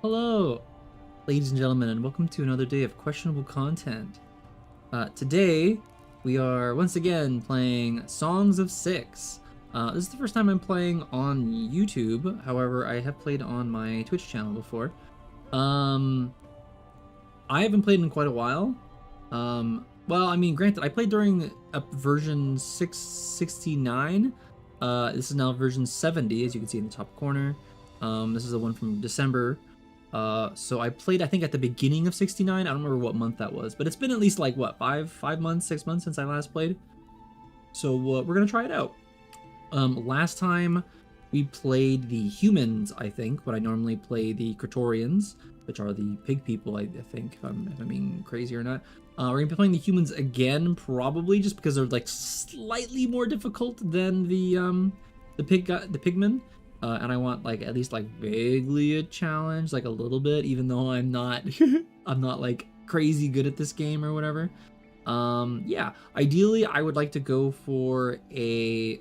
Hello, ladies and gentlemen, and welcome to another day of questionable content. Today, we are once again playing Songs of Six. This is the first time I'm playing on YouTube. However, I have played on my Twitch channel before. I haven't played in quite a while. Well, I mean, granted, I played during version 669. This is now version 70, as you can see in the top corner. This is the one from December. So I played, I think, at the beginning of 69. I don't remember what month that was, but it's been at least like, what, 5 months, 6 months since I last played. So we're gonna try it out. Last time we played the humans, I think, but I normally play the Praetorians, which are the pig people, I think, if I'm being crazy or not. We're gonna be playing the humans again, probably, just because they're like slightly more difficult than the pigmen. And I want like at least like vaguely a challenge, like a little bit, even though I'm not I'm not like crazy good at this game or whatever. Yeah, ideally I would like to go for a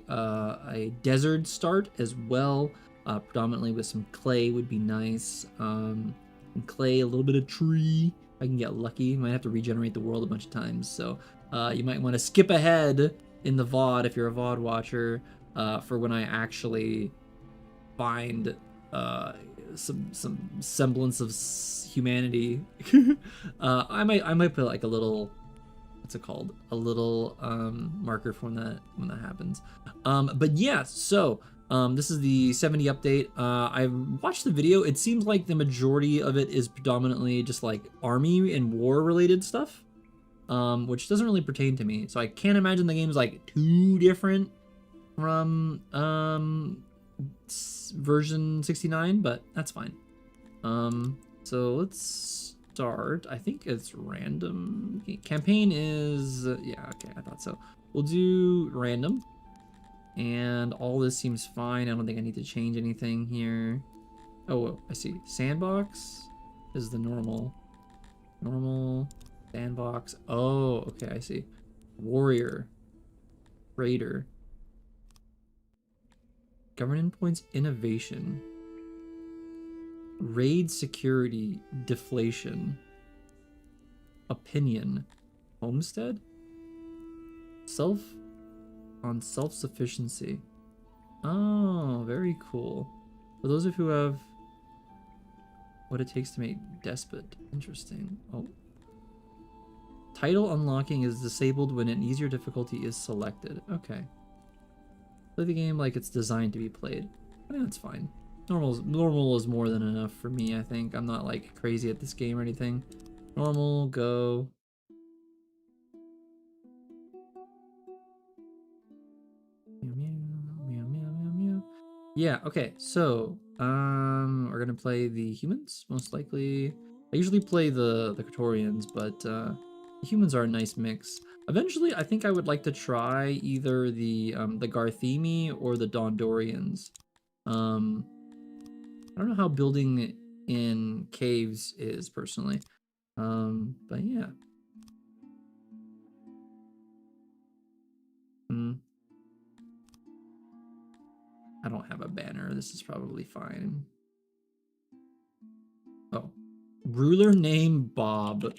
desert start as well, predominantly with some clay would be nice. And clay, a little bit of tree. If I can get lucky, you might have to regenerate the world a bunch of times, so you might want to skip ahead in the VOD if you're a VOD watcher, for when I actually find some semblance of humanity. I might put like a little, what's it called, a little marker for when that happens. But yeah, so this is the 70 update. I watched the video. It seems like the majority of it is predominantly just like army and war related stuff, which doesn't really pertain to me, so I can't imagine the game's like too different from version 69, but that's fine. So let's start. I think it's random. Campaign is yeah, okay, I thought so. We'll do random, and all this seems fine. I don't think I need to change anything here. Oh, I see. Sandbox is the normal sandbox. Oh, okay, I see. Warrior, raider, governance points, innovation, raid security, deflation, opinion, homestead, self-sufficiency. Oh, very cool. For those of you who have what it takes to make despot. Interesting. Oh. Title unlocking is disabled when an easier difficulty is selected. Okay. Play the game like it's designed to be played. I think that's fine. Normal is more than enough for me, I think. I'm not like crazy at this game or anything. Normal, go. Meow, meow, meow, meow, meow, meow. Yeah, okay, so we're gonna play the humans, most likely. I usually play the Praetorians, but the humans are a nice mix. Eventually, I think I would like to try either the Garthemi or the Dondorians. I don't know how building in caves is personally, but yeah. I don't have a banner. This is probably fine. Oh, ruler name Bob.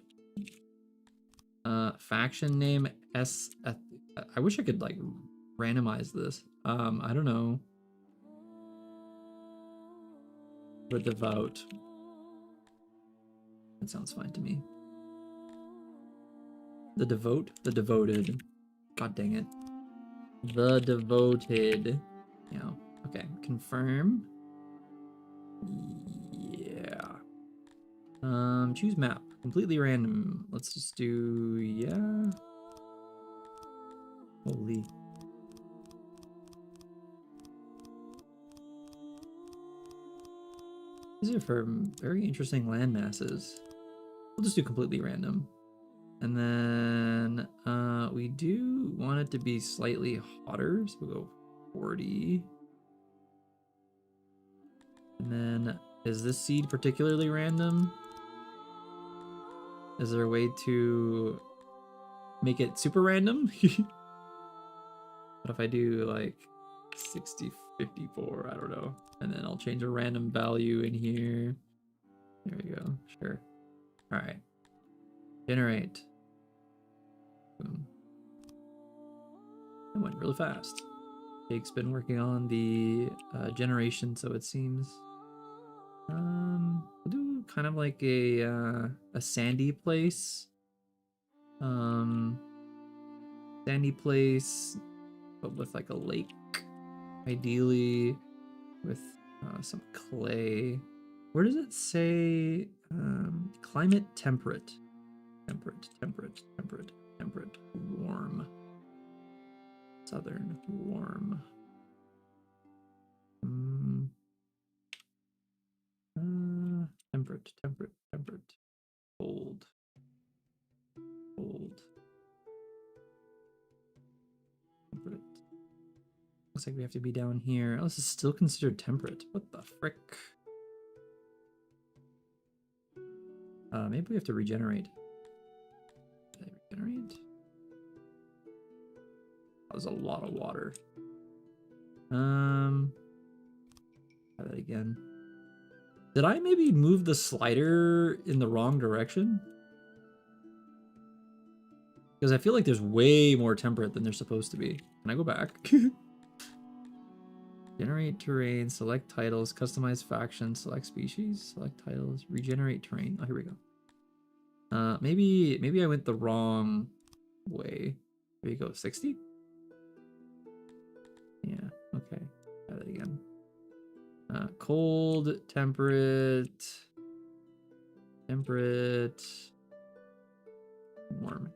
Faction name S. I wish I could like randomize this. I don't know. The devout. That sounds fine to me. The devote, the devoted. God dang it. The devoted. Yeah. Okay. Confirm. Yeah. Choose map. Completely random. Let's just do, yeah. Holy. These are for very interesting land masses. We'll just do completely random. And then we do want it to be slightly hotter, so we'll go 40. And then, is this seed particularly random? Is there a way to make it super random? What if I do like 60, 54, I don't know. And then I'll change a random value in here. There we go. Sure. All right. Generate. Boom. It went really fast. Jake's been working on the generation, so it seems. We'll do kind of like a sandy place. Sandy place, but with like a lake, ideally with some clay. Where does it say climate temperate? Temperate, warm. Southern, warm. Temperate. Cold. Temperate. Looks like we have to be down here. Oh, this is still considered temperate. What the frick? Maybe we have to regenerate. Did I regenerate? That was a lot of water. Try that again. Did I maybe move the slider in the wrong direction? Because I feel like there's way more temperate than there's supposed to be. Can I go back? Generate terrain, select titles, customize factions, select species, select titles, regenerate terrain. Oh, here we go. Maybe I went the wrong way. There you go, 60? Yeah, okay. Try that again. Cold, temperate, warm.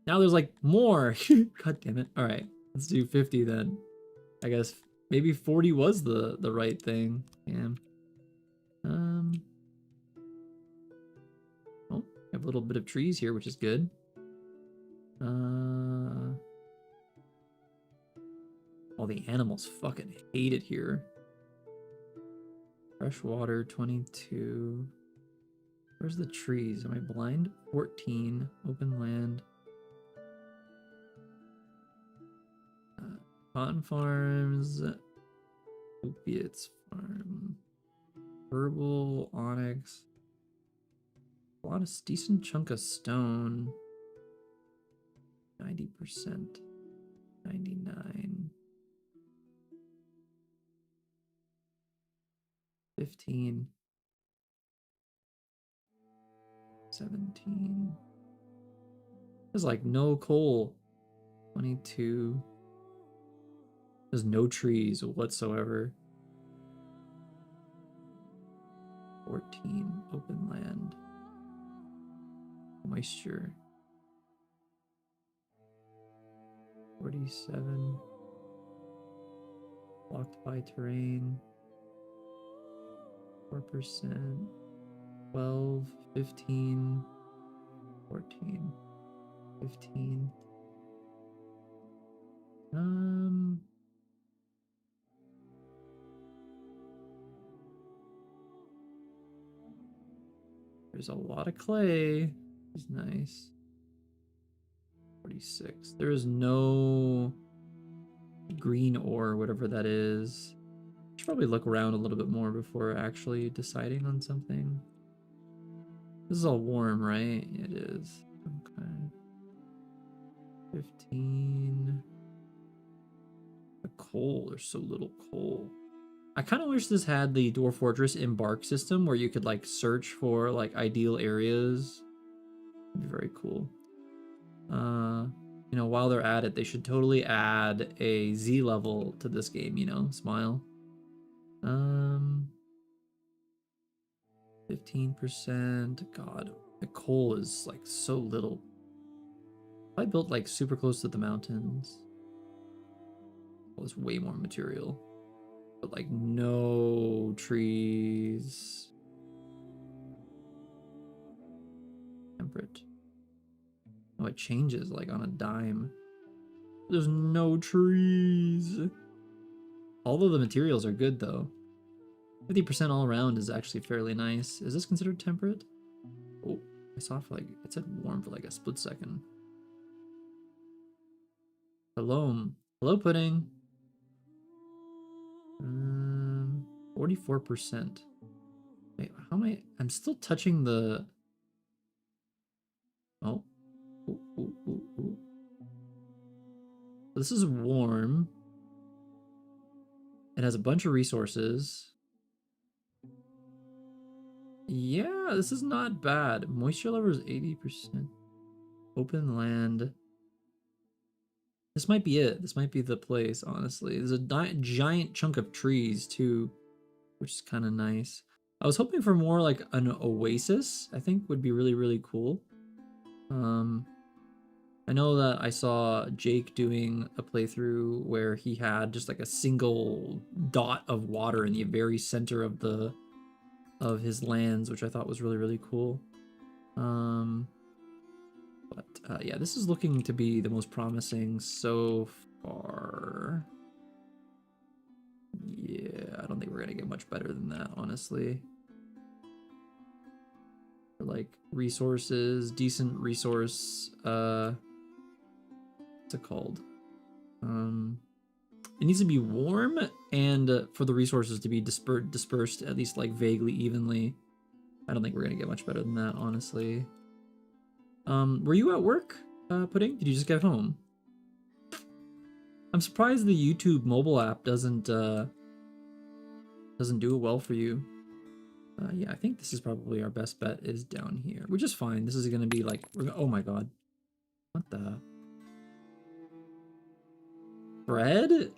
Now there's like more. God damn it. All right, let's do 50 then. I guess maybe 40 was the right thing. Damn. Oh, I have a little bit of trees here, which is good. All the animals fucking hate it here. Freshwater, 22. Where's the trees? Am I blind? 14. Open land. Cotton farms. Opiates farm. Herbal, onyx. A lot of decent chunk of stone. 90%. 99. 15. 17. There's like no coal. 22. There's no trees whatsoever. 14. Open land. Moisture. 47. Blocked by terrain. 4%. 12. 15. 14. 15. There's a lot of clay. It's nice. 46. There is no green ore, whatever that is. Should probably look around a little bit more before actually deciding on something. This is all warm, right? It is. Okay. 15. The coal, there's so little coal. I kind of wish this had the Dwarf Fortress embark system where you could like search for like ideal areas. It'd be very cool. You know, while they're at it, they should totally add a Z level to this game, you know, smile. 15%. God, the coal is like so little. I built like super close to the mountains. Well, there's way more material. But like no trees. Temperate. Oh, it changes like on a dime. There's no trees. Although the materials are good though. 50% all around is actually fairly nice. Is this considered temperate? Oh, I saw for like, it said warm for like a split second. Hello. Hello, pudding. 44%. Wait, how am I? I'm still touching the... Oh. Ooh, ooh, ooh, ooh. This is warm. It has a bunch of resources. Yeah, this is not bad. Moisture level is 80%. Open land. This might be it. This might be the place, honestly. There's a giant chunk of trees, too, which is kind of nice. I was hoping for more like an oasis, I think would be really, really cool. I know that I saw Jake doing a playthrough where he had just like a single dot of water in the very center of his lands, which I thought was really, really cool. Yeah, this is looking to be the most promising so far. Yeah, I don't think we're gonna get much better than that, honestly. For like resources, decent resource, what's it called? It needs to be warm and for the resources to be dispersed at least like vaguely evenly. I don't think we're gonna get much better than that, honestly. Were you at work, Pudding? Did you just get home? I'm surprised the YouTube mobile app doesn't do it well for you. Yeah, I think this is probably our best bet is down here, which is fine. This is gonna be like, oh my god. What the? Fred?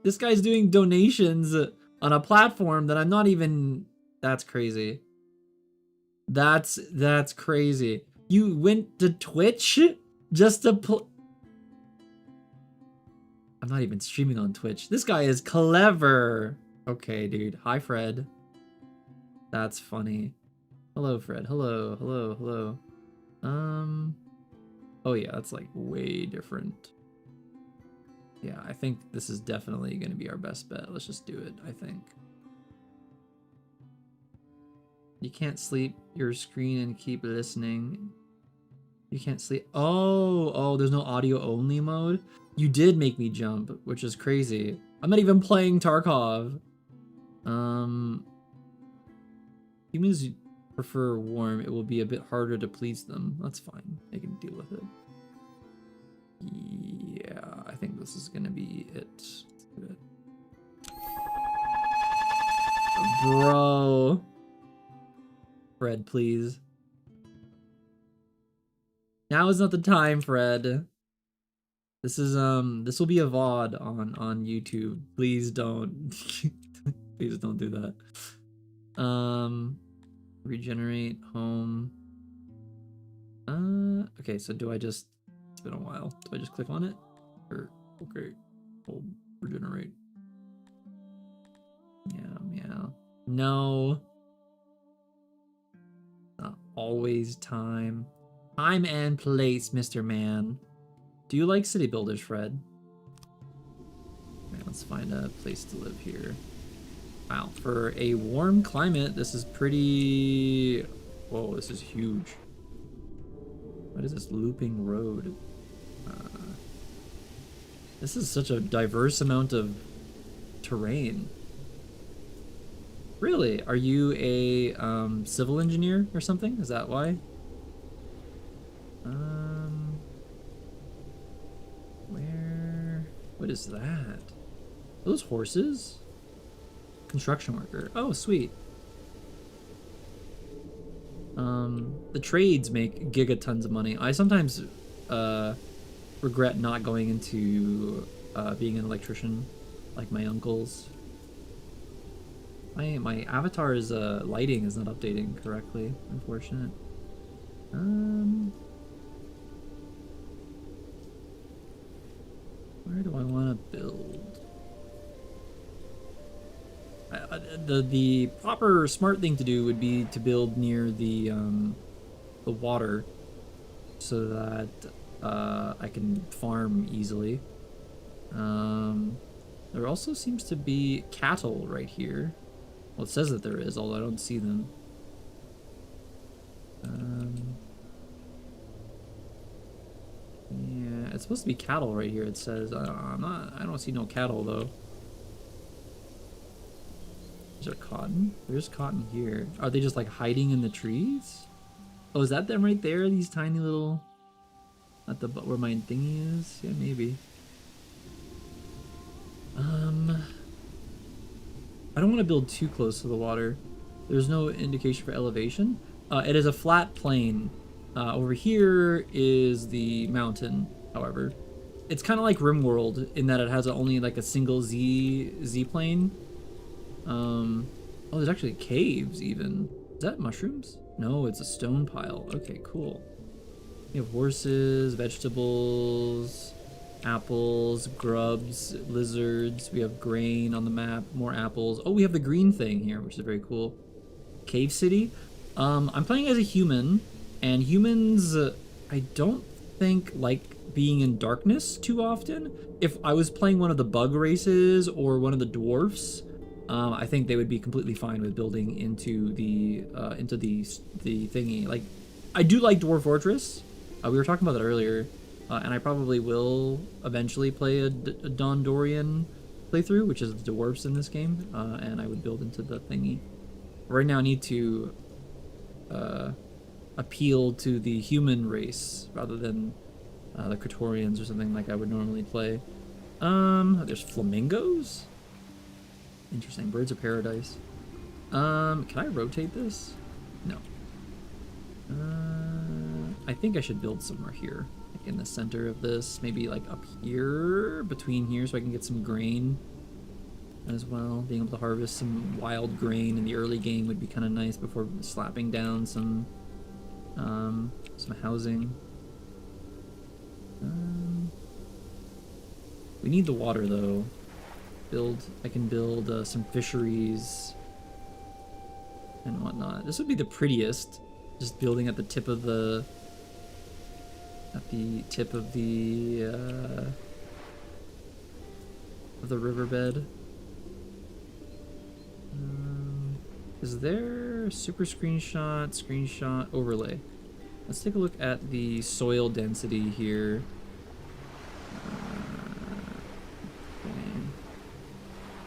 This guy's doing donations on a platform that I'm not even... That's crazy. That's crazy. You went to Twitch just to I'm not even streaming on Twitch. This guy is clever. Okay, dude. Hi, Fred. That's funny. Hello, Fred. Hello, hello, hello. Oh yeah, that's like way different. Yeah, I think this is definitely going to be our best bet. Let's just do it, I think. You can't sleep your screen and keep listening. You can't sleep. Oh, there's no audio only mode. You did make me jump, which is crazy. I'm not even playing Tarkov. Humans prefer warm. It will be a bit harder to please them. That's fine. They can deal with it. Yeah, I think this is gonna be it. Let's do it. Bro. Fred, please. Now is not the time, Fred. This is this will be a VOD on YouTube. Please don't please don't do that. Regenerate home. Okay, so do I just... It's been a while. Do I just click on it? Or okay. We'll regenerate. Meow meow. No. Not always time. Time and place, Mr. Man. Do you like city builders, Fred? Okay, let's find a place to live here. Wow, for a warm climate, this is pretty... Whoa, this is huge. What is this looping road? This is such a diverse amount of terrain. Really? Are you a civil engineer or something? Is that why? Where? What is that? Are those horses? Construction worker. Oh, sweet. The trades make gigatons of money. I sometimes regret not going into being an electrician like my uncles. My avatar's lighting is not updating correctly. Unfortunate. Where do I want to build? The proper smart thing to do would be to build near the water, so that I can farm easily. There also seems to be cattle right here. Well, it says that there is, although I don't see them. Yeah, it's supposed to be cattle right here. It says I don't see no cattle though. there cotton? There's cotton here. Are they just like hiding in the trees? Oh, is that them right there? These tiny little... At the where my thingy is? Yeah, maybe. I don't want to build too close to the water. There's no indication for elevation. It is a flat plain. Over here is the mountain, however. It's kind of like RimWorld in that it has only like a single Z plane. Oh, there's actually caves even. Is that mushrooms? No, it's a stone pile. Okay, cool. We have horses, vegetables, apples, grubs, lizards. We have grain on the map, more apples. Oh, we have the green thing here, which is very cool. Cave City. I'm playing as a human, and humans, I don't think like being in darkness too often. If I was playing one of the bug races or one of the dwarfs, I think they would be completely fine with building into the thingy. Like, I do like Dwarf Fortress. We were talking about that earlier, and I probably will eventually play a Dondorian playthrough, which is the dwarves in this game, and I would build into the thingy. Right now I need to appeal to the human race rather than the Praetorians or something like I would normally play. There's flamingos? Interesting. Birds of paradise. Can I rotate this? No. I think I should build somewhere here, like in the center of this, maybe like up here, between here, so I can get some grain as well. Being able to harvest some wild grain in the early game would be kind of nice before slapping down some housing. We need the water though. I can build some fisheries and whatnot. This would be the prettiest, just building at the tip of the riverbed. Is there super screenshot overlay? Let's take a look at the soil density here. Okay.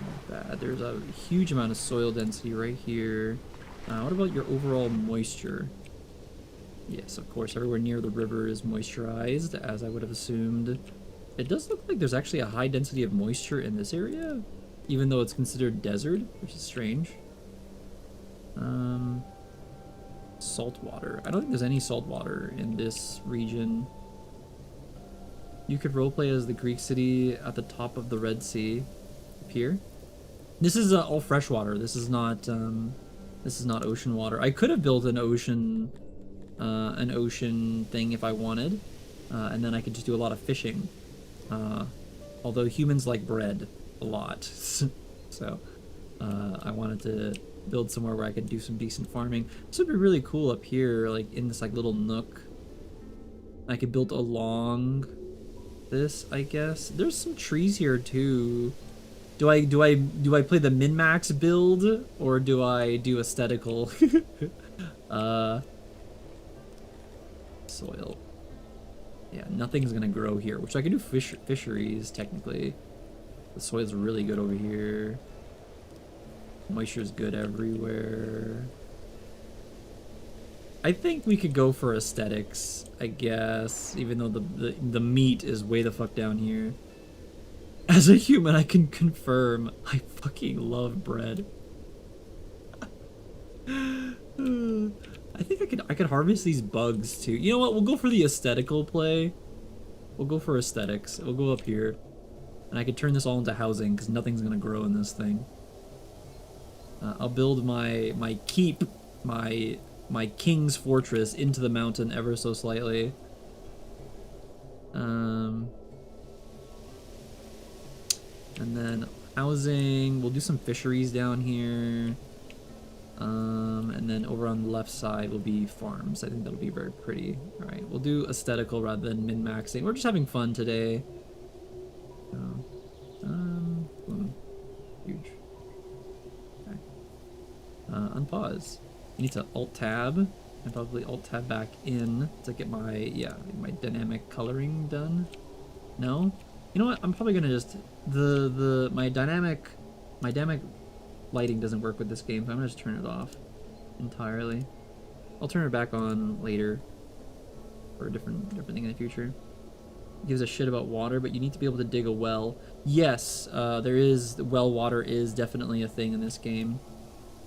Not bad. There's a huge amount of soil density right here. What about your overall moisture? Yes, of course, everywhere near the river is moisturized, as I would have assumed. It does look like there's actually a high density of moisture in this area, even though it's considered desert, which is strange. Salt water. I don't think there's any salt water in this region. You could roleplay as the Greek city at the top of the Red Sea up here. This is all freshwater. This is not ocean water. I could have built an ocean thing if I wanted, and then I could just do a lot of fishing. Although humans like bread a lot, so I wanted to build somewhere where I could do some decent farming. This would be really cool up here, like in this like little nook. I could build along this, I guess. There's some trees here too. Do I play the min-max build or do I do aesthetical? Soil. Yeah, nothing's gonna grow here, which I can do fisheries technically. The soil's really good over here. Moisture's good everywhere. I think we could go for aesthetics, I guess, even though the meat is way the fuck down here. As a human, I can confirm I fucking love bread. I think I could harvest these bugs too. You know what? We'll go for the aesthetical play. We'll go for aesthetics. We'll go up here, and I could turn this all into housing because nothing's gonna grow in this thing. I'll build my keep, my king's fortress into the mountain ever so slightly. And then housing. We'll do some fisheries down here. And then over on the left side will be farms. I think that'll be very pretty. All right, we'll do aesthetical rather than min-maxing. We're just having fun today. Huge. Okay. Unpause. You need to Alt-Tab and probably Alt-Tab back in to get my dynamic coloring done. No? You know what? I'm probably gonna just my dynamic lighting doesn't work with this game, so I'm gonna just turn it off entirely. I'll turn it back on later for a different thing in the future. Gives a shit about water, but you need to be able to dig a well. Yes, there is, well water is definitely a thing in this game.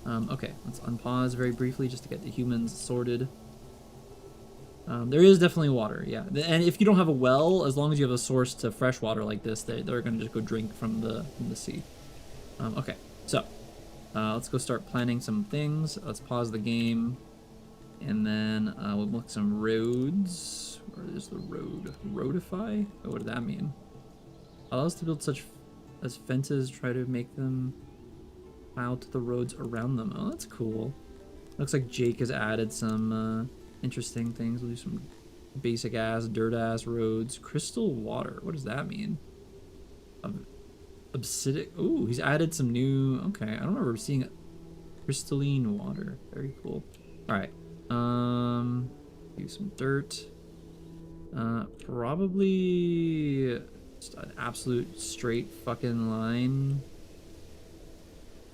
Okay, let's unpause very briefly just to get the humans sorted. There is definitely water, yeah. And if you don't have a well, as long as you have a source to fresh water like this, they're gonna just go drink from the sea. Okay, so let's go start planning some things. Let's pause the game, and then we'll look some roads. Where is the road? Roadify? Oh, what does that mean? Allows to build such as fences, try to make them pile to the roads around them. Oh, that's cool. Looks like Jake has added some interesting things. We'll do some basic ass, dirt ass roads. Crystal water. What does that mean? Obsidian. Ooh, he's added some new. Okay, I don't remember seeing crystalline water. Very cool. All right. Do some dirt. Probably just an absolute straight fucking line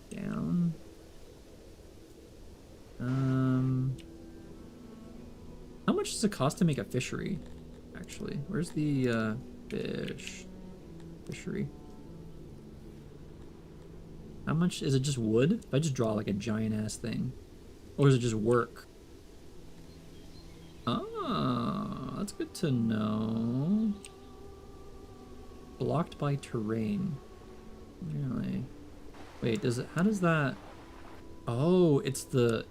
down. How much does it cost to make a fishery? Actually, where's the fishery? How much is it? Just wood? If I just draw like a giant ass thing, or is it just work? Oh, that's good to know. Blocked by terrain. Really? Wait, does it? How does that? Oh, it's the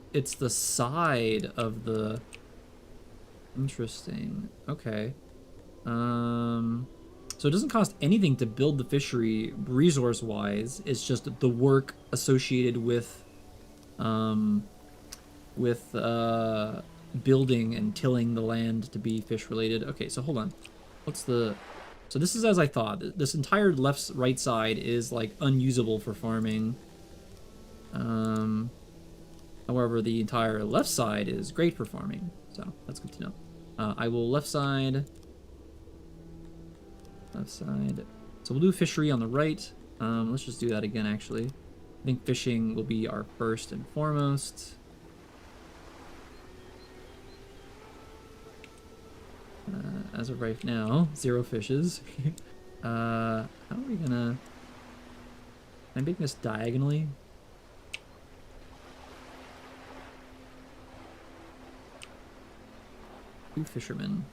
side of the. Interesting. Okay. So it doesn't cost anything to build the fishery resource-wise. It's just the work associated with building and tilling the land to be fish-related. Okay, so hold on. What's the... So this is as I thought. This entire right side is, like, unusable for farming. However, the entire left side is great for farming. So that's good to know. I will left side. So we'll do fishery on the right. Let's just do that again, actually. I think fishing will be our first and foremost. As of right now, 0 fishes. How are we gonna... Can I make this diagonally? Two fishermen.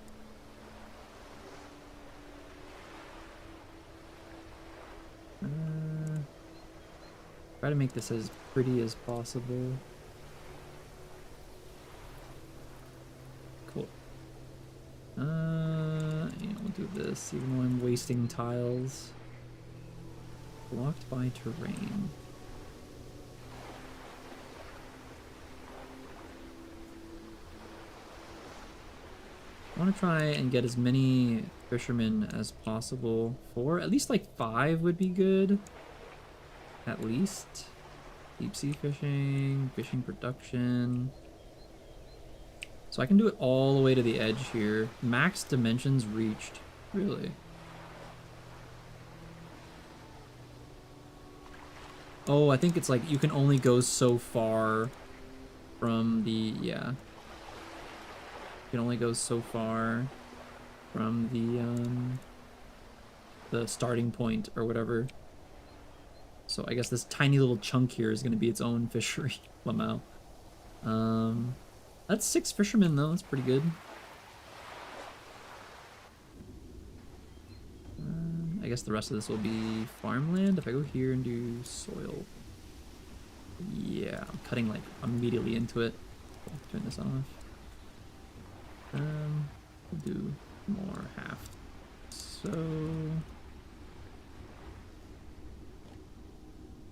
Try to make this as pretty as possible. Cool. Yeah, we'll do this even though I'm wasting tiles. Blocked by terrain. I want to try and get as many fishermen as possible. 4, at least like 5 would be good. At least. Deep sea fishing, fishing production. So I can do it all the way to the edge here. Max dimensions reached. Really? Oh, I think it's like you can only go so far from the, yeah. You can only go so far from the starting point or whatever. So I guess this tiny little chunk here is going to be its own fishery. Lamau. That's 6 fishermen though. That's pretty good. I guess the rest of this will be farmland. If I go here and do soil. Yeah, I'm cutting like immediately into it. Turn this off. We'll do more half. So,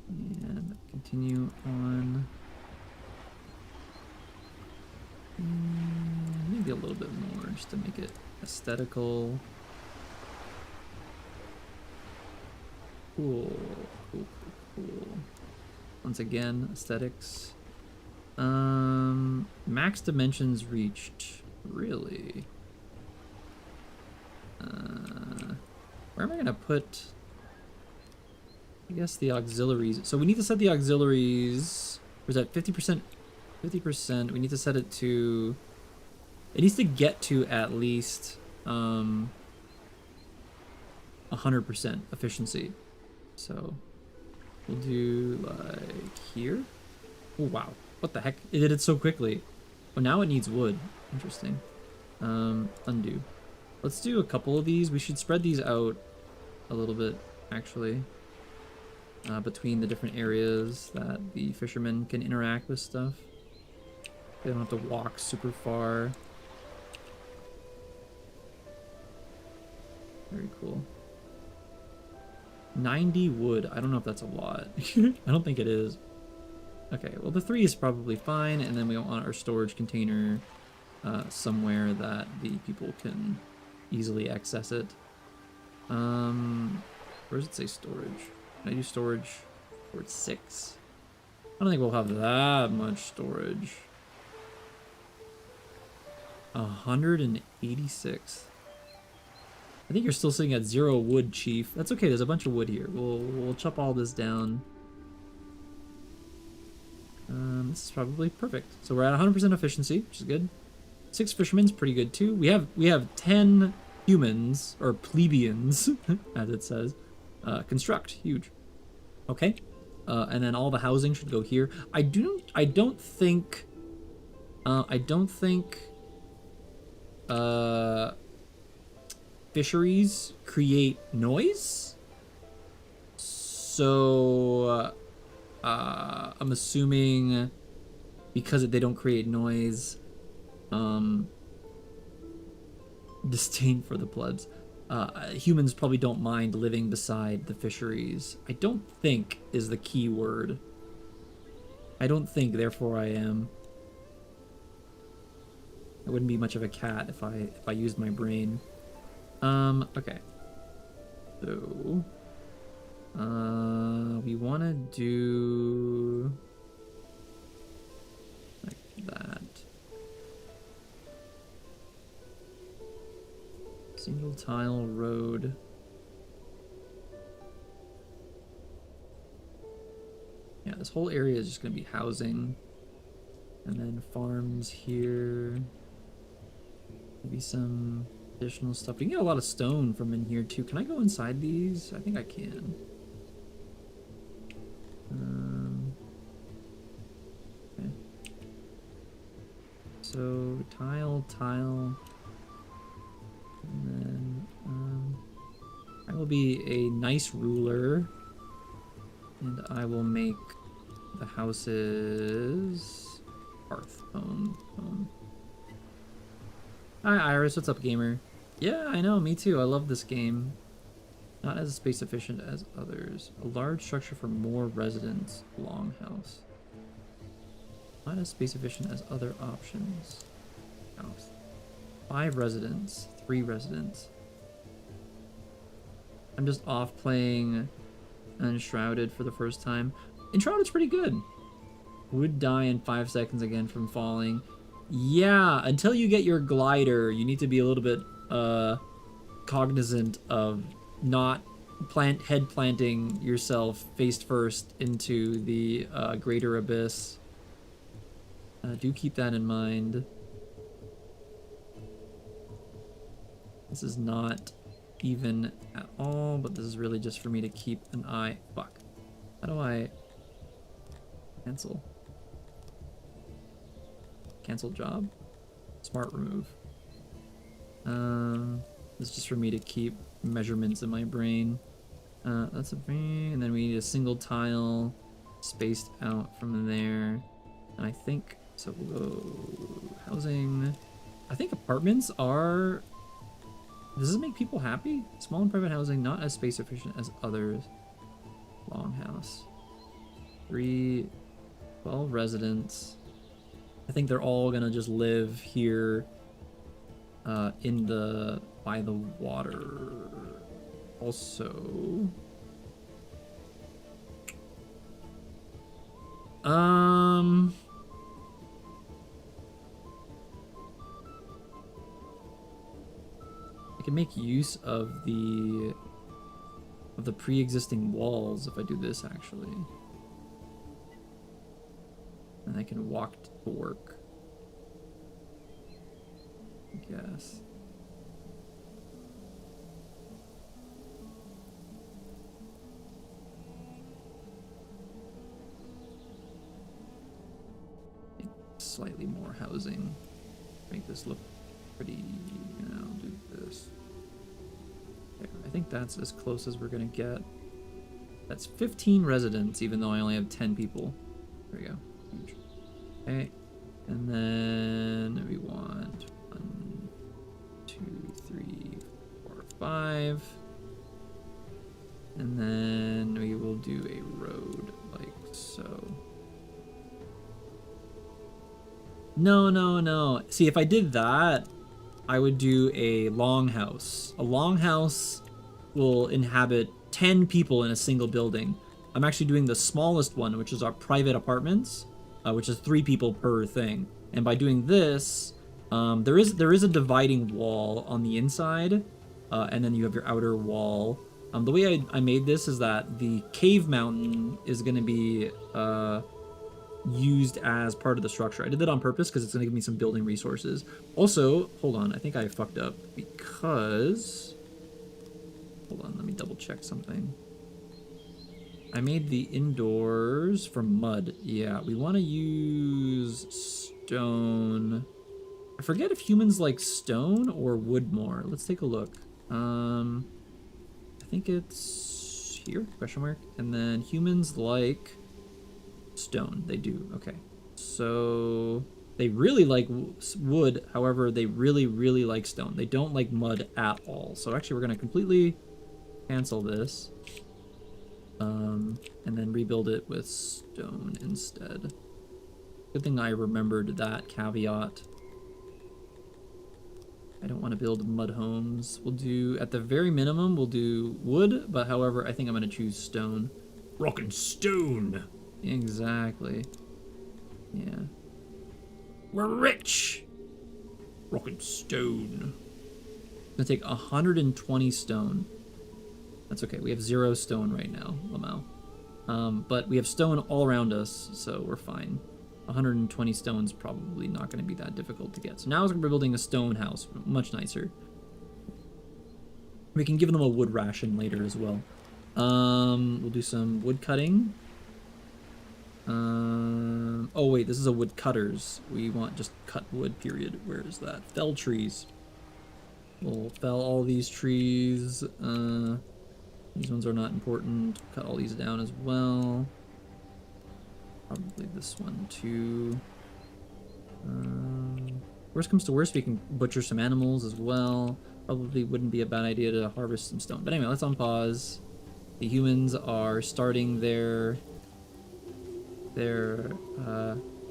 and continue on. Maybe a little bit more just to make it aesthetical. Cool, cool, cool, cool. Once again, aesthetics. Max dimensions reached. Really? Where am I gonna put... I guess the auxiliaries. So we need to set the auxiliaries. Was that 50%? 50%. We need to set it to. It needs to get to at least 100% efficiency. So we'll do like here. Oh wow! What the heck? It did it so quickly. Oh, now it needs wood. Interesting. Undo. Let's do a couple of these. We should spread these out a little bit, actually, between the different areas that the fishermen can interact with stuff. They don't have to walk super far. Very cool. 90 wood. I don't know if that's a lot. I don't think it is. Okay, well the 3 is probably fine, and then we want our storage container somewhere that the people can easily access it. Where does it say storage? Can I do storage? Storage 6. I don't think we'll have that much storage. 186. I think you're still sitting at 0 wood, Chief. That's okay, there's a bunch of wood here. We'll chop all this down. This is probably perfect. So we're at 100% efficiency, which is good. 6 fishermen's pretty good too. We have 10 humans, or plebeians, as it says. Construct, huge. Okay. And then all the housing should go here. I don't think fisheries create noise. So I'm assuming because they don't create noise, disdain for the plebs. Humans probably don't mind living beside the fisheries. I don't think is the key word. I don't think, therefore I am. I wouldn't be much of a cat if I used my brain. Okay. So we want to do like that. Single tile road. Yeah, this whole area is just going to be housing. And then farms here. Maybe some additional stuff. We can get a lot of stone from in here too. Can I go inside these? I think I can. Okay. So tile. And then I will be a nice ruler, and I will make the houses hearth home. Hi Iris, what's up, gamer? Yeah, I know, me too. I love this game. Not as space efficient as others. A large structure for more residents. Longhouse. Not as space efficient as other options. House. 5 residents. 3 residents. I'm just off playing Enshrouded for the first time. Enshrouded's pretty good. Would die in 5 seconds again from falling. Yeah, until you get your glider, you need to be a little bit cognizant of not head planting yourself face first into the greater abyss. Do keep that in mind. This is not even at all, but this is really just for me to keep an eye. Fuck. How do I cancel? Cancel job? Smart remove. This is just for me to keep measurements in my brain. That's a brain, and then we need a single tile spaced out from there. And I think, so we'll go housing. I think apartments are, does this make people happy? Small and private housing, not as space efficient as others. Longhouse. 12 residents. I think they're all gonna just live here by the water. Also, I can make use of the of the pre-existing walls if I do this, actually. And I can walk to work, I guess. Slightly more housing. Make this look pretty, you know, do this. Okay, I think that's as close as we're gonna get. That's 15 residents, even though I only have 10 people. There we go. Huge. Okay, and then we want 1, 2, 3, 4, 5. And then we will do a road like so. No, no, no. See, if I did that, I would do a longhouse. A longhouse will inhabit 10 people in a single building. I'm actually doing the smallest one, which is our private apartments, which is 3 people per thing. And by doing this, there is a dividing wall on the inside, and then you have your outer wall. The way I made this is that the cave mountain is going to be used as part of the structure. I did that on purpose because it's going to give me some building resources. Also, hold on, I think I fucked up because... Hold on, let me double check something. I made the indoors from mud. Yeah, we want to use stone. I forget if humans like stone or wood more. Let's take a look. I think it's here, question mark. And then humans like stone. They do. Okay. So they really like wood. However, they really, really like stone. They don't like mud at all. So actually, we're going to completely cancel this. And then rebuild it with stone instead. Good thing I remembered that caveat. I don't want to build mud homes. We'll do, at the very minimum, we'll do wood, but however, I think I'm going to choose stone. Rock and stone! Exactly. Yeah. We're rich! Rock and stone. It's gonna take 120 stone. That's okay, we have 0 stone right now, Lamau. But we have stone all around us, so we're fine. 120 stone's probably not going to be that difficult to get. So now we're building a stone house, much nicer. We can give them a wood ration later as well. We'll do some wood cutting. Oh wait, this is a wood cutters. We want just cut wood, period. Where is that? Fell trees. We'll fell all these trees. These ones are not important. Cut all these down as well. Probably this one too. Worst comes to worst, we can butcher some animals as well. Probably wouldn't be a bad idea to harvest some stone. But anyway, let's unpause. The humans are starting their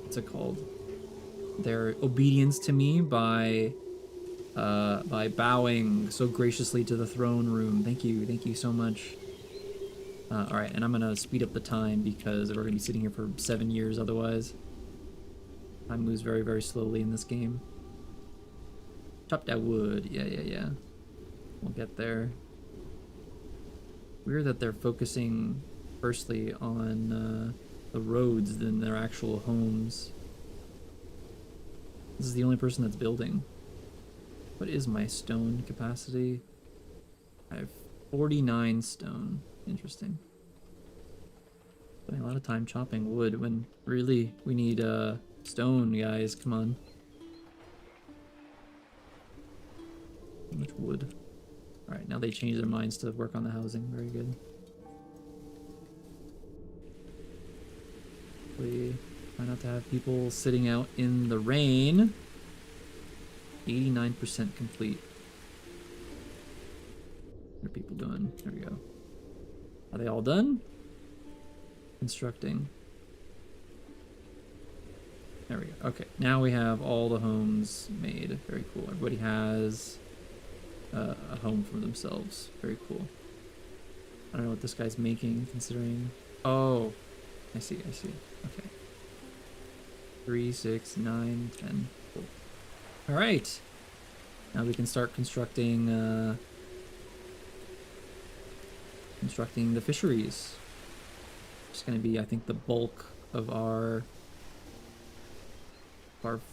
what's it called? Their obedience to me by bowing so graciously to the throne room. Thank you so much. All right, and I'm gonna speed up the time because we're gonna be sitting here for 7 years otherwise. Time moves very, very slowly in this game. Chop that wood. Yeah. We'll get there. Weird that they're focusing firstly on the roads than their actual homes. This is the only person that's building. What is my stone capacity? I have 49 stone. Interesting. Spending a lot of time chopping wood when really we need stone, guys. Come on. How much wood? Alright, now they change their minds to work on the housing. Very good. We try not to have people sitting out in the rain. 89% complete. What are people doing? There we go. Are they all done? Constructing. There we go. Okay, now we have all the homes made. Very cool. Everybody has a home for themselves. Very cool. I don't know what this guy's making, considering... Oh, I see. Okay. 3, 6, 9, 10. Cool. All right. Now we can start constructing constructing the fisheries. It's going to be, I think, the bulk of our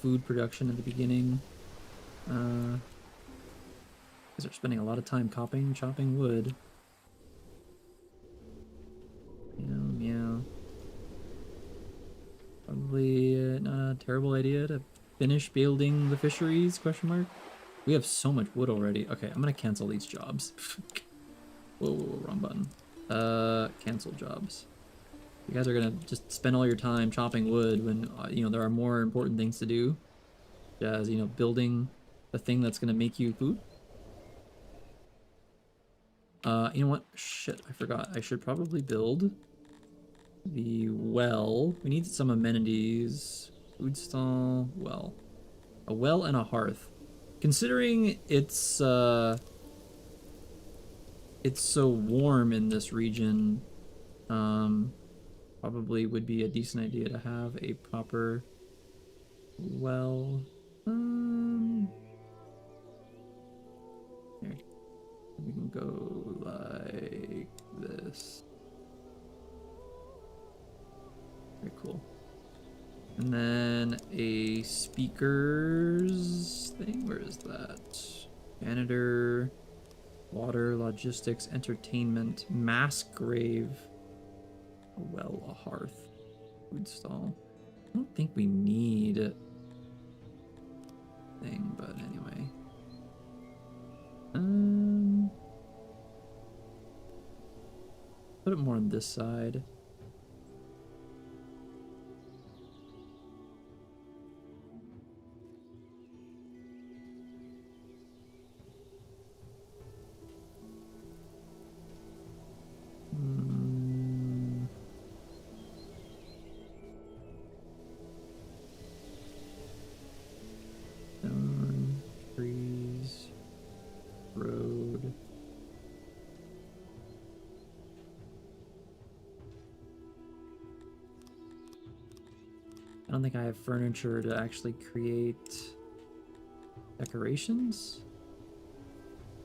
food production at the beginning. Because they're spending a lot of time chopping wood. Meow, meow. Probably not a terrible idea to finish building the fisheries, question mark. We have so much wood already. Okay, I'm gonna cancel these jobs. Whoa, wrong button. Cancel jobs. You guys are gonna just spend all your time chopping wood when, you know, there are more important things to do. As, you know, building the thing that's gonna make you food. You know what? Shit, I forgot. I should probably build the well. We need some amenities. Food stall, well. A well and a hearth. Considering it's so warm in this region, probably would be a decent idea to have a proper well. Here. We can go like this. Very cool. And then a speakers thing. Where is that? Janitor, water, logistics, entertainment, mass grave, a well, a hearth, food stall. I don't think we need a thing, but anyway. Put it more on this side. Stone, trees, road. I don't think I have furniture to actually create decorations.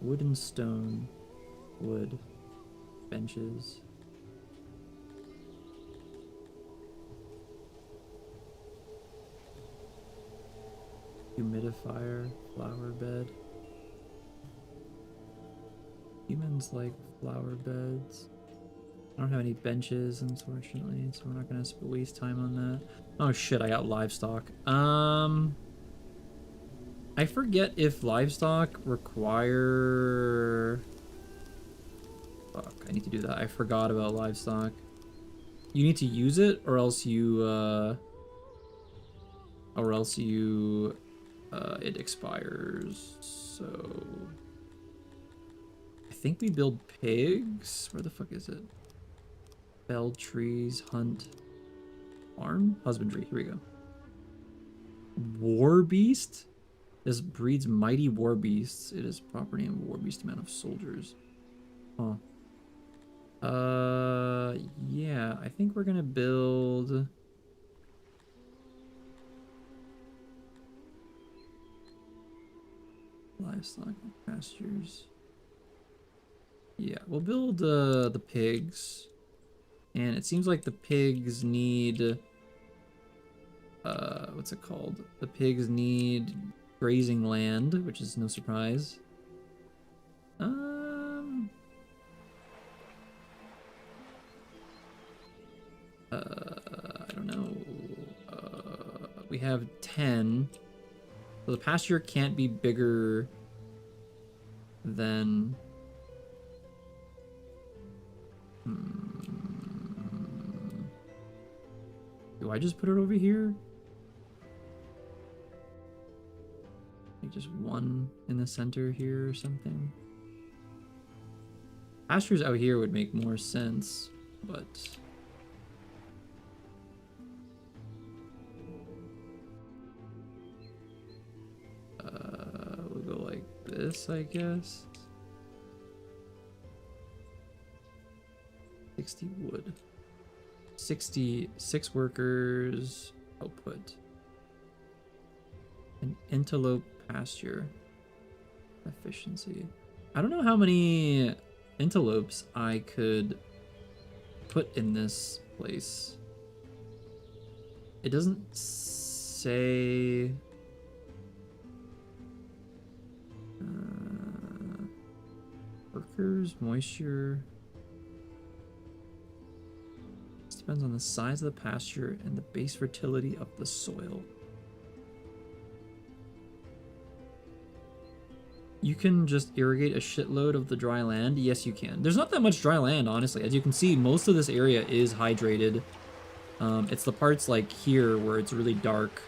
Wood and stone. Wood. Benches. Humidifier. Flower bed. Humans like flower beds. I don't have any benches, unfortunately, so we're not gonna waste time on that. Oh shit, I got livestock. I forget if livestock require... Fuck, I need to do that. I forgot about livestock. You need to use it, or else you, it expires, so... I think we build pigs? Where the fuck is it? Fell trees, hunt, farm, husbandry. Here we go. War beast. This breeds mighty war beasts. It is property and war beast amount of soldiers. Huh. Yeah. I think we're gonna build. Livestock pastures. Yeah, we'll build the pigs. And it seems like the pigs need, what's it called? The pigs need grazing land, which is no surprise. I don't know. We have 10. So the pasture can't be bigger than... Do I just put it over here? Like just one in the center here or something? Pastures out here would make more sense, but... we'll go like this, I guess. 60 wood. 66 workers output. An antelope pasture efficiency. I don't know how many antelopes I could put in this place. It doesn't say... workers, moisture... This depends on the size of the pasture and the base fertility of the soil. You can just irrigate a shitload of the dry land? Yes, you can. There's not that much dry land, honestly. As you can see, most of this area is hydrated. It's the parts like here where it's really dark,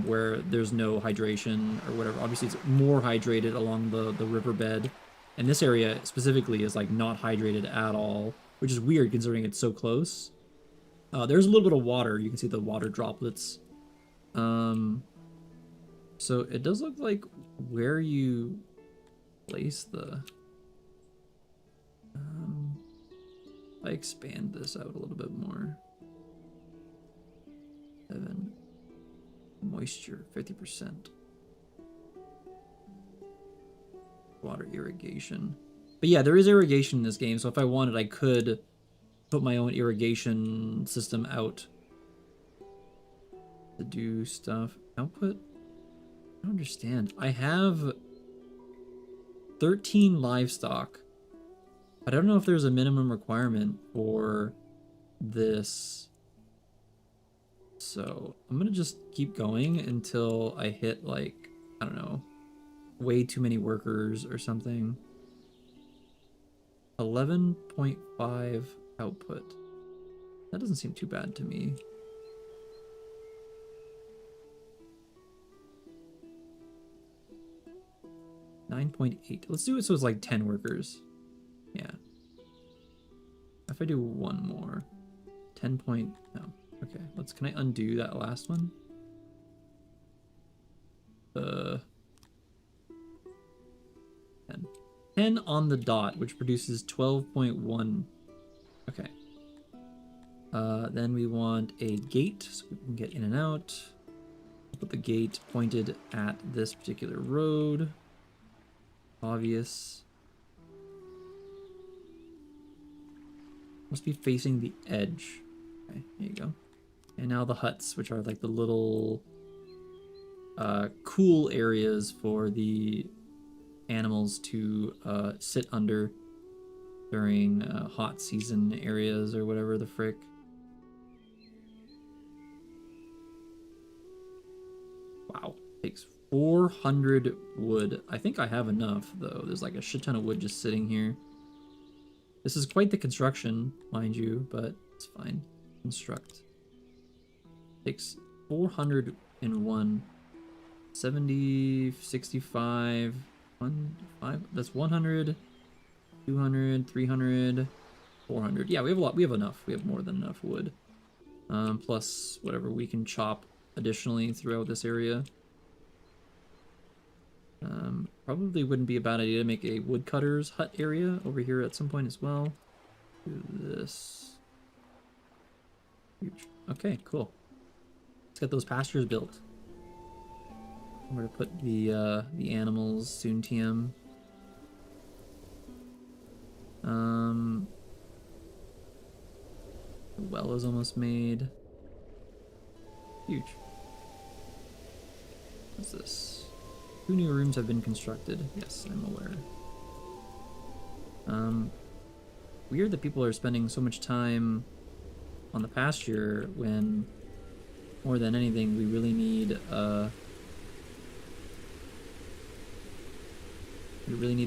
where there's no hydration or whatever. Obviously, it's more hydrated along the riverbed. And this area specifically is like not hydrated at all, which is weird considering it's so close. There's a little bit of water. You can see the water droplets. So it does look like where you place the... if I expand this out a little bit more. 7. Moisture, 50%. Water irrigation. But yeah, there is irrigation in this game, so if I wanted, I could put my own irrigation system out to do stuff. Output? I don't understand. I have 13 livestock. I don't know if there's a minimum requirement for this. So I'm gonna just keep going until I hit, like, I don't know, way too many workers or something. 11.5 output. That doesn't seem too bad to me. 9.8. Let's do it so it's like 10 workers. Yeah. If I do one more. 10 point... No. Okay. Can I undo that last one? 10. 10 on the dot, which produces 12.1. Okay. Then we want a gate, so we can get in and out. Put the gate pointed at this particular road. Obvious. Must be facing the edge. Okay, there you go. And now the huts, which are like the little cool areas for the animals to sit under during hot season areas or whatever the frick. Wow, takes 400 wood. I think I have enough though. There's like a shit ton of wood just sitting here. This is quite the construction, mind you, but it's fine. Construct. Takes 401. 70, 65, 5. That's 100, 200, 300, 400. Yeah, we have a lot. We have enough. We have more than enough wood. Plus whatever we can chop additionally throughout this area. Probably wouldn't be a bad idea to make a woodcutter's hut area over here at some point as well. Do this. Huge. Okay, cool. Let's get those pastures built. I'm gonna put the animals soon, TM. The well is almost made. Huge. What's this? 2 new rooms have been constructed. Yes, I'm aware. Weird that people are spending so much time on the pasture when, more than anything, we really need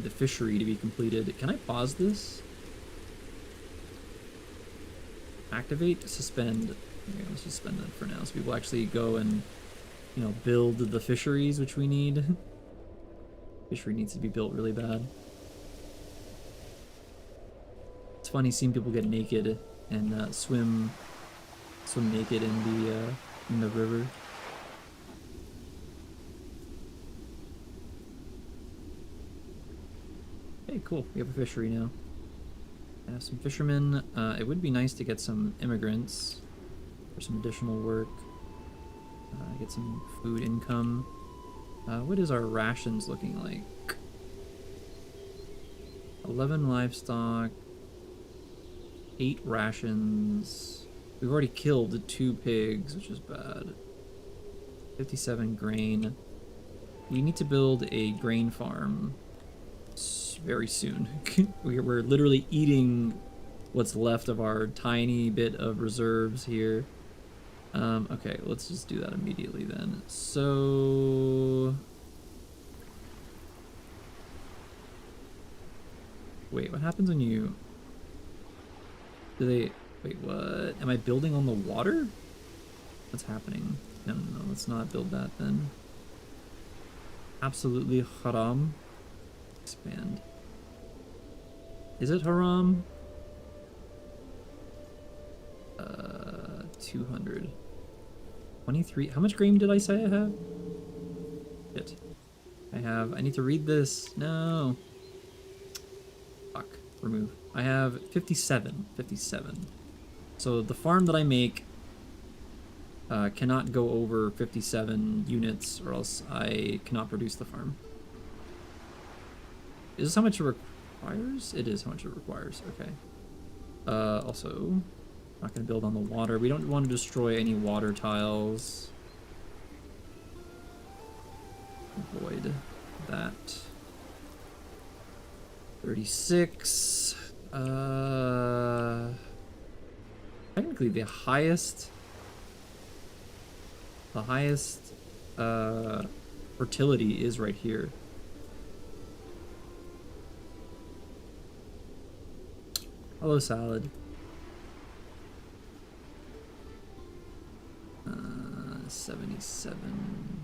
the fishery to be completed. Can I pause this? Activate, suspend. Okay, let's suspend that for now, so people actually go and, you know, build the fisheries which we need. Fishery needs to be built really bad. It's funny seeing people get naked and swim naked in the river. Okay, cool. We have a fishery now. I have some fishermen. It would be nice to get some immigrants for some additional work. Get some food income. What is our rations looking like? 11 livestock, 8 rations. We've already killed 2 pigs, which is bad. 57 grain. We need to build a grain farm very soon. We're literally eating what's left of our tiny bit of reserves here. Okay, let's just do that immediately then. So... Wait, what happens when you... Do they... Wait, what? Am I building on the water? What's happening? No, let's not build that then. Absolutely haram. Expand. Is it haram? 200. 23. How much grain did I say I have? Shit. I need to read this. No. Fuck. Remove. I have 57. 57. So the farm that I make cannot go over 57 units or else I cannot produce the farm. Is this how much it requires? It is how much it requires. Okay. Also, not going to build on the water. We don't want to destroy any water tiles. Avoid that. 36. Technically the highest fertility is right here. Hello, salad. 77.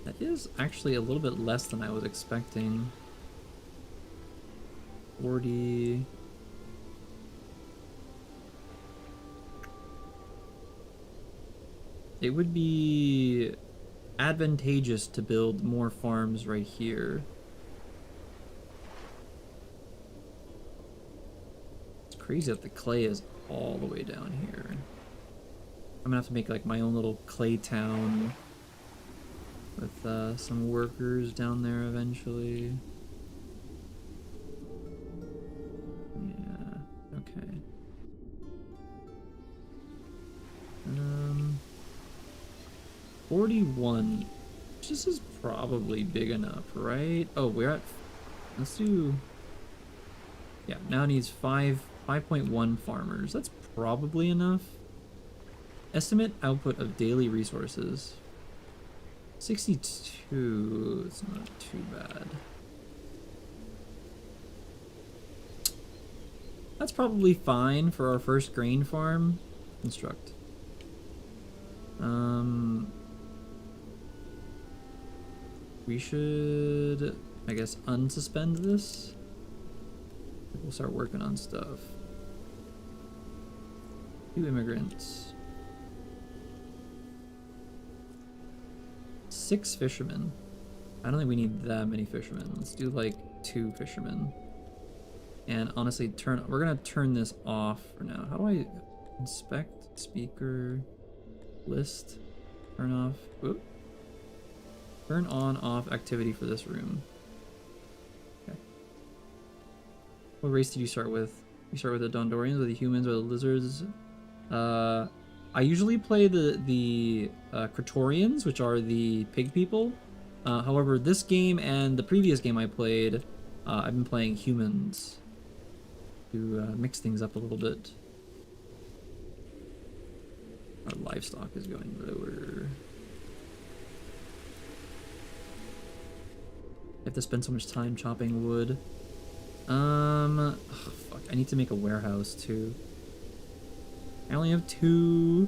That is actually a little bit less than I was expecting. 40. It would be advantageous to build more farms right here. It's crazy that the clay is all the way down here. I'm gonna have to make like my own little clay town with some workers down there eventually. Yeah, okay. 41. This is probably big enough, right? Oh, we're at... Let's do... Yeah, now it needs 5.1 farmers. That's probably enough. Estimate output of daily resources. 62. It's not too bad. That's probably fine for our first grain farm. Construct. We should, I guess, unsuspend this. We'll start working on stuff. 2 immigrants. 6 fishermen. I don't think we need that many fishermen. Let's do like 2 fishermen. And honestly, we're gonna turn this off for now. How do I inspect speaker list? Turn off. Oop. Turn on off activity for this room. Okay. What race did you start with? You start with the Dondorians or the humans or the lizards? I usually play the Kratorians, which are the pig people. However, this game and the previous game I played, I've been playing humans to mix things up a little bit. Our livestock is going lower. I have to spend so much time chopping wood. Oh, fuck. I need to make a warehouse too. I only have 2.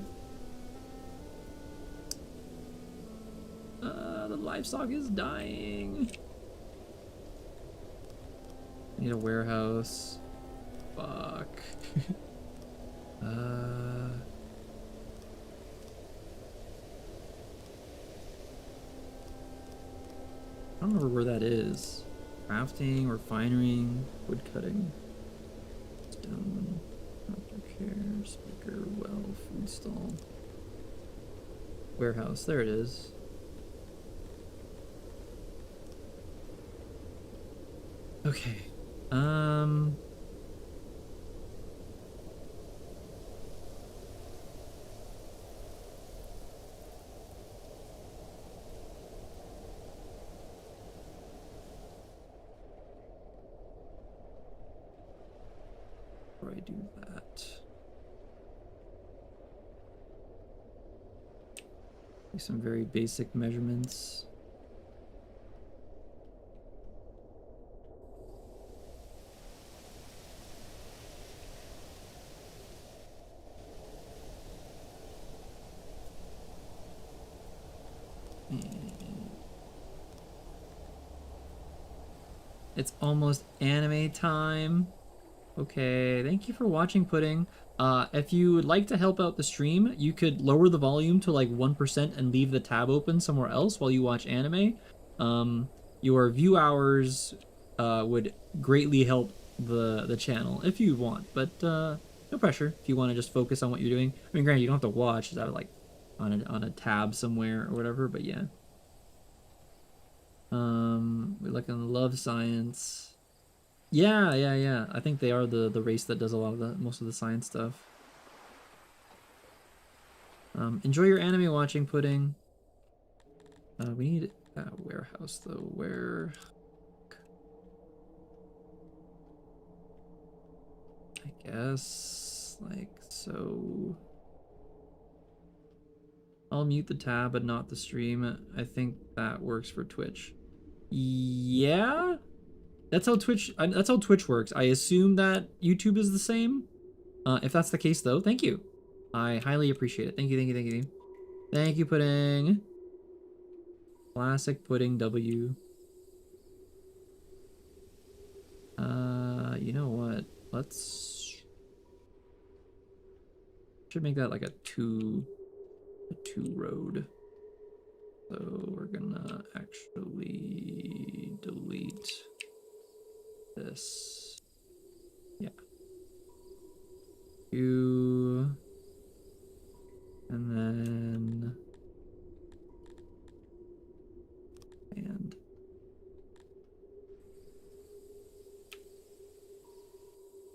The livestock is dying. I need a warehouse. Fuck. I don't remember where that is. Crafting, refining, wood cutting. Stone, aftercare, speaker, well, food stall. Warehouse, there it is. Okay. Before I do that, some very basic measurements. It's almost anime time. Okay, thank you for watching, Pudding. If you would like to help out the stream, you could lower the volume to like 1% and leave the tab open somewhere else while you watch anime. Your view hours would greatly help the channel if you want, but no pressure if you want to just focus on what you're doing. I mean, granted, you don't have to watch, just have it like on a tab somewhere or whatever, but yeah. We look on love science. Yeah. I think they are the race that does a lot of the most of the science stuff. Enjoy your anime watching, Pudding. We need a warehouse though. Where? I guess like so. I'll mute the tab but not the stream. I think that works for Twitch. Yeah, that's how Twitch works. I assume that YouTube is the same. If that's the case though, thank you. I highly appreciate it. Thank you. Thank you, Pudding. Classic Pudding W. You know what? Should make that like a two road. So we're gonna actually delete this. Yeah. Two. And then and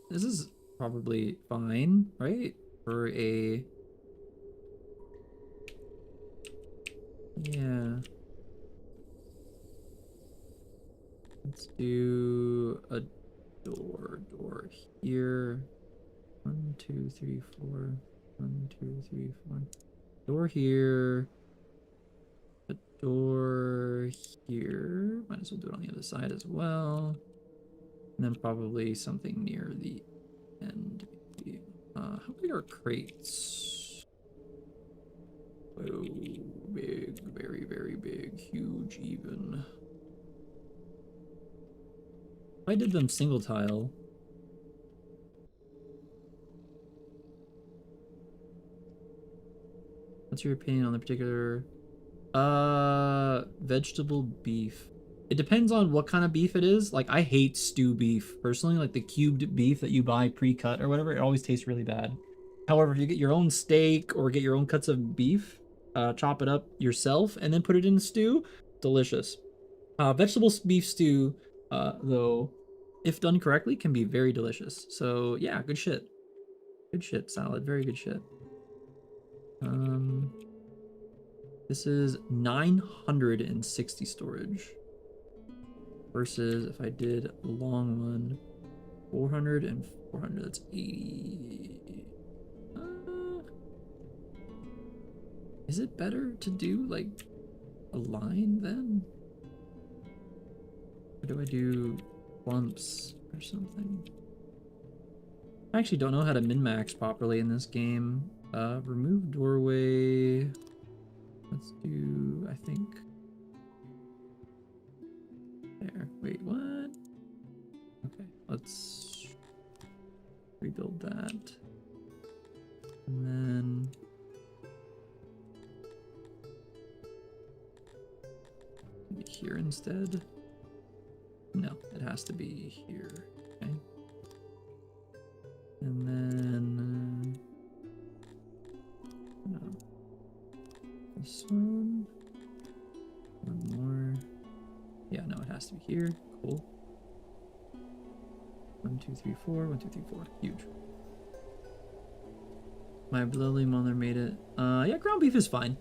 this is probably fine, right? For a yeah. Let's do a door here. 1, 2, 3, 4. 1, 2, 3, 4. Door here. A door here. Might as well do it on the other side as well. And then probably something near the end. Maybe. How big are crates? Oh, big, very, very big, huge even. If I did them single tile. What's your opinion on the particular vegetable beef? It depends on what kind of beef it is. Like I hate stew beef personally, like the cubed beef that you buy pre-cut or whatever, it always tastes really bad. However, if you get your own steak or get your own cuts of beef, chop it up yourself and then put it in the stew, delicious. Vegetable beef stew, though, if done correctly, can be very delicious. So yeah, good shit. Good shit, salad. Very good shit. This is 960 storage. Versus if I did a long one, 400 and 400, that's 80. Is it better to do like a line then? Or do I do clumps or something? I actually don't know how to min-max properly in this game. Remove doorway. Let's do, I think. There. Wait, what? Okay, let's rebuild that. And then maybe here instead. No, it has to be here. Okay. And then no. This one. One more. Yeah, no, it has to be here. Cool. 2, 3, 4. 1, 2, 3, 4. Huge. My lovely mother made it. Yeah, ground beef is fine.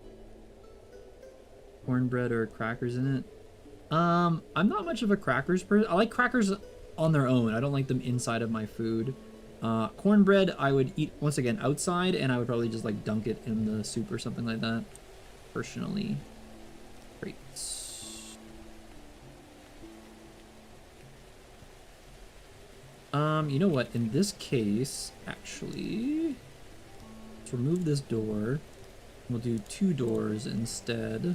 Cornbread or crackers in it. I'm not much of a crackers person. I like crackers on their own. I don't like them inside of my food. Cornbread I would eat, once again, outside, and I would probably just like dunk it in the soup or something like that. Personally. Great. You know what? In this case, actually, let's remove this door. We'll do 2 doors instead.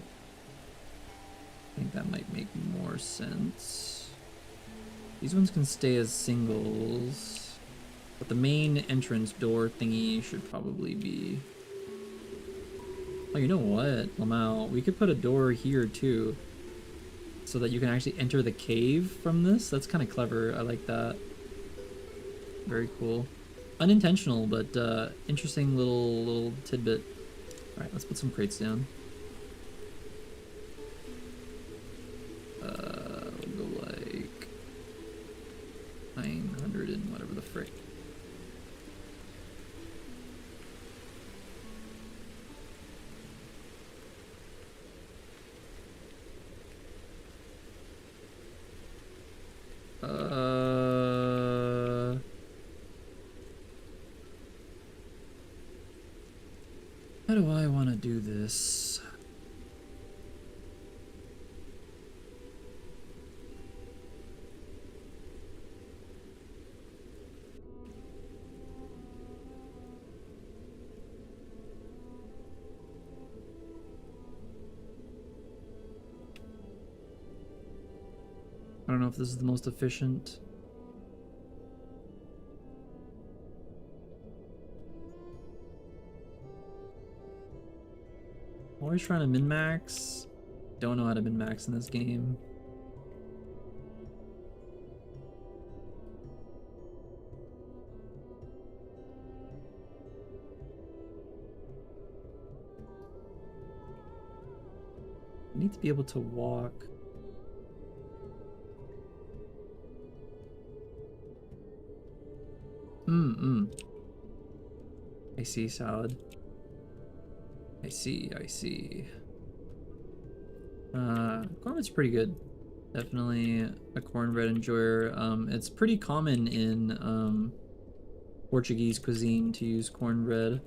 I think that might make more sense. These ones can stay as singles, but the main entrance door thingy should probably be... Oh, you know what, Lamau? We could put a door here too, so that you can actually enter the cave from this. That's kind of clever. I like that. Very cool. Unintentional, but interesting little tidbit. All right, let's put some crates down. We'll go like 900 and whatever the frick. How do I want to do this? I don't know if this is the most efficient. Always trying to min-max. Don't know how to min-max in this game. I need to be able to walk. I see, salad. I see. Cornbread's pretty good. Definitely a cornbread enjoyer. It's pretty common in Portuguese cuisine to use cornbread.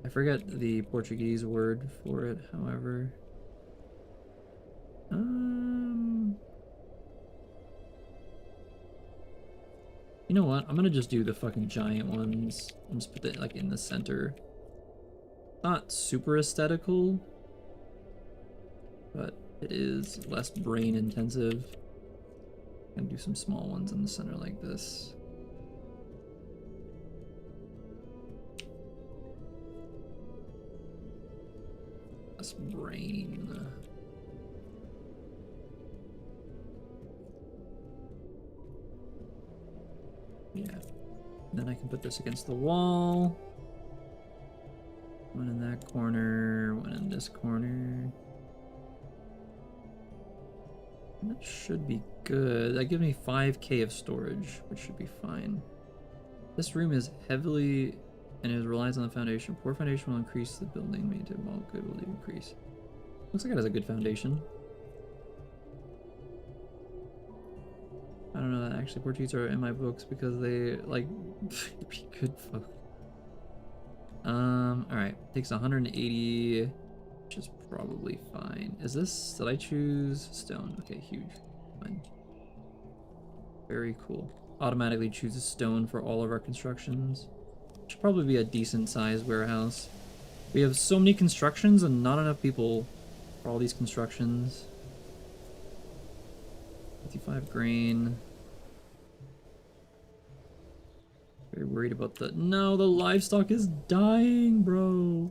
I forget the Portuguese word for it, however. You know what? I'm gonna just do the fucking giant ones and just put it like in the center. Not super aesthetical, but it is less brain intensive. And do some small ones in the center like this. Less brain. Yeah. Then I can put this against the wall. One in that corner, one in this corner. And that should be good. That gives me 5k of storage, which should be fine. This room is heavily, and it relies on the foundation. Poor foundation will increase the building maintained, while good will decrease. Looks like it has a good foundation. I don't know that actually Portuguese are in my books because they like be good folk. Alright, takes 180, which is probably fine. Is this, did I choose stone? Okay, huge. Fine. Very cool. Automatically chooses stone for all of our constructions. Should probably be a decent sized warehouse. We have so many constructions and not enough people for all these constructions. 55 grain. Very worried about the... No, the livestock is dying, bro.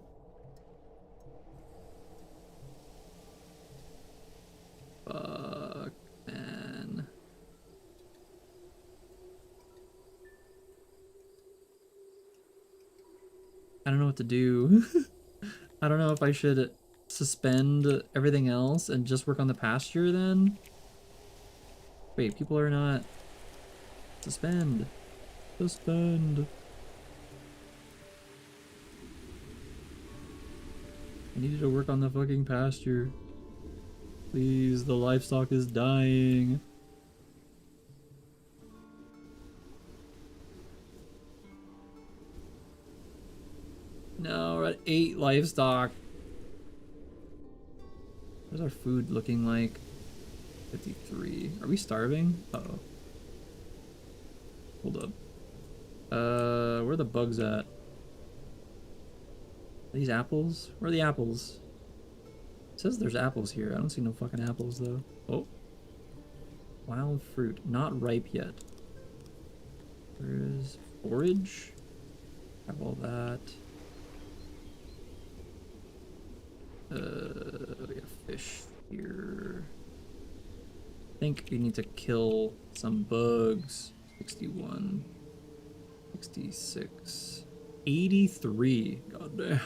Fuck, man. I don't know what to do. I don't know if I should suspend everything else and just work on the pasture then. Wait, people are not... Suspend. Suspend. I needed to work on the fucking pasture. Please, the livestock is dying. No, we're at 8 livestock. What's our food looking like? 53. Are we starving? Uh-oh. Hold up. Where are the bugs at? Are these apples? Where are the apples? It says there's apples here. I don't see no fucking apples though. Oh. Wild fruit. Not ripe yet. Where is forage? Have all that. We got fish here. I think we need to kill some bugs. 61. 66. 83. God damn.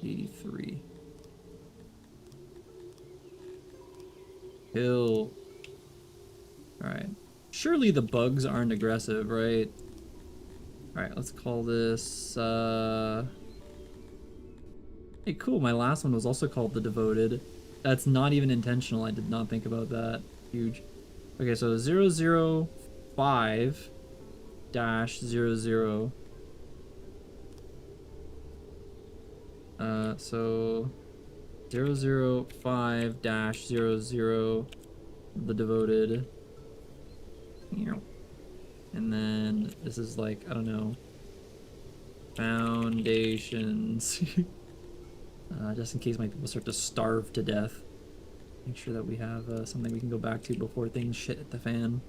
83. Kill. Alright. Surely the bugs aren't aggressive, right? Alright, let's call this, Hey, cool, my last one was also called The Devoted. That's not even intentional, I did not think about that. Huge. Okay, so 005 dash 00. So 005 dash 00, The Devoted. And then this is like, I don't know, foundations. Just in case my people start to starve to death. Make sure that we have something we can go back to before things shit at the fan.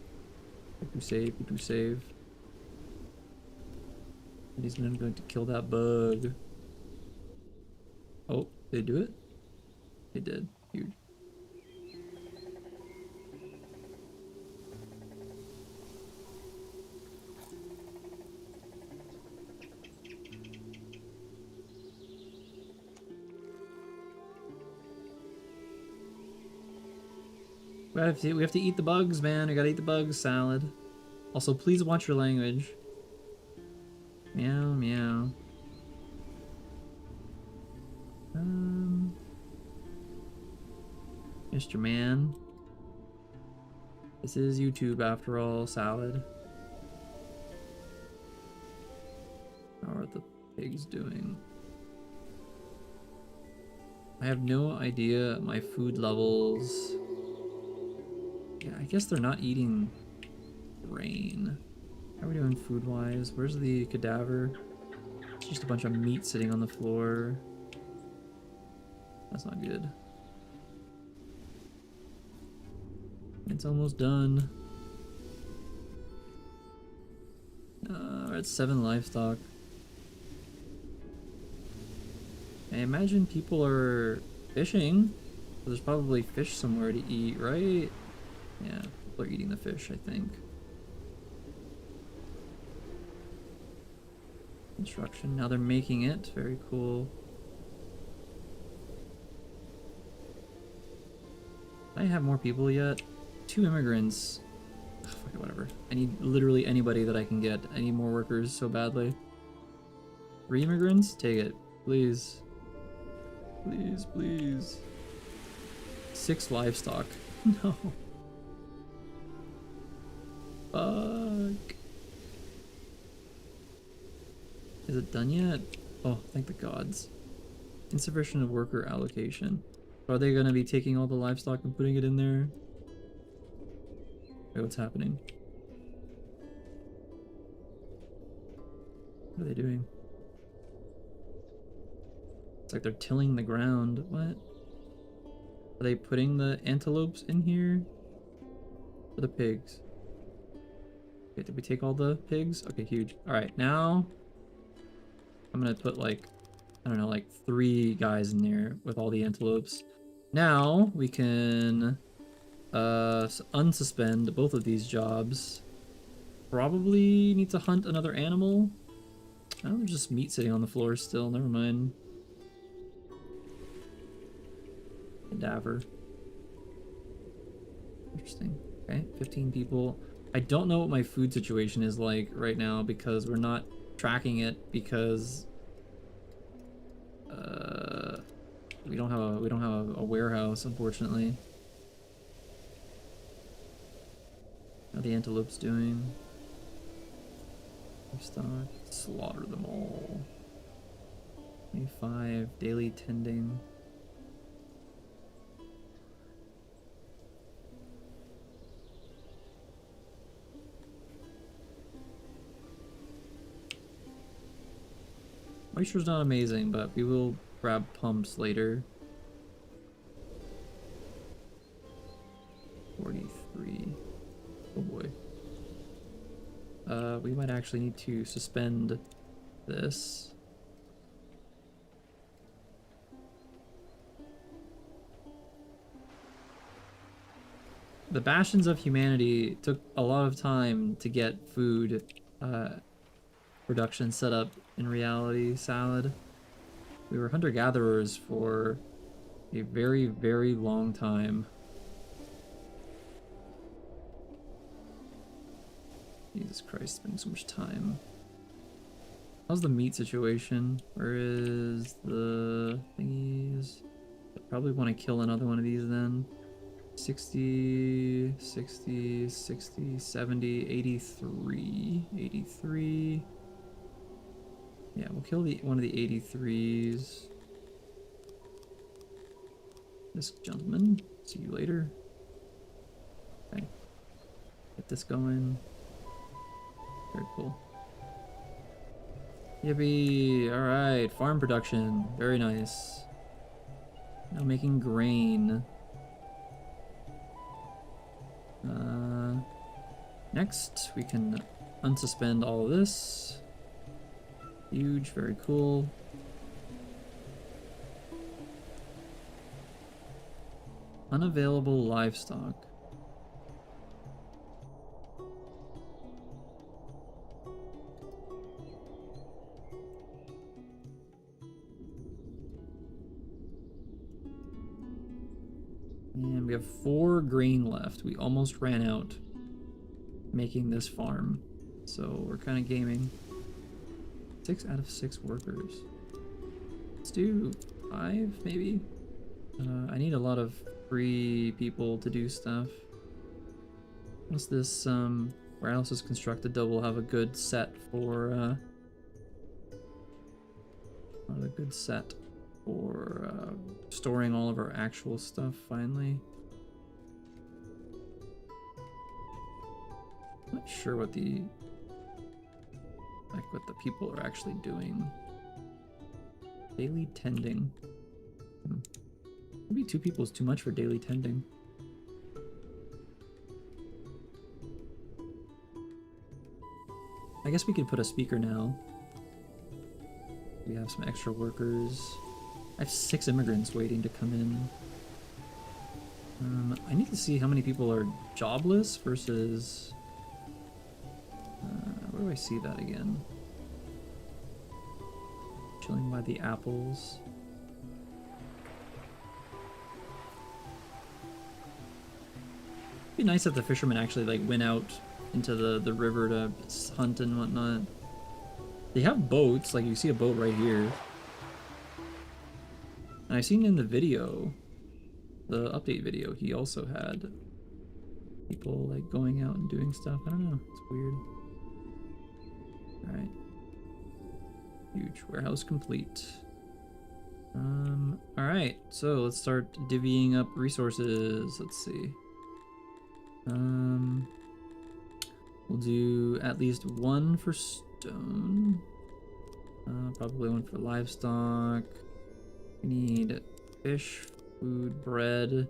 We do save, we do save. And he's going to kill that bug. Oh, did they do it? They did. Huge. We have to eat the bugs, man. We gotta eat the bugs, salad. Also, please watch your language. Meow, meow. Mr. Man. This is YouTube after all, salad. How are the pigs doing? I have no idea my food levels. Yeah, I guess they're not eating grain. How are we doing food-wise? Where's the cadaver? It's just a bunch of meat sitting on the floor. That's not good. It's almost done. We're at 7 livestock. I imagine people are fishing. So there's probably fish somewhere to eat, right? Yeah, people are eating the fish, I think. Construction. Now they're making it. Very cool. I have more people yet. 2 immigrants. Ugh, fuck it, whatever. I need literally anybody that I can get. I need more workers so badly. 3 immigrants? Take it. Please. Please, please. 6 livestock. No. Fuck. Is it done yet? Oh, thank the gods. Insufficient worker allocation. Are they gonna be taking all the livestock and putting it in there? Wait, what's happening? What are they doing? It's like they're tilling the ground. What? Are they putting the antelopes in here? Or the pigs? Okay, did we take all the pigs? Okay, huge. Alright, now I'm gonna put like, I don't know, like 3 guys in there with all the antelopes. Now we can unsuspend both of these jobs. Probably need to hunt another animal. Oh, there's just meat sitting on the floor still, never mind. Cadaver. Interesting. Okay, 15 people. I don't know what my food situation is like right now because we're not tracking it because we don't have a warehouse, unfortunately. How the antelope's doing. Livestock, slaughter them all. 25 daily tending. Moisture's not amazing, but we will grab pumps later. 43. Oh boy. We might actually need to suspend this. The Bastions of Humanity took a lot of time to get food production set up in reality. Salad. We were hunter-gatherers for a very, very long time. Jesus Christ, spending so much time. How's the meat situation? Where is the thingies? I probably want to kill another one of these then. 60, 60, 60, 70, 83, 83. Yeah, we'll kill one of the 83s. This gentleman, see you later. Okay, get this going. Very cool. Yippee! Alright, farm production. Very nice. Now making grain. Next, we can unsuspend all of this. Huge, very cool. Unavailable livestock. And we have 4 grain left. We almost ran out making this farm. So we're kind of gaming. 6 out of 6 workers. Let's do 5, maybe? I need a lot of free people to do stuff. Once this warehouse is constructed, though, we'll have a good set for storing all of our actual stuff finally. Not sure what the people are actually doing. Daily tending. Maybe 2 people is too much for daily tending. I guess we could put a speaker now. We have some extra workers. I have 6 immigrants waiting to come in. I need to see how many people are jobless versus... where do I see that again? Chilling by the apples. It'd be nice if the fishermen actually like went out into the river to hunt and whatnot. They have boats, like you see a boat right here. And I've seen in the video, the update video, he also had people like going out and doing stuff. I don't know, it's weird. Alright. Huge warehouse complete. Alright, so let's start divvying up resources. Let's see. We'll do at least 1 for stone. Probably 1 for livestock. We need fish, food, bread.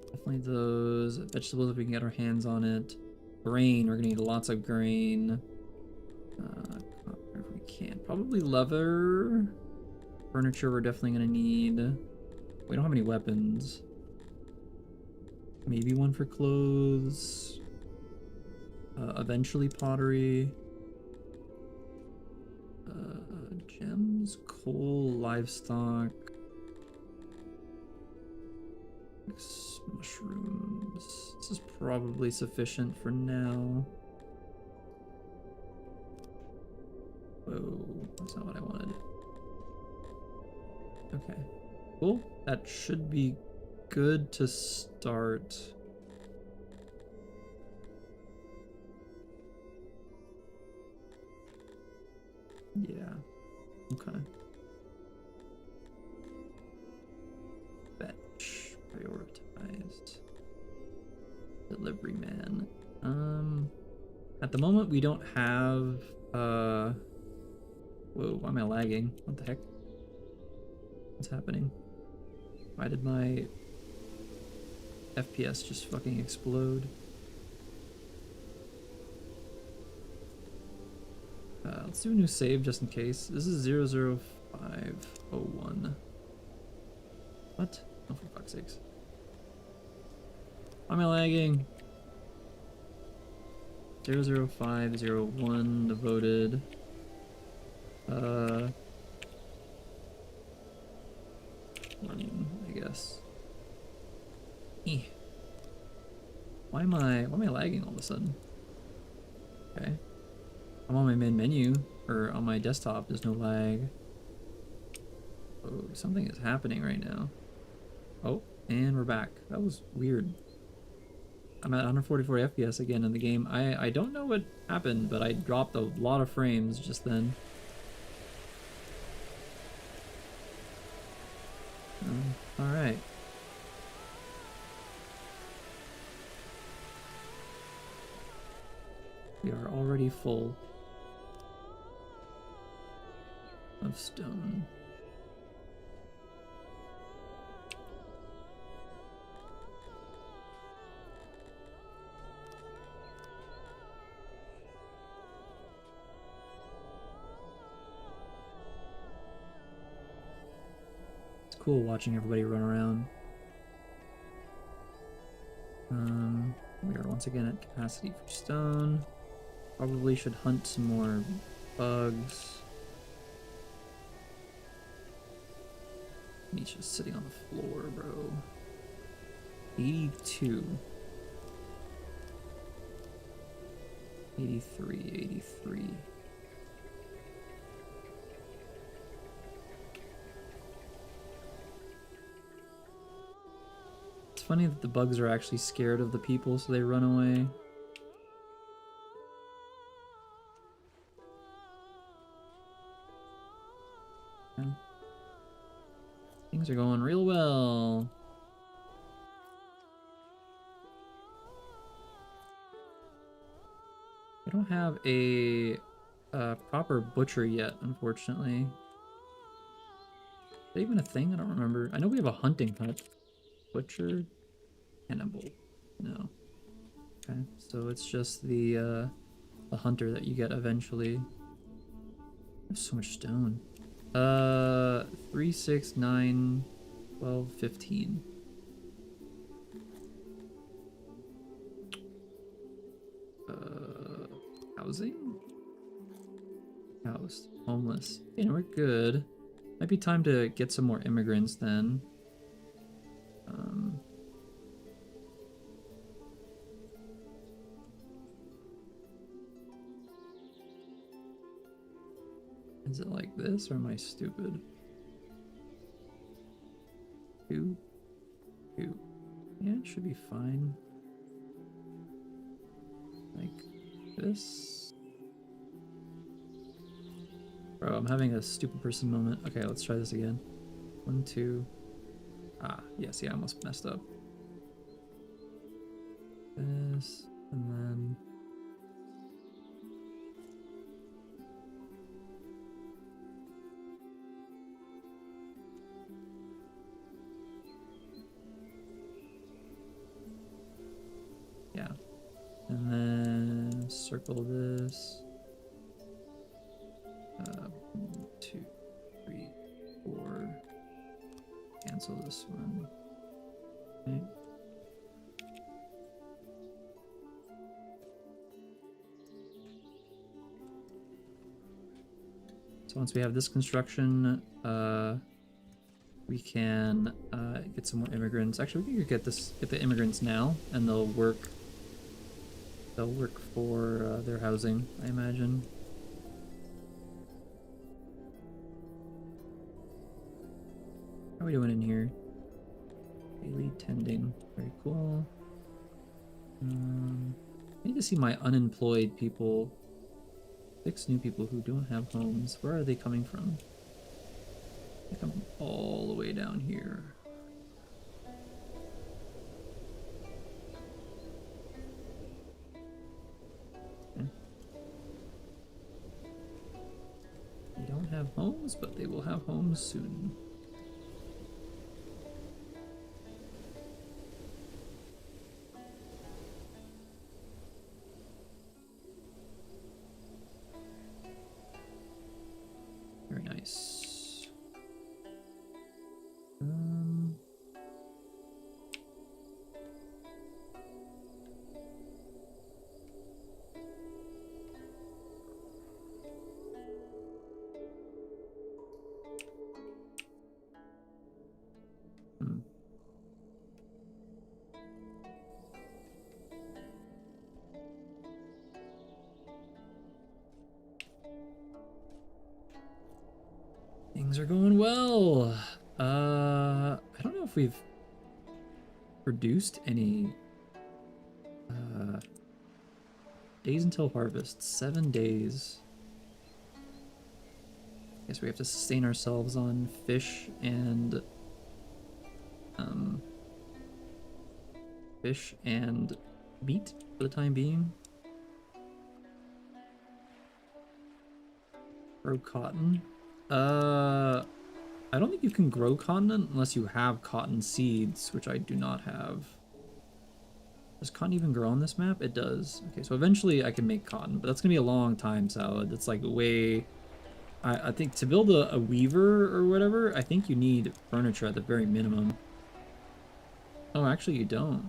Definitely those. Vegetables if we can get our hands on it. Grain, we're gonna need lots of grain. Copper if we can. Probably leather. Furniture we're definitely gonna need. We don't have any weapons. Maybe 1 for clothes. Eventually pottery. Gems, coal, livestock. bugs, mushrooms. This is probably sufficient for now. Whoa, that's not what I wanted. Okay, cool. That should be good to start. Yeah, okay. Fetch, prioritized. Delivery man. At the moment we don't have, whoa, why am I lagging? What the heck? What's happening? Why did my FPS just fucking explode? Let's do a new save just in case. This is 00501. What? Oh, for fuck's sakes. Why am I lagging? 00501 devoted. Running, I guess. Why am I lagging all of a sudden? Okay. I'm on my main menu, or on my desktop, there's no lag. Oh, something is happening right now. Oh, and we're back. That was weird. I'm at 144 FPS again in the game. I don't know what happened, but I dropped a lot of frames just then. Alright. We are already full of stone. It's cool watching everybody run around. We are once again at capacity for stone. Probably should hunt some more bugs. He's just sitting on the floor, bro. 82. 83, 83. It's funny that the bugs are actually scared of the people, so they run away. Yeah. Things are going real well. I don't have a proper butcher yet, unfortunately. Is that even a thing? I don't remember. I know we have a hunting hut. Butcher? Cannibal. No. Okay, so it's just the hunter that you get eventually. There's so much stone. 3, 6, 9, 12, 15. Housing? Housed. Homeless. Okay, no, we're good. Might be time to get some more immigrants then. Is it like this, or am I stupid? 2, 2. Yeah, it should be fine. Like this. Bro, I'm having a stupid person moment. Okay, let's try this again. 1, 2. Ah, yes, yeah, I almost messed up. This, and then... yeah. And then circle this. 1, 2, 3, 4. Cancel this one. Okay. So once we have this construction, we can get some more immigrants. Actually, we can get the immigrants now, and they'll work. They'll work for their housing, I imagine. How are we doing in here? Daily tending, very cool. I need to see my unemployed people. 6 new people who don't have homes. Where are they coming from? They come all the way down here. Okay. They don't have homes, but they will have homes soon. Very nice. Things are going well. I don't know if we've produced any days until harvest. 7 days. Guess we have to sustain ourselves on fish and meat for the time being. Grow cotton. I don't think you can grow cotton unless you have cotton seeds, which I do not have. Does cotton even grow on this map? It does. Okay, so eventually I can make cotton, but that's gonna be a long time, Salad. That's like way... I think to build a weaver or whatever, I think you need furniture at the very minimum. Oh, actually you don't.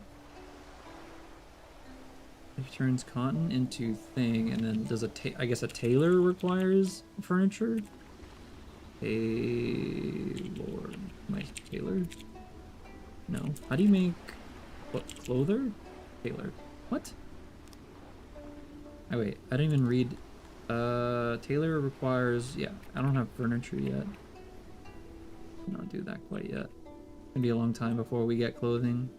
It turns cotton into thing, and then does I guess a tailor requires furniture? Hey, Lord, my tailor? No. How do you make what? Clother? Tailor. What? Oh wait, I didn't even read. Tailor requires. Yeah, I don't have furniture yet. Not do that quite yet. It's gonna be a long time before we get clothing.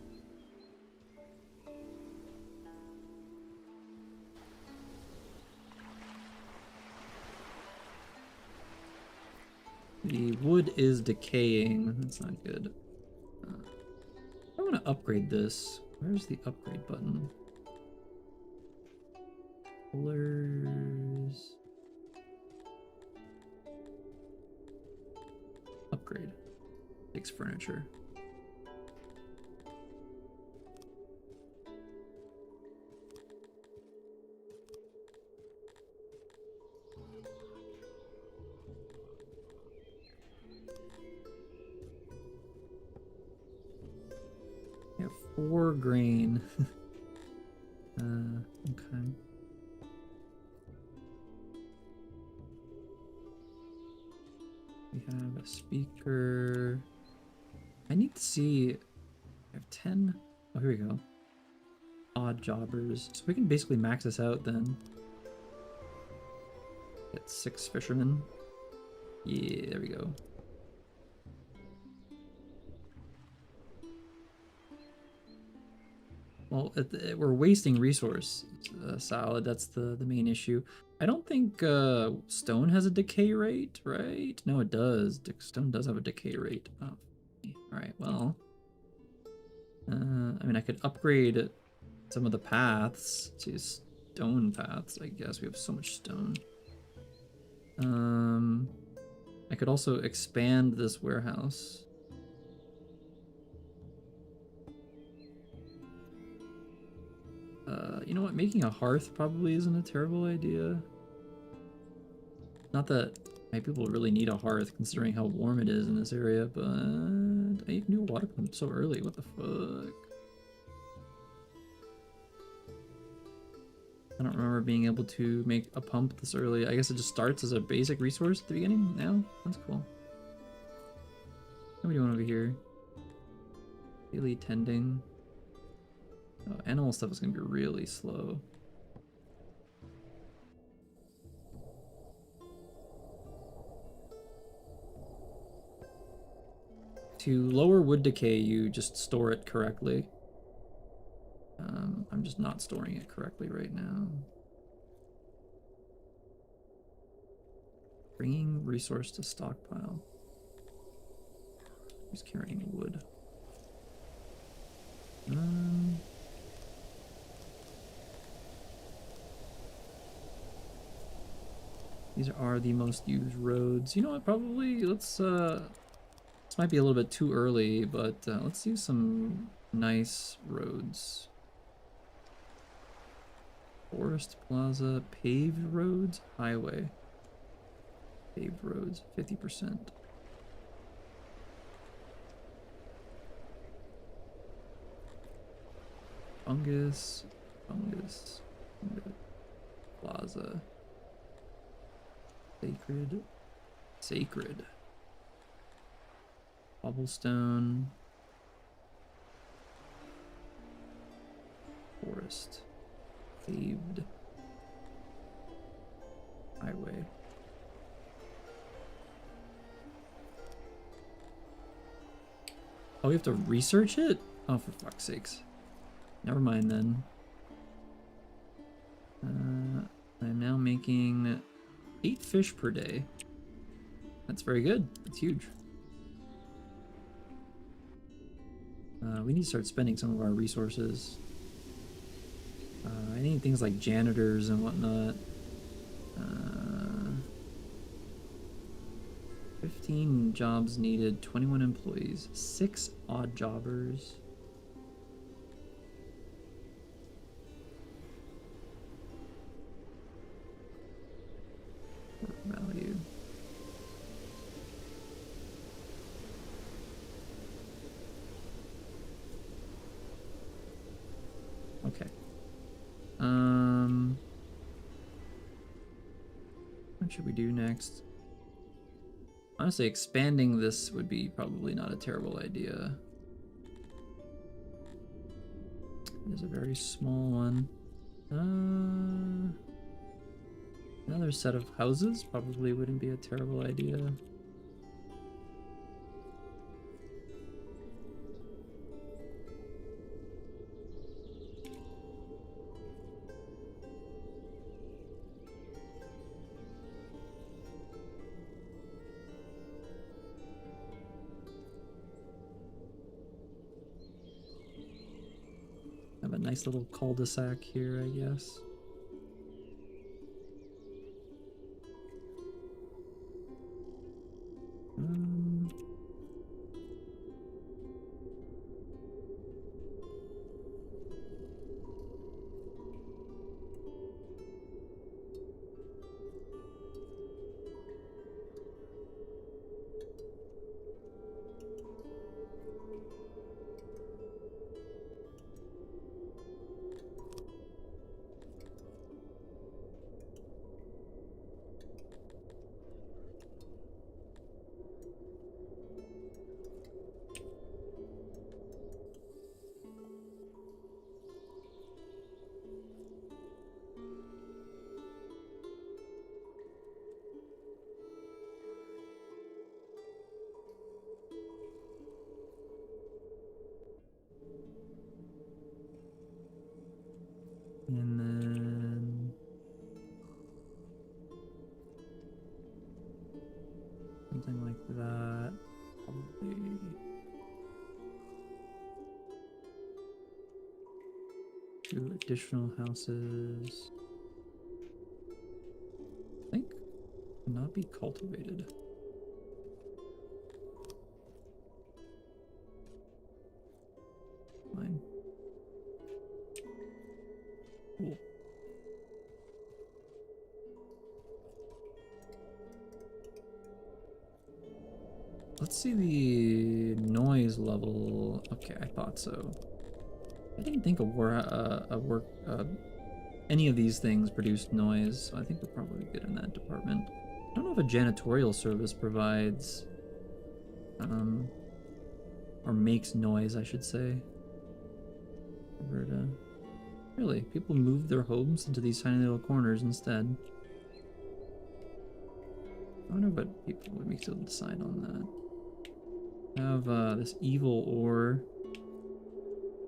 The wood is decaying. That's not good. I want to upgrade this. Where's the upgrade button? Colors. Upgrade. Takes furniture. We have 4 grain. Okay. We have a speaker. I need to see. I have 10. Oh, here we go. Odd jobbers. So we can basically max this out then. Get 6 fishermen. Yeah, there we go. Well, we're wasting resource, Salad. That's the main issue. I don't think stone has a decay rate, right? No, it does. Stone does have a decay rate. Oh, all right. Well, I mean, I could upgrade some of the paths to stone paths. I guess we have so much stone. I could also expand this warehouse. You know what? Making a hearth probably isn't a terrible idea. Not that my people really need a hearth considering how warm it is in this area, but I can do a water pump so early. What the fuck? I don't remember being able to make a pump this early. I guess it just starts as a basic resource at the beginning now? That's cool. What are we doing Daily tending. Oh, animal stuff is gonna be really slow. To lower wood decay, you just store it correctly. I'm just not storing it correctly right now. Bringing resource to stockpile. Who's carrying wood? These are the most used roads. You know what? Probably let's. This might be a little bit too early, but let's use some nice roads. Forest Plaza, paved roads, highway. Paved roads, 50%. Fungus, fungus, plaza. Sacred, sacred. Cobblestone. Forest. Paved. Highway. Oh, we have to research it? Oh, for fuck's sakes. Never mind then. I'm now making 8 fish per day. That's very good. That's huge. We need to start spending some of our resources. I need things like janitors and whatnot. 15 jobs needed, 21 employees, 6 odd jobbers. Value. Okay. What should we do next? Honestly, expanding this would be probably not a terrible idea. There's a very small one. Another set of houses probably wouldn't be a terrible idea. Have a nice little cul-de-sac here, I guess. And then something like that. Probably 2 additional houses. I think cannot be cultivated. Fine. Cool. Let's see the noise level. Okay, I thought so. I didn't think any of these things produced noise, so I think we're probably good in that department. I don't know if a janitorial service provides Or makes noise, I should say. Alberta. Really? People move their homes into these tiny little corners instead. I wonder what makes people decide on that. I have this evil ore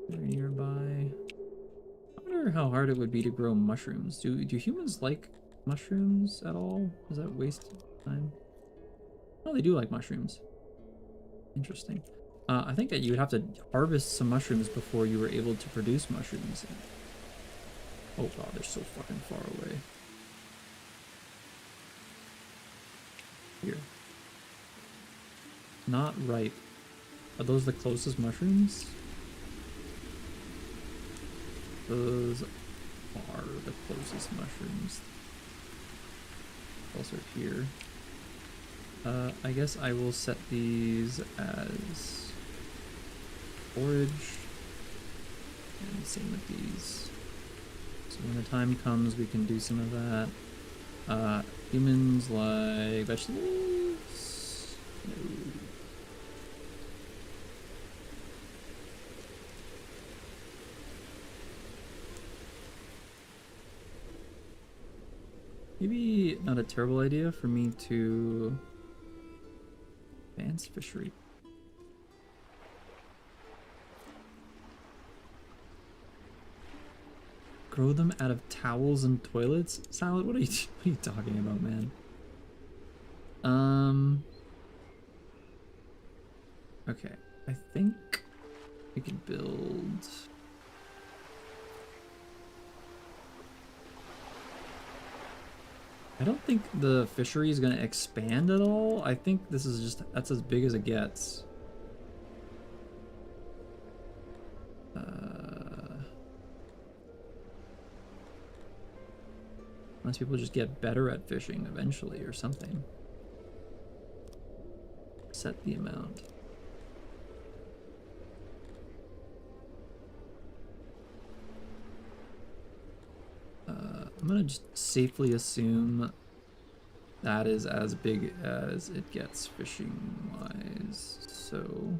very nearby. I wonder how hard it would be to grow mushrooms. Do humans like mushrooms at all? Is that waste time? Oh, they do like mushrooms. Interesting. I think that you would have to harvest some mushrooms before you were able to produce mushrooms. Oh god, they're so fucking far away. Here. Not ripe. Are those the closest mushrooms? Those are the closest mushrooms. Also here. I guess I will set these as forage. And same with these. So when the time comes, we can do some of that. Humans like vegetables? No. Maybe not a terrible idea for me to advance fishery. Grow them out of towels and toilets? Salad, what are you talking about, man? Okay, I think we can build. I don't think the fishery is going to expand at all. I think this is just, that's as big as it gets. Unless people just get better at fishing eventually or something. Set the amount. I'm gonna just safely assume that is as big as it gets fishing wise, so.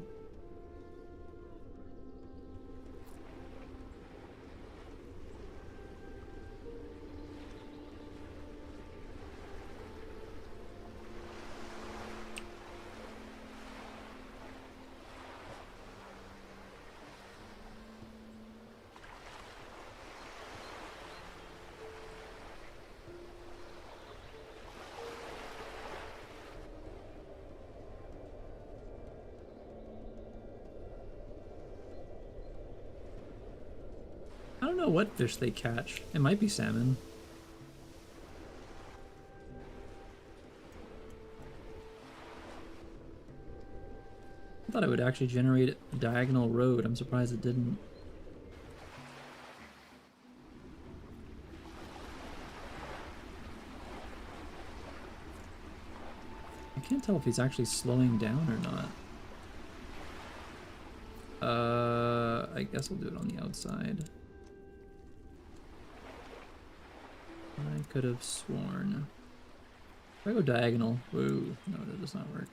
I don't know what fish they catch. It might be salmon. I thought it would actually generate a diagonal road. I'm surprised it didn't. I can't tell if he's actually slowing down or not. I guess we'll do it on the outside. I could have sworn. If I go diagonal, whoa, no, that does not work.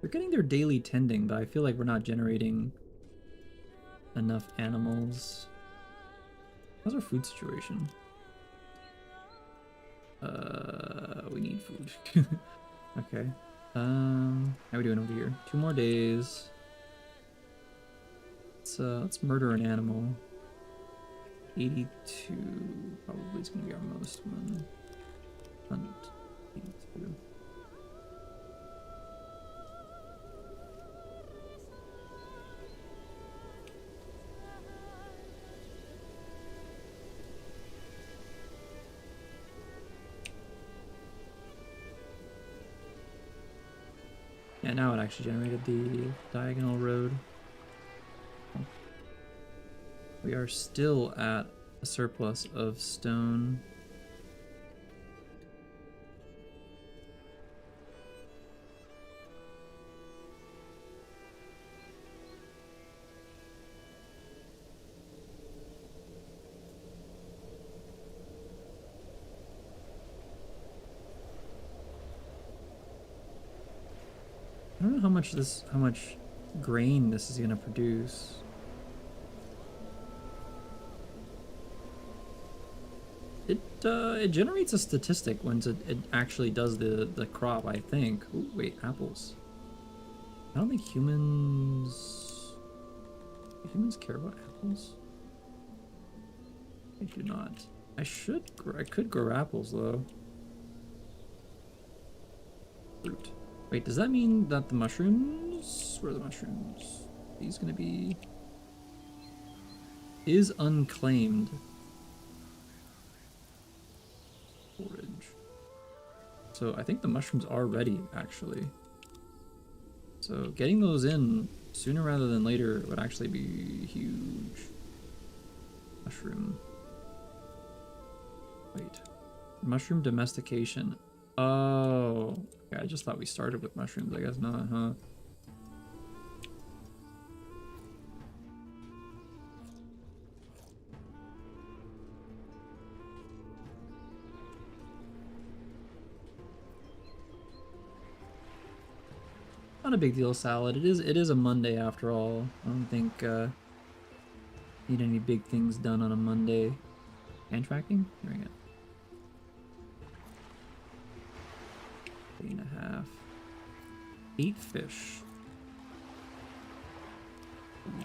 They're getting their daily tending, but I feel like we're not generating enough animals. How's our food situation? We need food. Okay. How are we doing over here? 2 more days. Let's murder an animal. 82 probably is gonna be our most one. Hunt. 82. And now it actually generated the diagonal road. We are still at a surplus of stone. I don't know how much grain this is gonna produce. It generates a statistic once it actually does the crop, I think. Ooh, wait, apples. I don't think humans... Do humans care about apples? I do not. I could grow apples though. Fruit. Wait, does that mean that the mushrooms... Where are the mushrooms? These gonna be... Is unclaimed. Forage. So I think the mushrooms are ready, actually. So getting those in sooner rather than later would actually be huge. Mushroom. Wait. Mushroom domestication. Oh. Okay, I just thought we started with mushrooms. I guess not, huh? Not a big deal, salad. It is a Monday after all. I don't think need any big things done on a Monday. Hand tracking? There we go. 8.5. 8 fish. Ooh.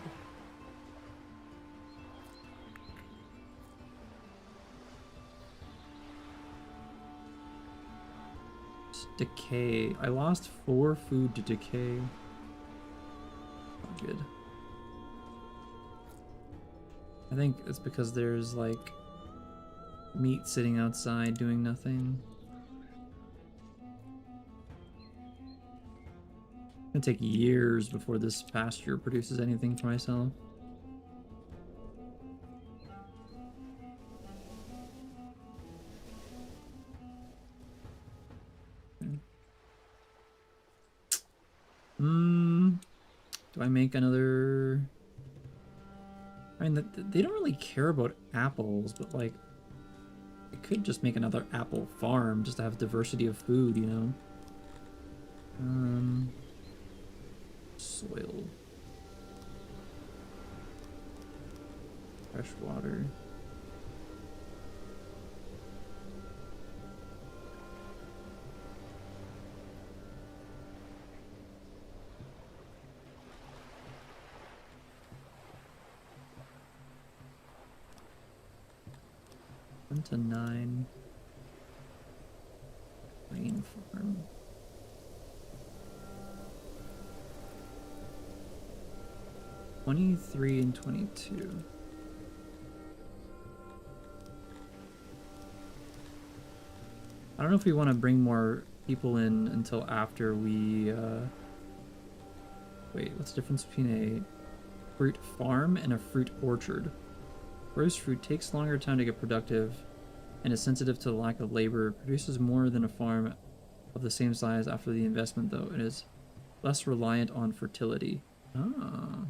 Decay. I lost 4 food to decay. Not good. I think it's because there's like meat sitting outside doing nothing. It's gonna take years before this pasture produces anything for myself. Do I make another... I mean, they don't really care about apples, but like, I could just make another apple farm just to have diversity of food, you know? Soil. Fresh water. To 9. Rain farm. $23 and $22. I don't know if we want to bring more people in until after we wait, what's the difference between a fruit farm and a fruit orchard? Roast fruit takes longer time to get productive and is sensitive to the lack of labor. Produces more than a farm of the same size after the investment, though. It is less reliant on fertility. Ah.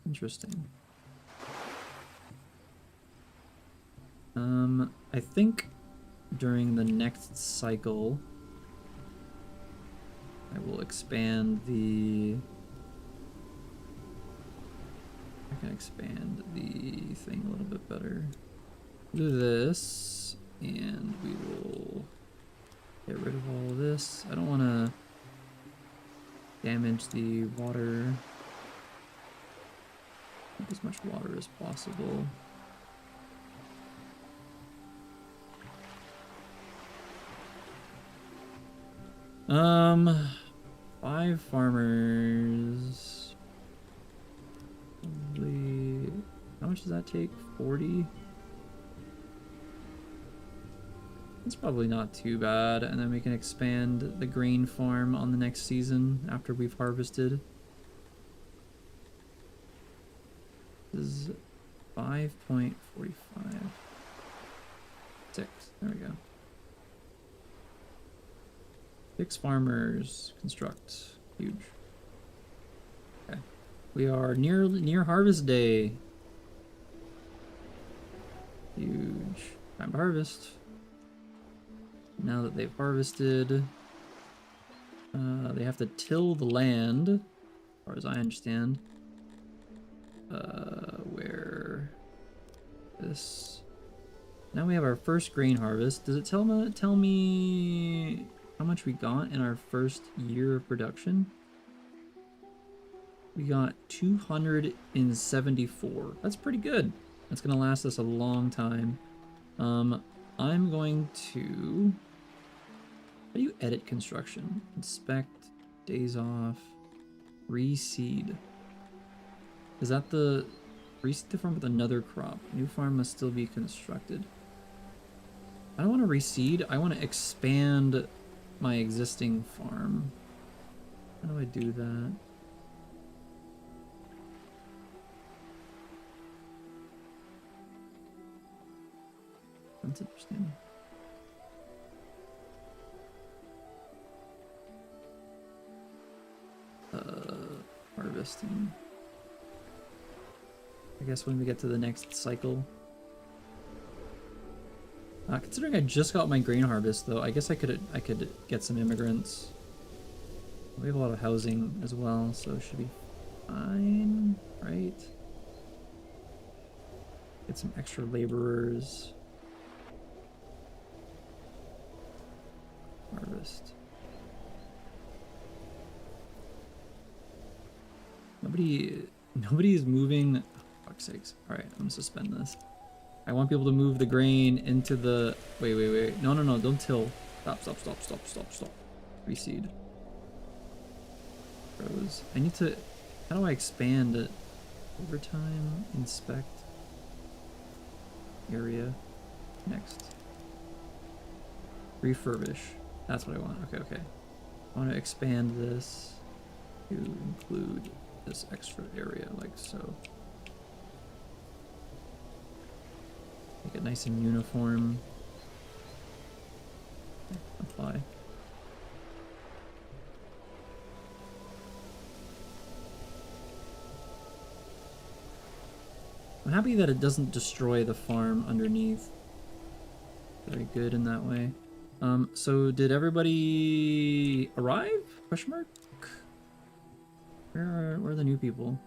Interesting. I think during the next cycle, I will expand the... I can expand the thing a little bit better. Do this, and we will get rid of all of this. I don't want to damage the water. As much water as possible. Five farmers. Probably, how much does that take? 40? It's probably not too bad, and then we can expand the grain farm on the next season after we've harvested. This is 5.45. 6. There we go. 6 farmers. Construct. Huge. Okay. We are near harvest day. Huge. Time to harvest. Now that they've harvested, they have to till the land, as far as I understand. Where this? Now we have our first grain harvest. Does it tell me how much we got in our first year of production? We got 274. That's pretty good. That's gonna last us a long time. I'm going to... How do you edit construction? Inspect, days off, reseed. Is that the... Reseed the farm with another crop. New farm must still be constructed. I don't want to reseed. I want to expand my existing farm. How do I do that? That's interesting. Harvesting. I guess when we get to the next cycle. Considering I just got my grain harvest, though, I guess I could get some immigrants. We have a lot of housing as well, so it should be fine, right? Get some extra laborers. Harvest. Nobody is moving. Oh, fuck's sakes. All right, I'm gonna suspend this. I want people to move the grain into the... Wait. No, don't till. Stop. Reseed. Froze. I need to... How do I expand it? Overtime, inspect. Area. Next. Refurbish. That's what I want. Okay. I want to expand this to include this extra area, like so. Make it nice and uniform. Apply. I'm happy that it doesn't destroy the farm underneath. Very good in that way. So did everybody arrive? Question mark? Where are the new people?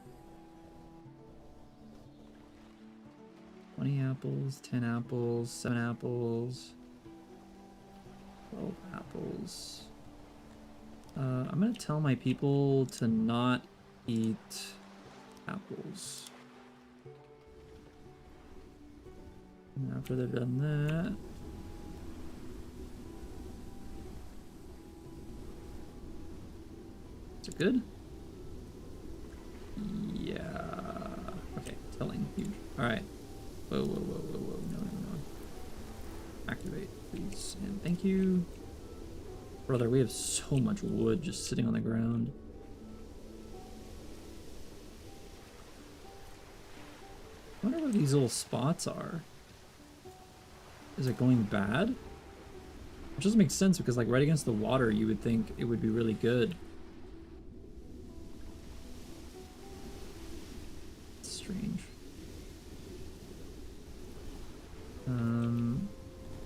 20 apples, 10 apples, 7 apples, 12 apples. I'm gonna tell my people to not eat apples. And after they've done that, is it good? Yeah. Okay, tilling, huge. All right. Whoa. No. Activate, please, and thank you. Brother, we have so much wood just sitting on the ground. I wonder what these little spots are. Is it going bad? Which doesn't make sense because, like, right against the water, you would think it would be really good. It's strange.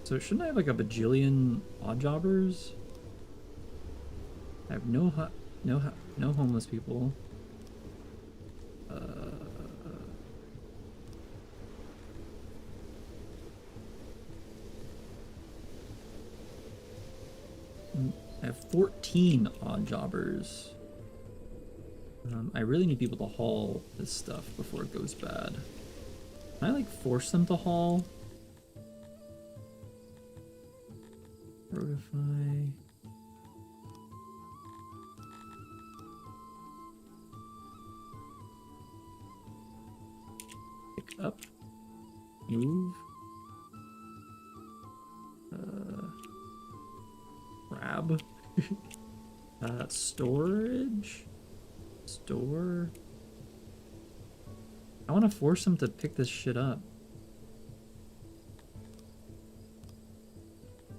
So shouldn't I have like a bajillion odd jobbers? I have no homeless people. I have 14 odd jobbers. I really need people to haul this stuff before it goes bad. Can I like force them to haul? Rotify. Pick up. Move. tab. Storage? Store? I want to force him to pick this shit up.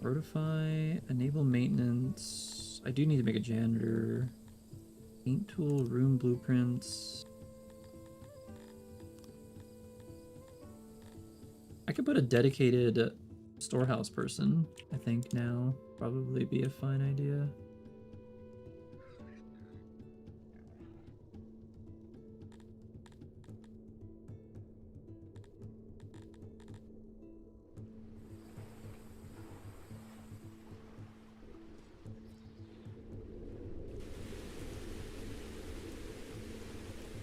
Rotify, enable maintenance. I do need to make a janitor. Paint tool, room blueprints. I could put a dedicated storehouse person, I think now. Probably be a fine idea.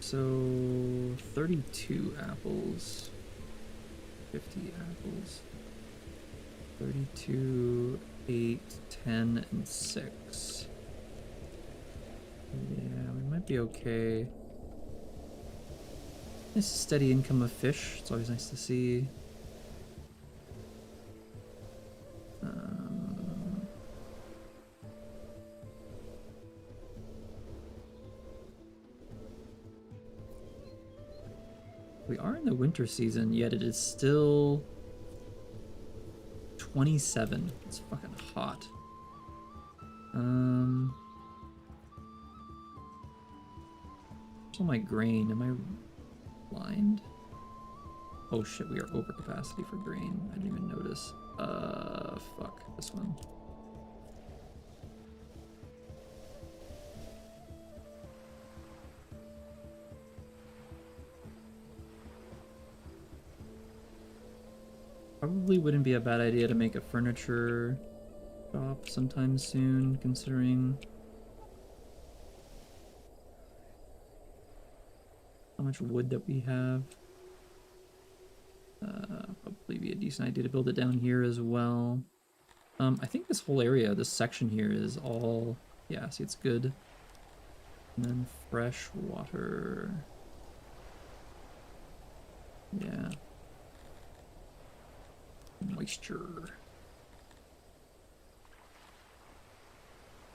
So 32 apples, 50 apples, 32, 8, 10, and 6. Yeah, we might be okay. Nice steady income of fish. It's always nice to see. We are in the winter season, yet it is still 27. It's fucking hot. Where's all my grain? Am I blind? Oh shit, we are over capacity for grain. I didn't even notice. Fuck. This one. Probably wouldn't be a bad idea to make a furniture shop sometime soon, considering how much wood that we have. Probably be a decent idea to build it down here as well. I think this whole area, this section here is all, yeah, see, it's good. And then fresh water. Yeah. Moisture.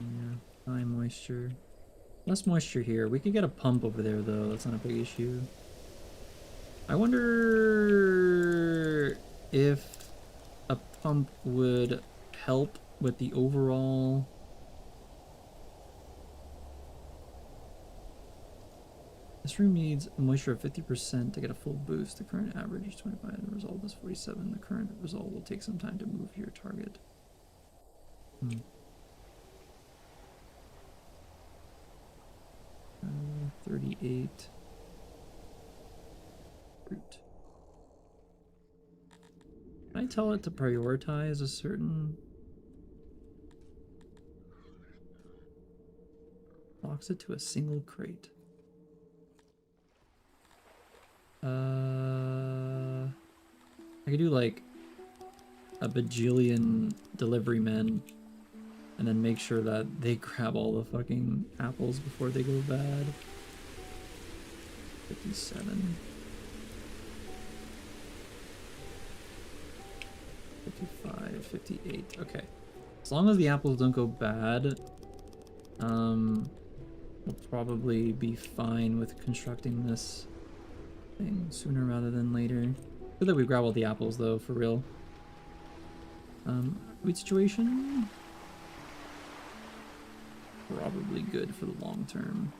Yeah, high moisture. Less moisture here. We could get a pump over there though, that's not a big issue. I wonder if a pump would help with the overall... This room needs a moisture of 50% to get a full boost. The current average is 25, the result is 47. The current result will take some time to move your target. 38. Fruit. Can I tell it to prioritize a certain... Locks it to a single crate. I could do like a bajillion delivery men and then make sure that they grab all the fucking apples before they go bad. 57. 55, 58. Okay. As long as the apples don't go bad, we'll probably be fine with constructing this thing sooner rather than later. Good that we grab all the apples though, for real. Food situation? Probably good for the long term.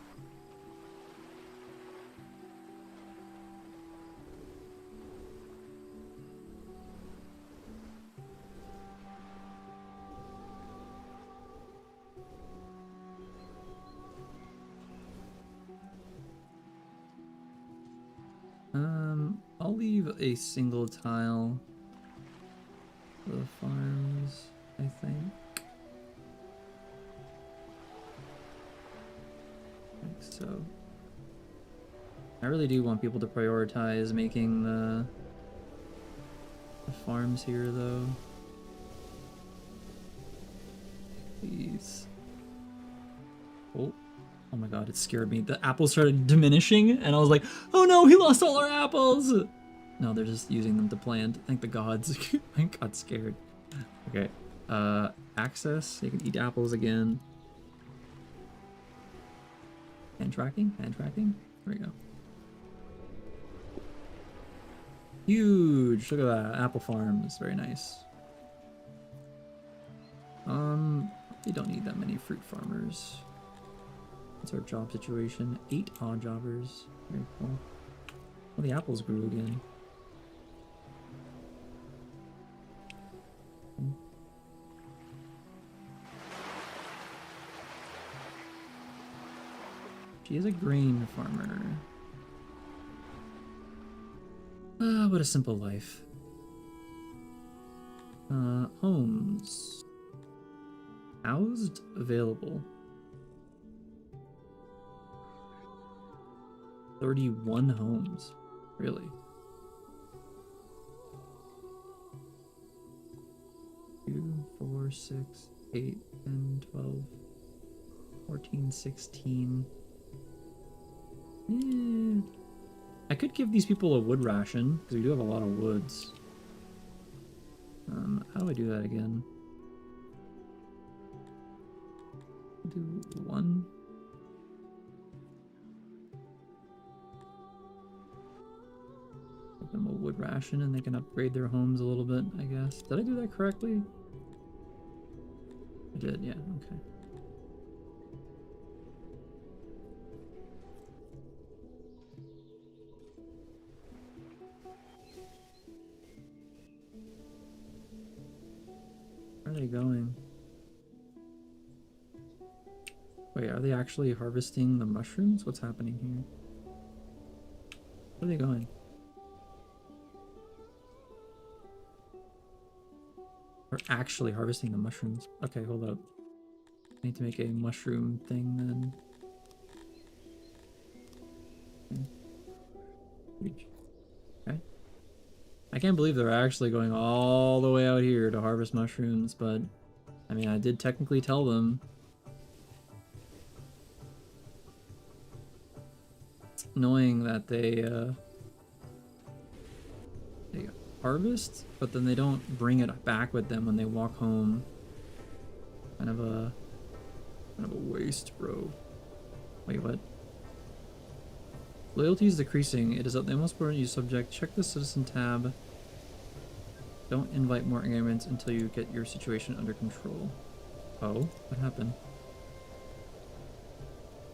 I'll leave a single tile for the farms, I think. So. I really do want people to prioritize making the farms here, though. Please. Oh my god, it scared me. The apples started diminishing, and I was like, oh no, he lost all our apples! No, they're just using them to plant. Thank the gods. I got scared. Okay. access. So you can eat apples again. Hand tracking? Hand tracking? There we go. Huge! Look at that. Apple farm is very nice. You don't need that many fruit farmers. What's our job situation? 8 odd jobbers. Very cool. Well, the apples grew again. She is a grain farmer. Ah, what a simple life. Homes. Housed available. 31 homes. Really? Two, 4, 6, 8, 10, 12, 14, 16. I could give these people a wood ration, because we do have a lot of woods. How do I do that again? Do 1. Give them a wood ration and they can upgrade their homes a little bit, I guess. Did I do that correctly? I did, yeah, okay. Where are they going? Wait, are they actually harvesting the mushrooms? What's happening here? Where are they going? We're actually harvesting the mushrooms. Okay, hold up. I need to make a mushroom thing then. Okay. I can't believe they're actually going all the way out here to harvest mushrooms, but I mean, I did technically tell them. It's annoying that they harvest, but then they don't bring it back with them when they walk home. Kind of a waste, bro. Wait, what? Loyalty is decreasing. It is at the most important use subject. Check the citizen tab. Don't invite more engagements until you get your situation under control. Oh, what happened?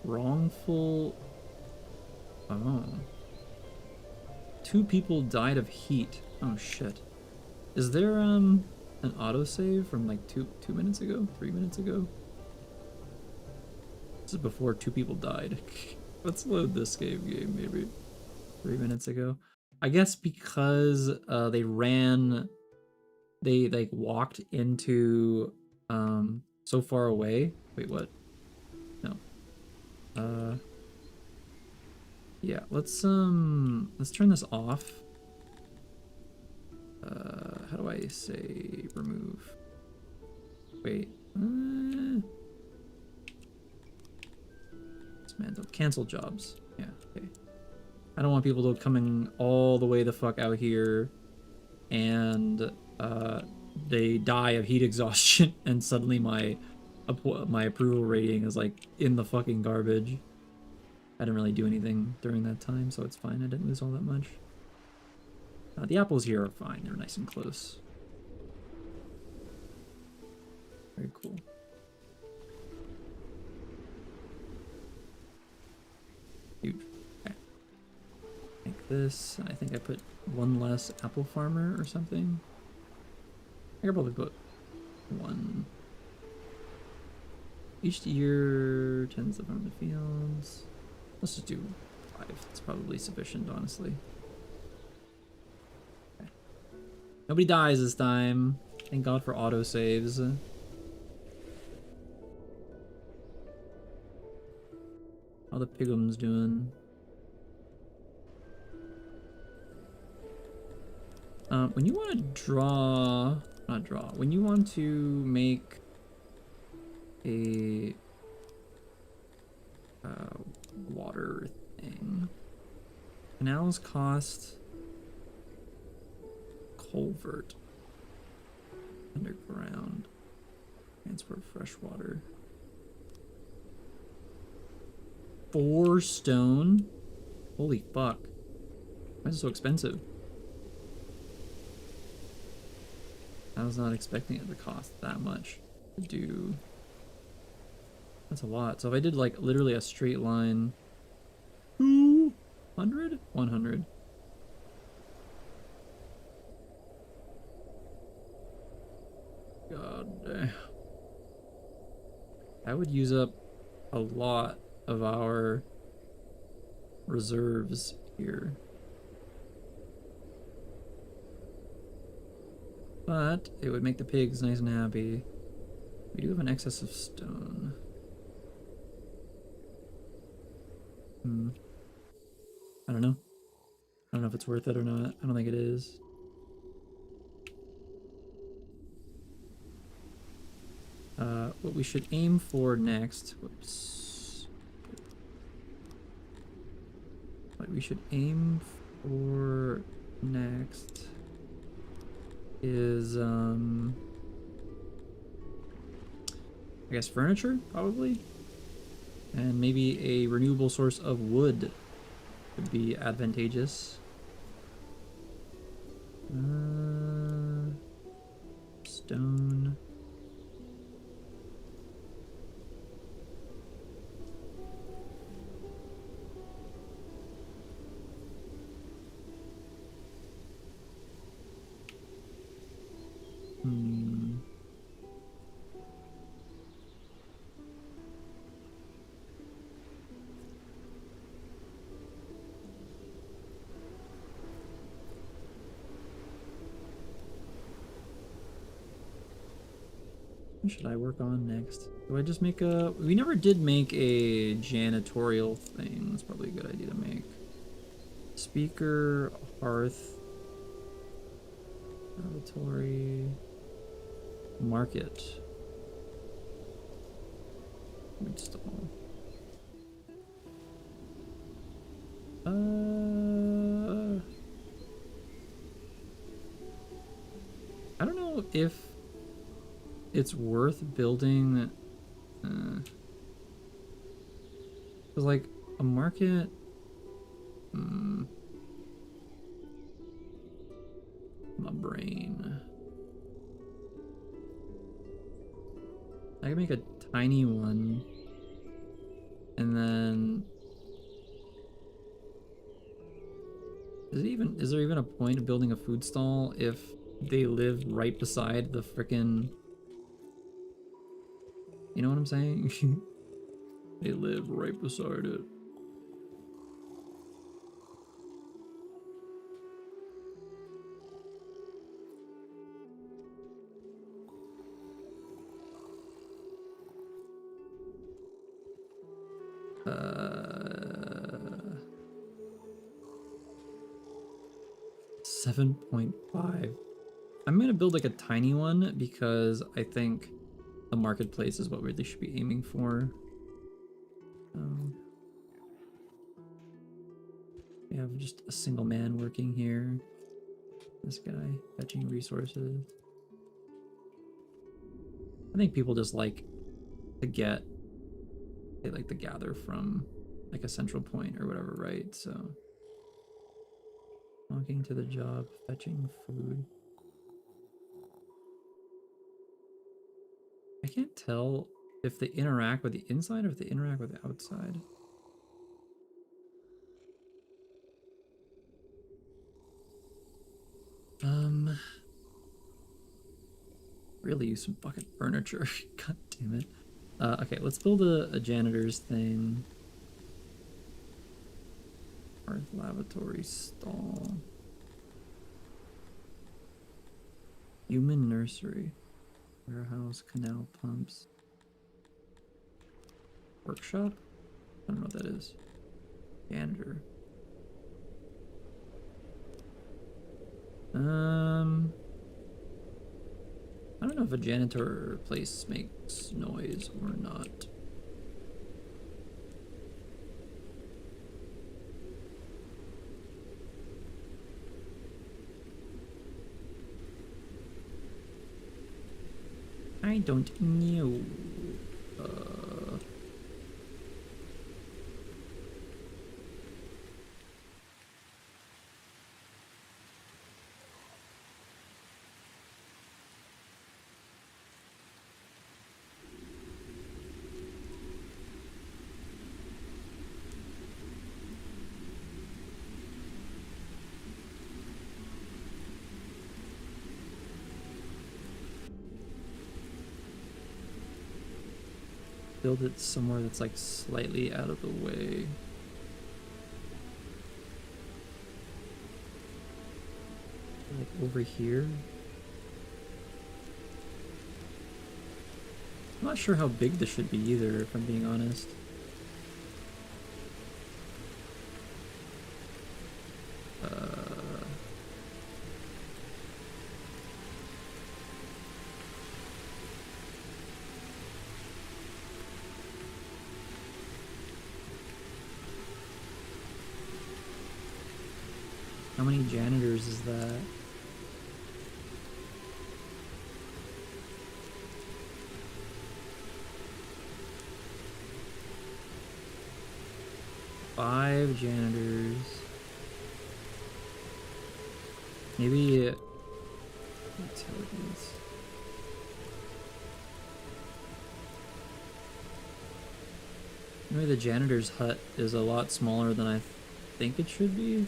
Wrongful. Oh. 2 people died of heat. Oh shit. Is there an autosave from like 2 minutes ago? 3 minutes ago? This is before 2 people died. Let's load this game maybe 3 minutes ago. I guess because they like walked into so far away. Wait, what? No. Yeah, let's turn this off. How do I say remove? Wait. Dismantle. Cancel jobs. Yeah, okay. I don't want people to coming all the way the fuck out here and they die of heat exhaustion and suddenly my approval rating is like in the fucking garbage. I didn't really do anything during that time, so it's fine. I didn't lose all that much. The apples here are fine. They're nice and close. Very cool. Huge. Okay. Like this. I think I put 1 less apple farmer or something. I could probably put 1. Each year tends to farm the fields. Let's just do 5. It's probably sufficient, honestly. Okay. Nobody dies this time. Thank God for autosaves. How the pigums doing? When you want to when you want to make a water thing, canals cost culvert underground. Transport fresh water. 4 stone? Holy fuck. Why is it so expensive? I was not expecting it to cost that much to do. That's a lot. So if I did like literally a straight line, 200? 100. God damn. That would use up a lot of our reserves here. But it would make the pigs nice and happy. We do have an excess of stone. I don't know. I don't know if it's worth it or not. I don't think it is. What we should aim for next. Whoops. What we should aim for next is, I guess furniture, probably? And maybe a renewable source of wood would be advantageous. Stone. What should I work on next? Do I just make a... We never did make a janitorial thing. That's probably a good idea to make. Speaker, hearth, laboratory, market, food stall. I don't know if it's worth building, cause like a market, my brain. I can make a tiny one, and then is there even a point of building a food stall if they live right beside the frickin', you know what I'm saying? They live right beside it. Uh, 7.5. I'm gonna build like a tiny one because I think the marketplace is what we really should be aiming for. We have just a single man working here. This guy fetching resources. I think people just like to get, they like to gather from like a central point or whatever, right? So walking to the job, fetching food. I can't tell if they interact with the inside or if they interact with the outside. Really use some fucking furniture. God damn it. Okay, let's build a janitor's thing. Hearth, lavatory, stall. Human nursery. Warehouse, canal pumps. Workshop? I don't know what that is. Janitor. I don't know if a janitor place makes noise or not. I don't know. Build it somewhere that's like slightly out of the way. Like over here. I'm not sure how big this should be either, if I'm being honest. How many janitors is that? Five janitors. Maybe utilities. Maybe the janitor's hut is a lot smaller than I think it should be.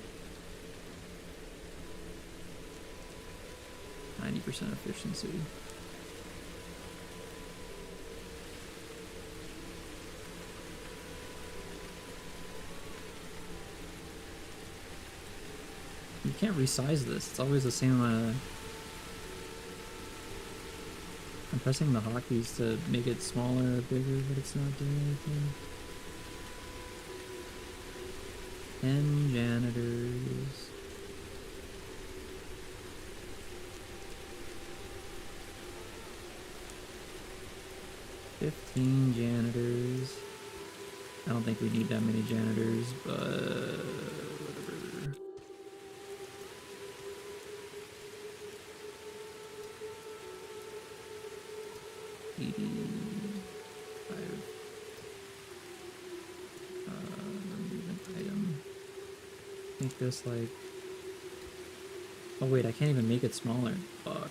90% efficiency. You can't resize this. It's always the same amount of... I'm pressing the hotkeys to make it smaller or bigger, but it's not doing anything. 10 janitors. $15 janitors. I don't think we need that many janitors, but whatever. Remove an item. Make this like... Oh wait, I can't even make it smaller. Fuck.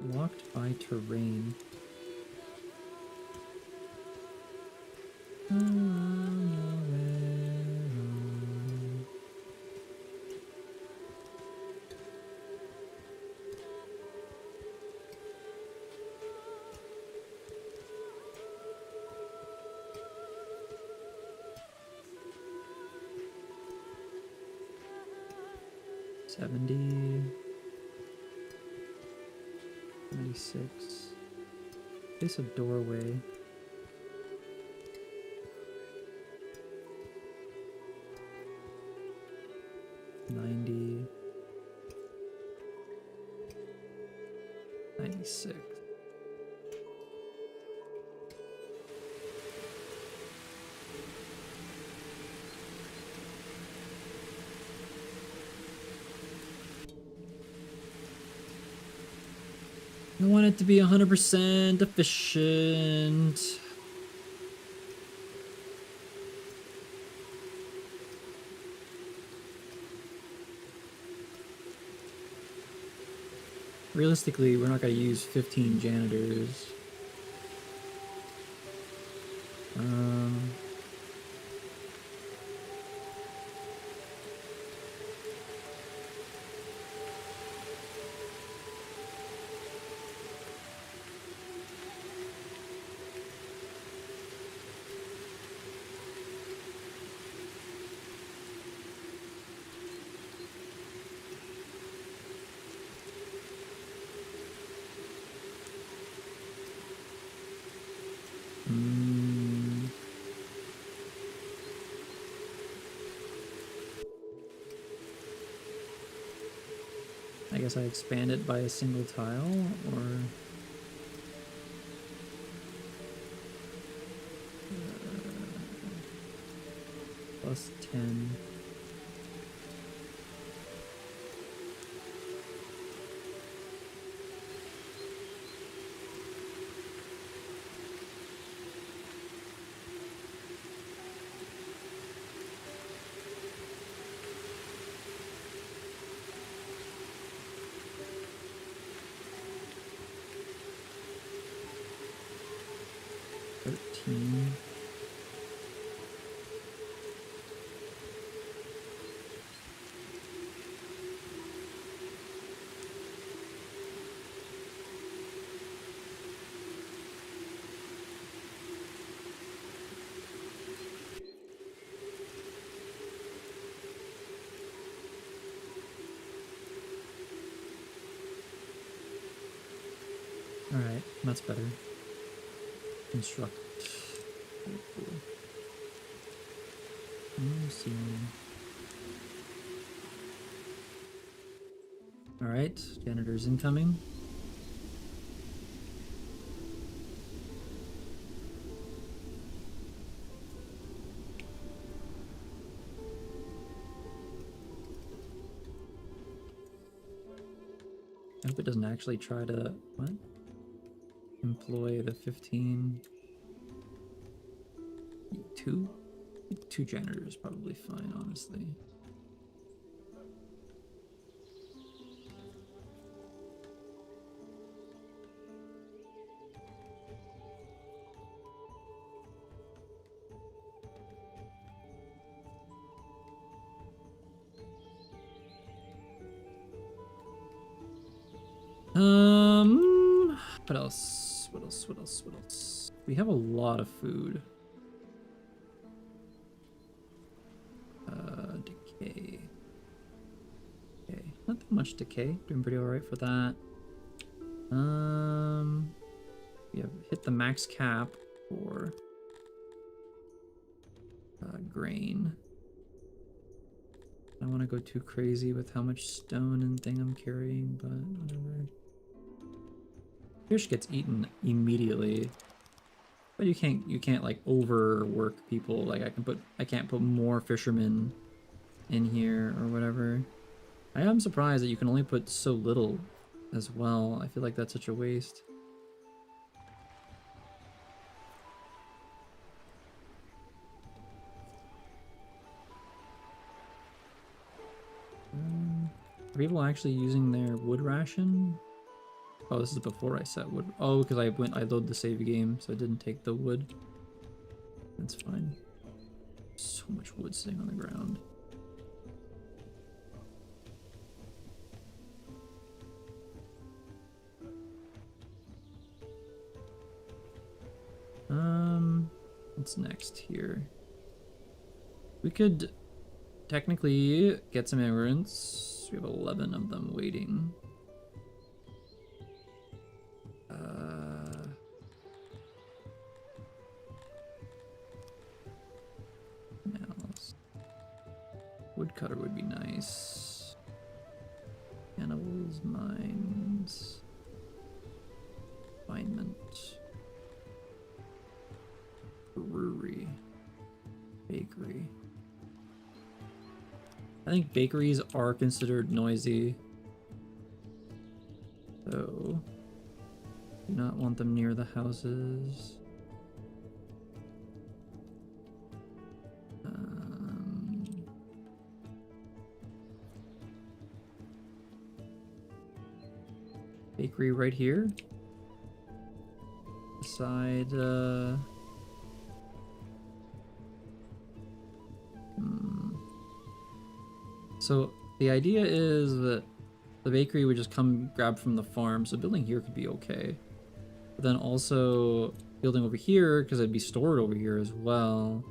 Blocked by terrain. $70. 76. Place a doorway. $90. 96. I want it to be 100% efficient. Realistically, we're not going to use 15 janitors. I guess I expand it by a single tile, or... plus 10. Alright, that's better. Construct. Very cool. Alright, janitor's incoming. I hope it doesn't actually try to... what? Employ the 15... Two janitors probably fine, honestly. What else? What else? What else? What else? We have a lot of food. Decay. Okay, not that much decay. Doing pretty alright for that. We have hit the max cap for grain. I don't want to go too crazy with how much stone and thing I'm carrying, but whatever. Fish gets eaten immediately, but you can't like overwork people. Like I can't put more fishermen in here or whatever. I am surprised that you can only put so little as well. I feel like that's such a waste. Are people actually using their wood ration? Oh, this is before I set wood. Oh, because I loaded the save game, so I didn't take the wood. That's fine. So much wood sitting on the ground. What's next here? We could technically get some immigrants. We have 11 of them waiting. Woodcutter would be nice. Cannibals, mines, refinement, brewery, bakery. I think bakeries are considered noisy, so do not want them near the houses. Bakery right here. Beside, So the idea is that the bakery would just come grab from the farm, so building here could be okay. But then also building over here, because it'd be stored over here as well.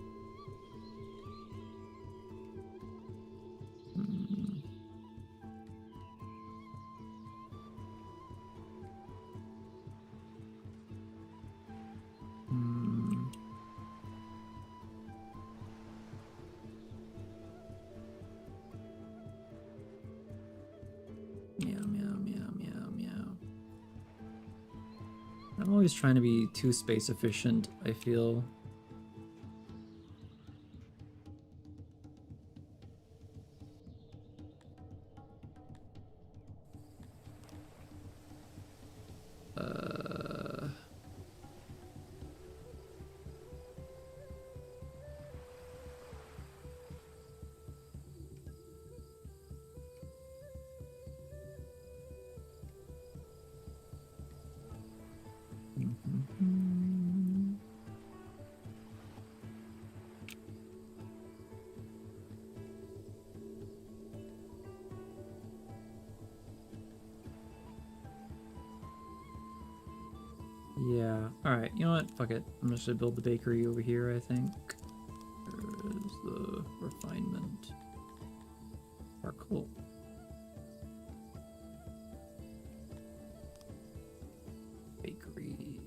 Yeah, I'm always trying to be too space efficient, I feel. Yeah. Alright, you know what? Fuck it. I'm just gonna build the bakery over here, I think. Where is the refinement? Charcoal. Bakery.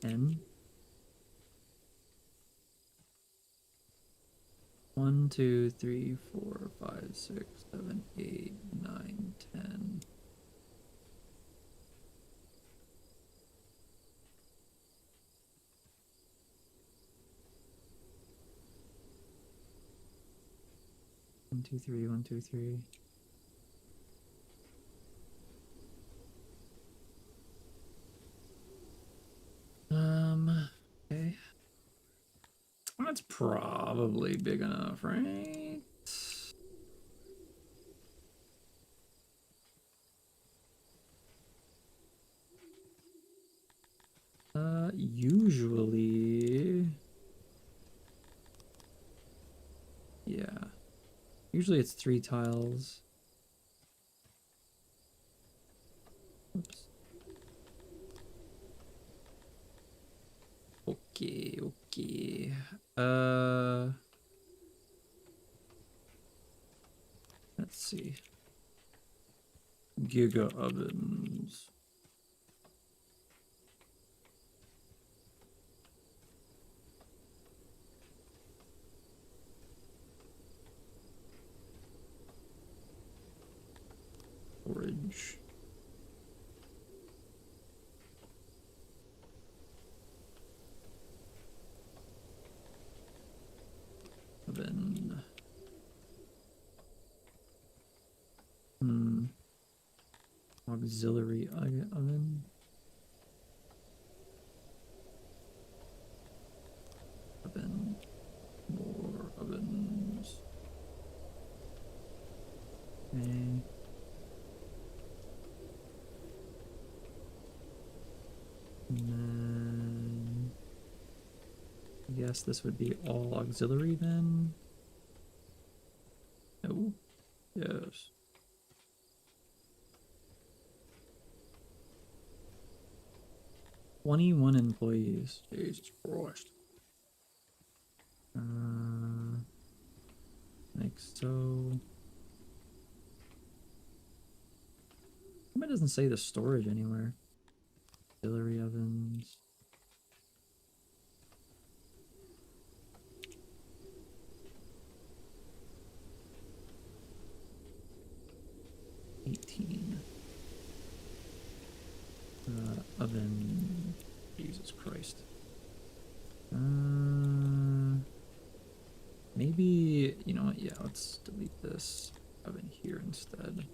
N. 1, 2, 3, 4, 5, 6, 7, 8, 9, 10. One, two, three, 1, 2, 3. Okay. That's probably big enough, right? Usually... Yeah. Usually it's 3 tiles. Oops. Okay, okay. Let's see. Giga ovens. Storage. Oven. Auxiliary oven. Oven. More ovens. Okay. And then I guess this would be all auxiliary then. No. Yes. "21 employees. Jesus Christ. Like so. It doesn't say the storage anywhere. Auxiliary ovens. Oven. Jesus Christ. Maybe, you know what? Yeah, let's delete this oven here instead.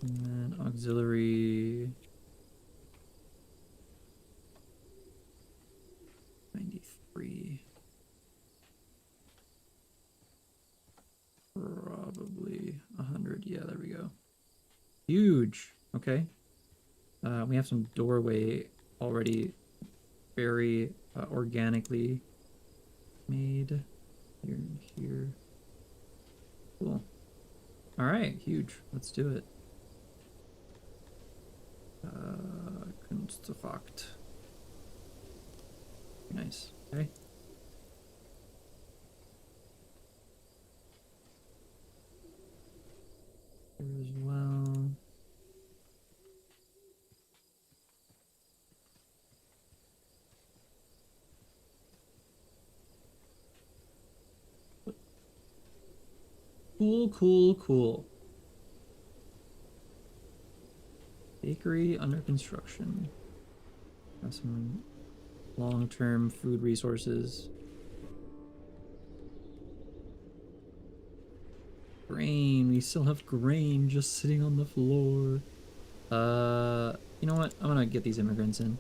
And then auxiliary 93. Probably 100. Yeah, there we go. Huge. Okay. We have some doorway already very organically made here and here. Cool. All right, huge. Let's do it. Construct. Nice. Okay. Here as well. Cool, cool, cool. Bakery under construction. Got some long-term food resources. Grain. We still have grain just sitting on the floor. You know what? I'm gonna get these immigrants in.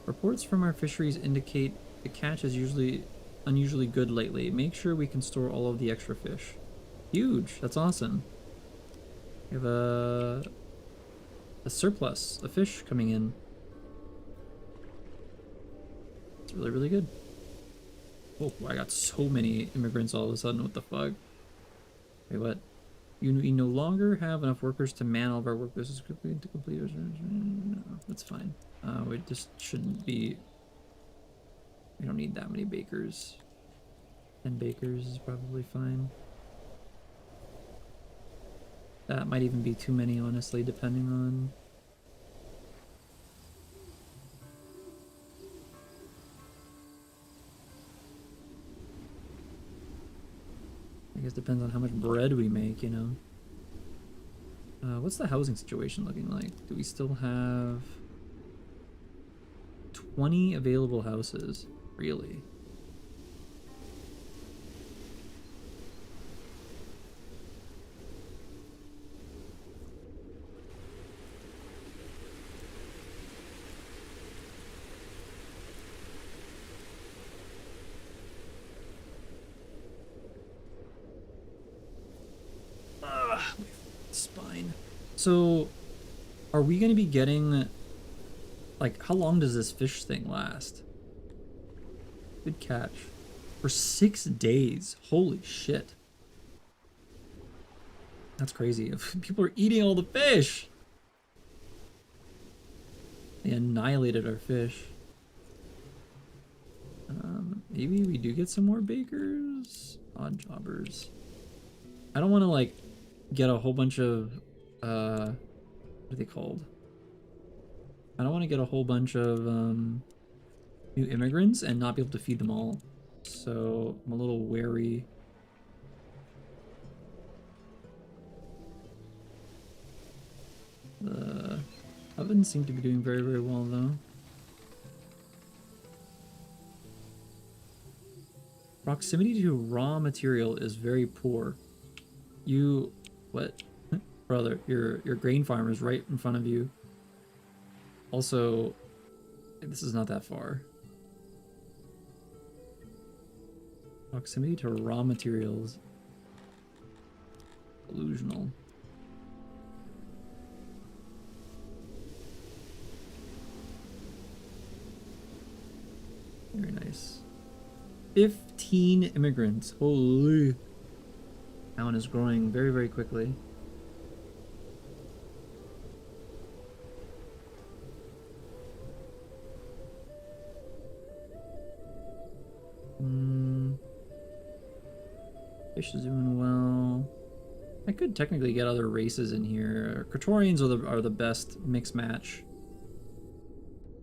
Reports from our fisheries indicate the catch is unusually good lately. Make sure we can store all of the extra fish. Huge. That's awesome. We have a surplus of fish coming in. It's really, really good. Oh, I got so many immigrants all of a sudden. What the fuck? Wait, what? We no longer have enough workers to man all of our work business quickly to complete. No, that's fine. We just shouldn't be. We don't need that many bakers. 10 bakers is probably fine. That might even be too many, honestly, depending on. I guess depends on how much bread we make, you know. What's the housing situation looking like? Do we still have 20 available houses? Really? Spine. So, are we going to be getting, like, how long does this fish thing last? Good catch. For 6 days. Holy shit. That's crazy. People are eating all the fish. They annihilated our fish. Maybe we do get some more bakers? Odd jobbers. I don't want to, like, get a whole bunch of, what are they called? I don't want to get a whole bunch of, new immigrants and not be able to feed them all. So I'm a little wary. The ovens seem to be doing very, very well, though. Proximity to raw material is very poor. You, what? Brother, your grain farm is right in front of you. Also, this is not that far. Proximity to raw materials. Delusional. Very nice. 15 immigrants. Holy. Town is growing very, very quickly. Fish is doing well. I could technically get other races in here. Praetorians are the best mix match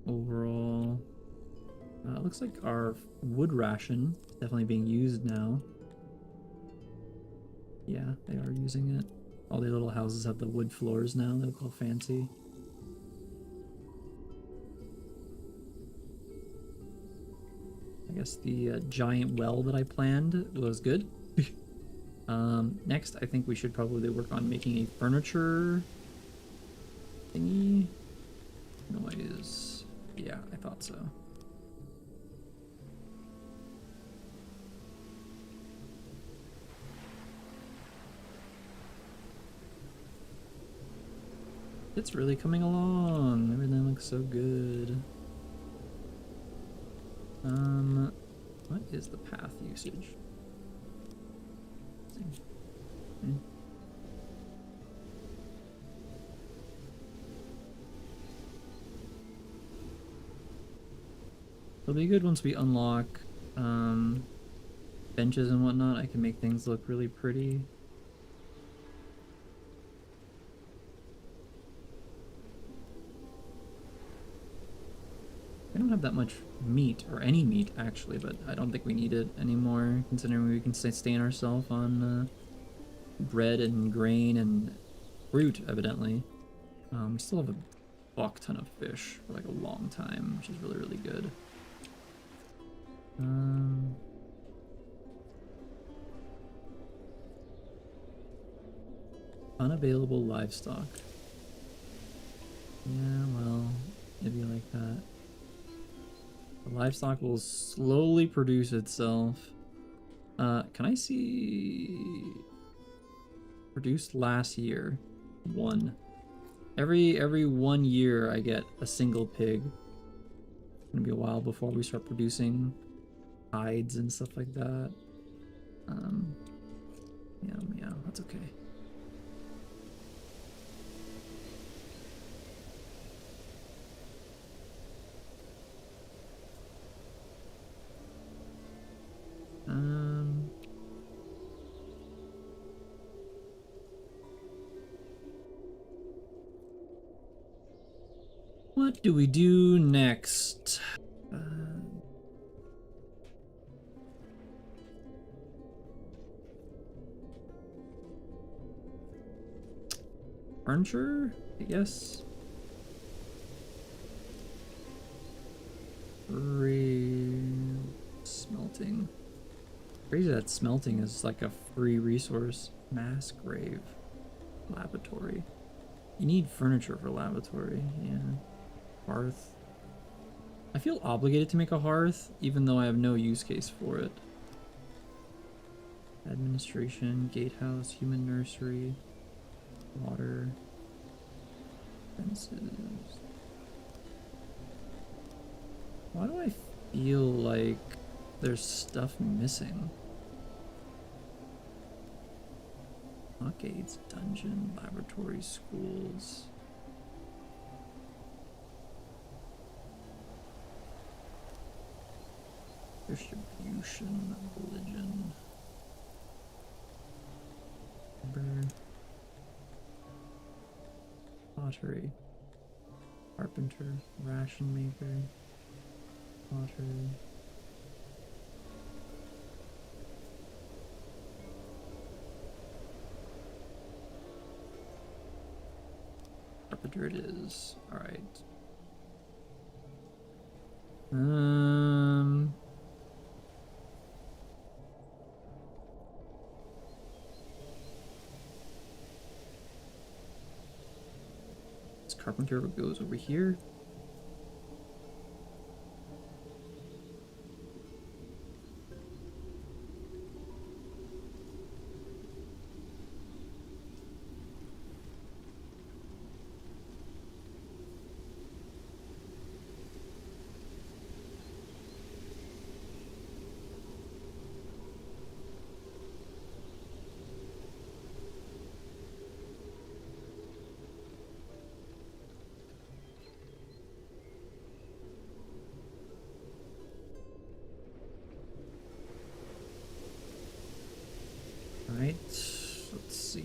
overall. Looks like our wood ration is definitely being used now. Yeah, they are using it. All the little houses have the wood floors now. They look all fancy. I guess the giant well that I planned was good. Next, I think we should probably work on making a furniture thingy. Noise. Yeah, I thought so. It's really coming along. Everything looks so good. What is the path usage? It'll be good once we unlock benches and whatnot. I can make things look really pretty. I don't have that much meat, or any meat actually, but I don't think we need it anymore, considering we can sustain ourselves on bread and grain and fruit, evidently. We still have a fuck ton of fish for like a long time, which is really, really good. Unavailable livestock. Yeah, well, maybe like that. The livestock will slowly produce itself. Can I see... Produced last year. 1. Every 1 year I get a single pig. It's gonna be a while before we start producing hides and stuff like that. Yeah, that's okay. What do we do next? Furniture, I guess. Smelting. Crazy that smelting is like a free resource. Mass grave. Laboratory. You need furniture for laboratory, yeah. Hearth. I feel obligated to make a hearth, even though I have no use case for it. Administration, gatehouse, human nursery, water, fences. Why do I feel like there's stuff missing? Blockades, dungeon, laboratory, schools. Distribution, religion. Pottery. Carpenter, ration maker. Pottery. Carpenter it is. Alright. This carpenter goes over here. Alright, let's see.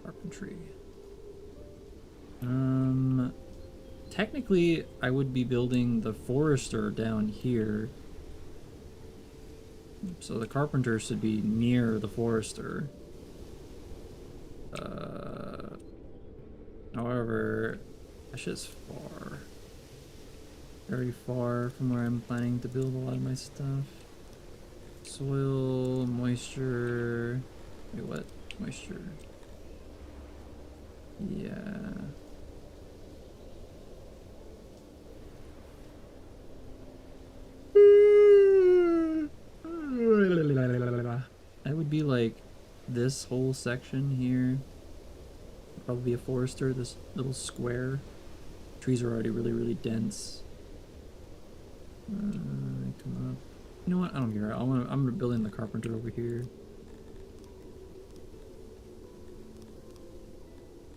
Carpentry. Technically, I would be building the forester down here. So the carpenter should be near the forester. However, that's just far. Very far from where I'm planning to build a lot of my stuff. Soil, moisture. Wait, what? Moisture. Yeah. this whole section here. Probably a forester, this little square. Trees are already really, really dense. Come up. You know what? I don't care. I'm gonna build in the carpenter over here.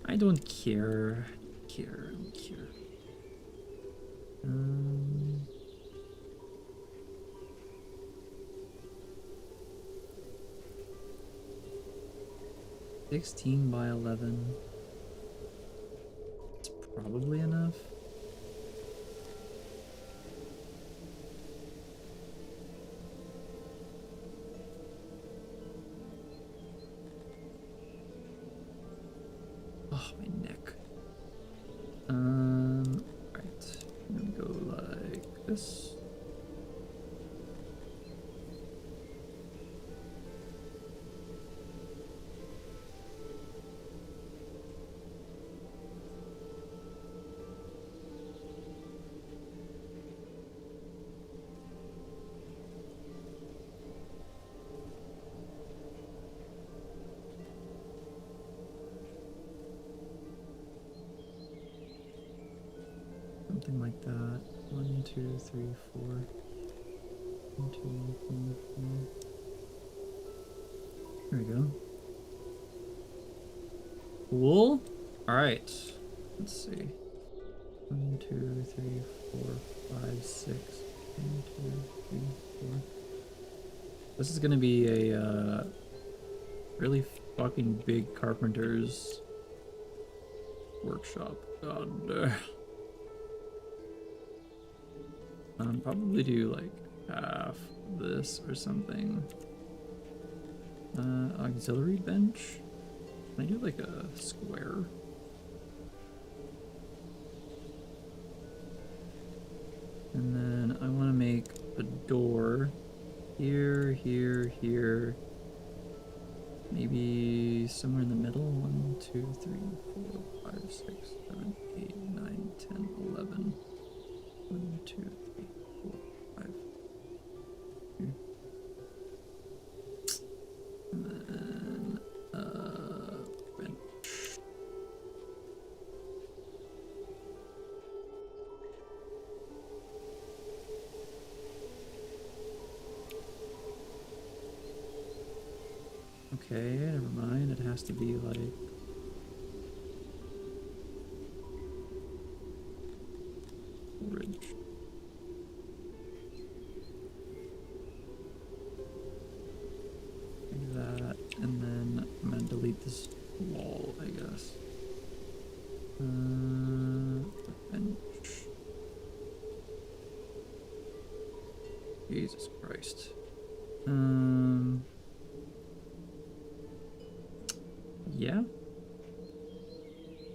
I don't care. I don't care. 16 by 11. It's probably enough. Oh, my neck. Right. I'm gonna go like this. Something like that. 1, 2, 3, 4. 1, 2, 3, 4. There we go. Cool. All right. Let's see. 1, 2, 3, 4, 5, 6. 1, 2, 3, 4. This is gonna be a really fucking big carpenter's workshop. God. Probably do like half this or something. Auxiliary bench. Can I do like a square? And then I want to make a door here, here, here. Maybe somewhere in the middle. 1, 2, 3, 4, 5, 6, 7, 8, 9, 10, 11. 1, 2, 3, 4, 5. Here. And then bench. Okay, never mind. It has to be like bridge. Like that, and then I'm gonna delete this wall, I guess. Bench. Jesus Christ. Yeah.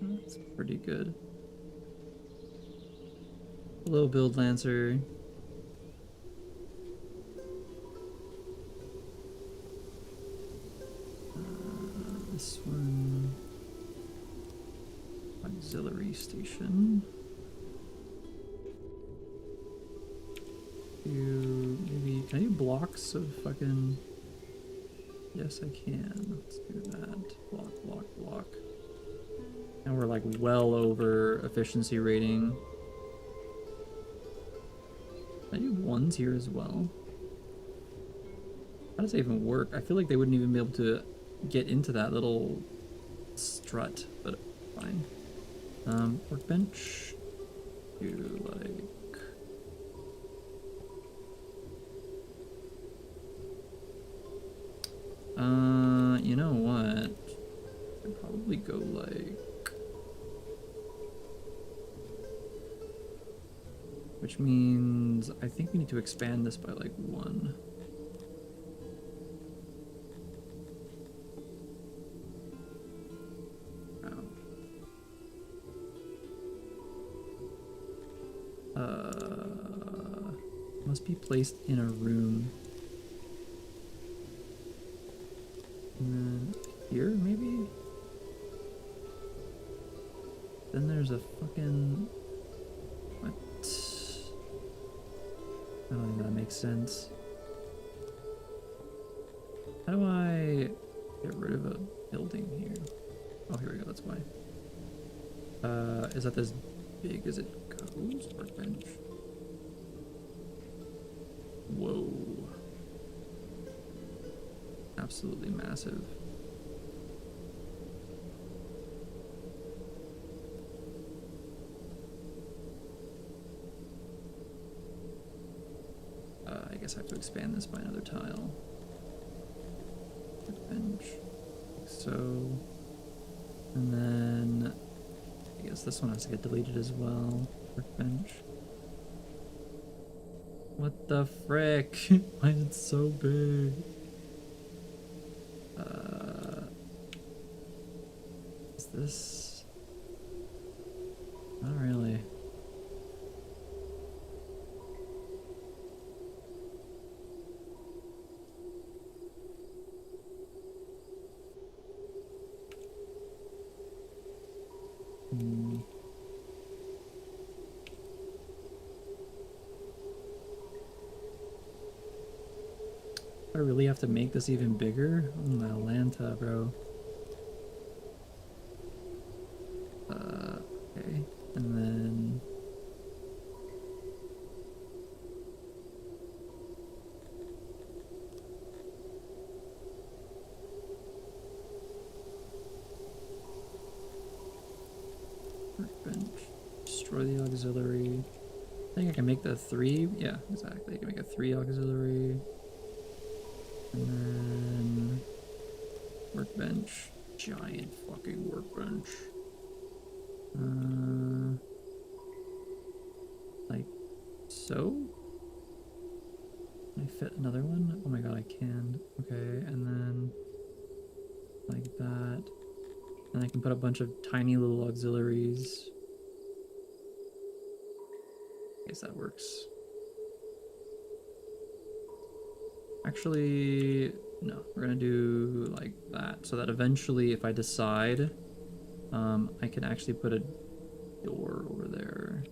That's pretty good. Hello, Build Lancer. This one. Auxiliary station. Maybe, can I do blocks of fucking... Yes, I can. Let's do that. Block, block, block. Now we're like well over efficiency rating. Can I do ones here as well? How does that even work? I feel like they wouldn't even be able to get into that little strut, but fine. Workbench. Do like... you know what? I'd probably go like... Which means I think we need to expand this by like 1. Must be placed in a room. And then here, maybe? Then there's a fucking... What? I don't think that makes sense. How do I get rid of a building here. Oh, here we go, that's why. Is that as big as it goes? Workbench. Whoa. Absolutely massive. I guess I have to expand this by another tile. Workbench. Like so. And then I guess this one has to get deleted as well. Workbench. What the frick? Why is it so big? Is this? Not really. I really have to make this even bigger? Oh my Lanta, bro. Okay. And then... Workbench. Destroy the auxiliary. I think I can make the 3. Yeah, exactly. I can make a 3 auxiliary. And then... Workbench. Giant fucking workbench. Like so? Can I fit another one? Oh my god, I can. Okay, and then like that. And I can put a bunch of tiny little auxiliaries. I guess that works. Actually, no, we're gonna do like that so that eventually if I decide, I can actually put a door over there.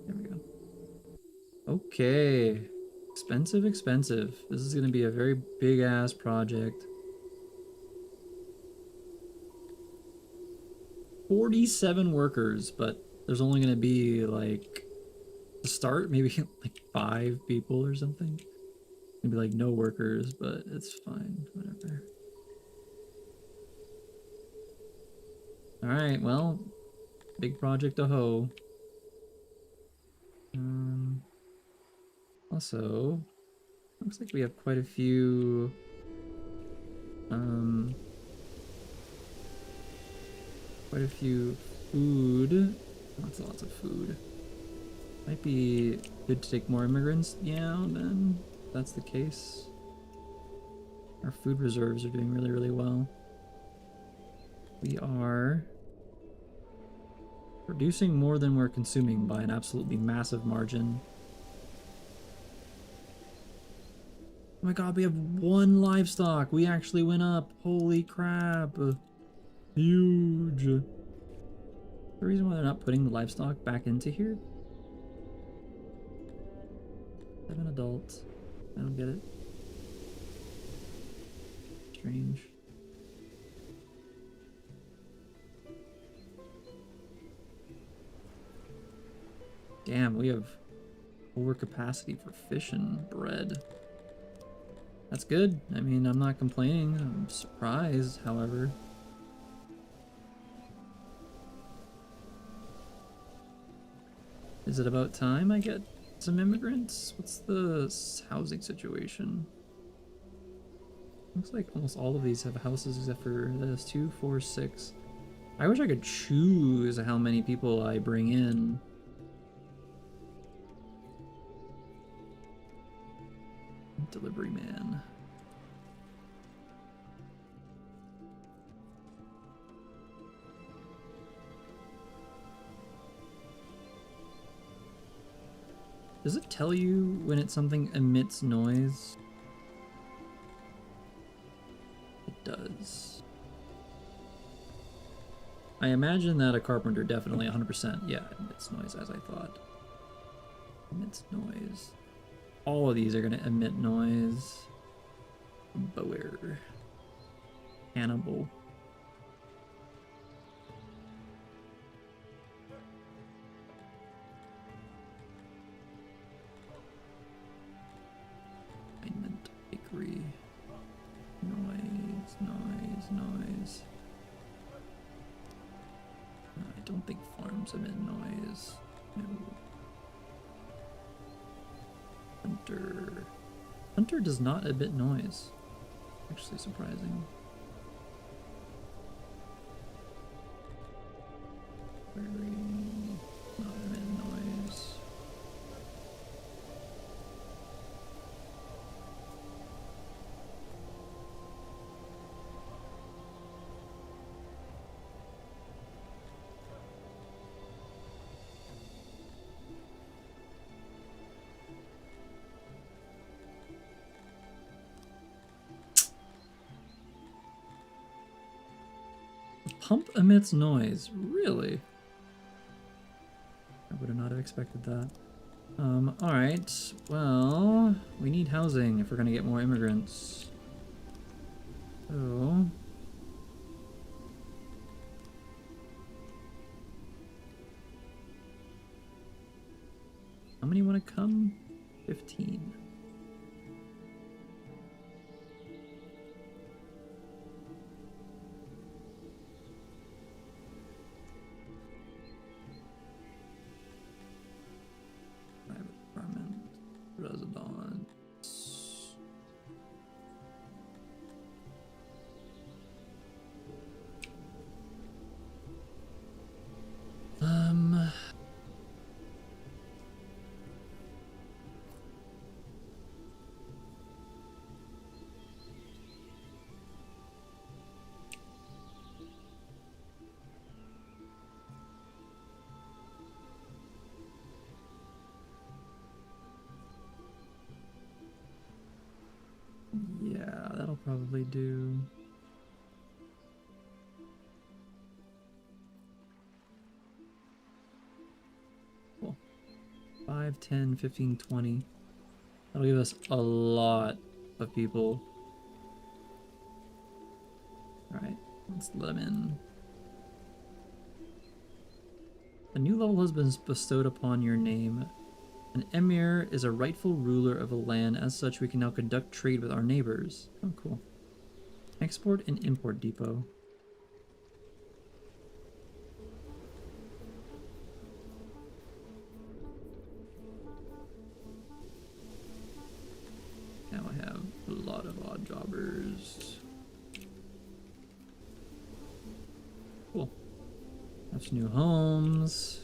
There we go. Okay. Expensive, expensive. This is gonna be a very big ass project. 47 workers, but there's only gonna be like to start maybe like 5 people or something. Maybe like no workers, but it's fine, whatever. All right, well, big project to hoe. Also, looks like we have quite a few food. Lots of food. Might be good to take more immigrants. Yeah, then if that's the case. Our food reserves are doing really, really well. We are producing more than we're consuming by an absolutely massive margin. Oh my god, we have 1 livestock. We actually went up. Holy crap. Huge. The reason why they're not putting the livestock back into here? 7 adults. I don't get it. Strange. Damn, we have overcapacity for fish and bread. That's good. I mean, I'm not complaining. I'm surprised, however. Is it about time I get some immigrants? What's the housing situation? Looks like almost all of these have houses except for this. 2, 4, 6. I wish I could choose how many people I bring in. Delivery man. Does it tell you when something emits noise? It does. I imagine that a carpenter definitely 100%, yeah, emits noise as I thought. Emits noise. All of these are going to emit noise. Boer. Hannibal. Alignment. Bakery. Noise. I don't think farms emit noise. No. Hunter. Hunter does not emit noise. Actually surprising. Very not emit noise. Pump emits noise. Really? I would not have expected that. Alright. Well, we need housing if we're gonna get more immigrants. So... how many want to come? 15. Residence. Yeah, that'll probably do. Cool. 5, 10, 15, 20. That'll give us a lot of people. Alright, let's let them in. A new level has been bestowed upon your name. An emir is a rightful ruler of a land. As such, we can now conduct trade with our neighbors. Oh, cool. Export and import depot. Now I have a lot of odd jobbers. Cool. That's new homes.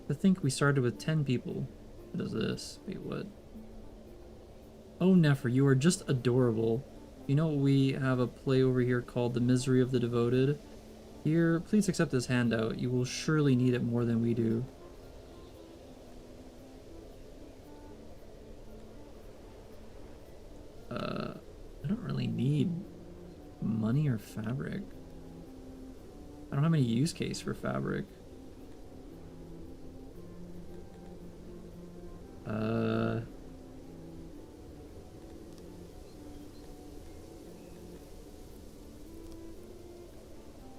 I think we started with 10 people. What is this? Wait, what? Oh, Nefer, you are just adorable. You know, we have a play over here called The Misery of the Devoted. Here, please accept this handout. You will surely need it more than we do. I don't really need money or fabric. I don't have any use case for fabric.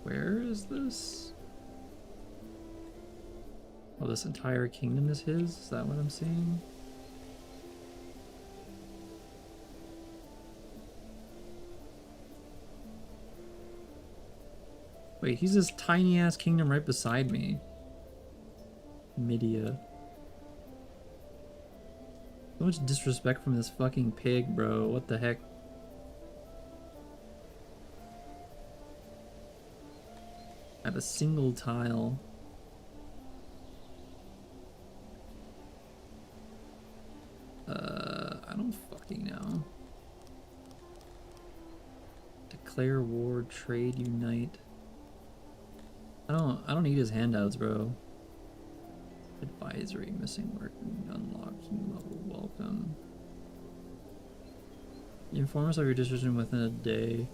Where is this? Oh, this entire kingdom is his? Is that what I'm seeing? Wait, he's this tiny ass kingdom right beside me. Midia. So much disrespect from this fucking pig, bro. What the heck? I have a single tile. I don't fucking know. Declare war, trade, unite. I don't need his handouts, bro. Advisory, missing work, unlocked, new level, welcome. You inform us of your decision within a day.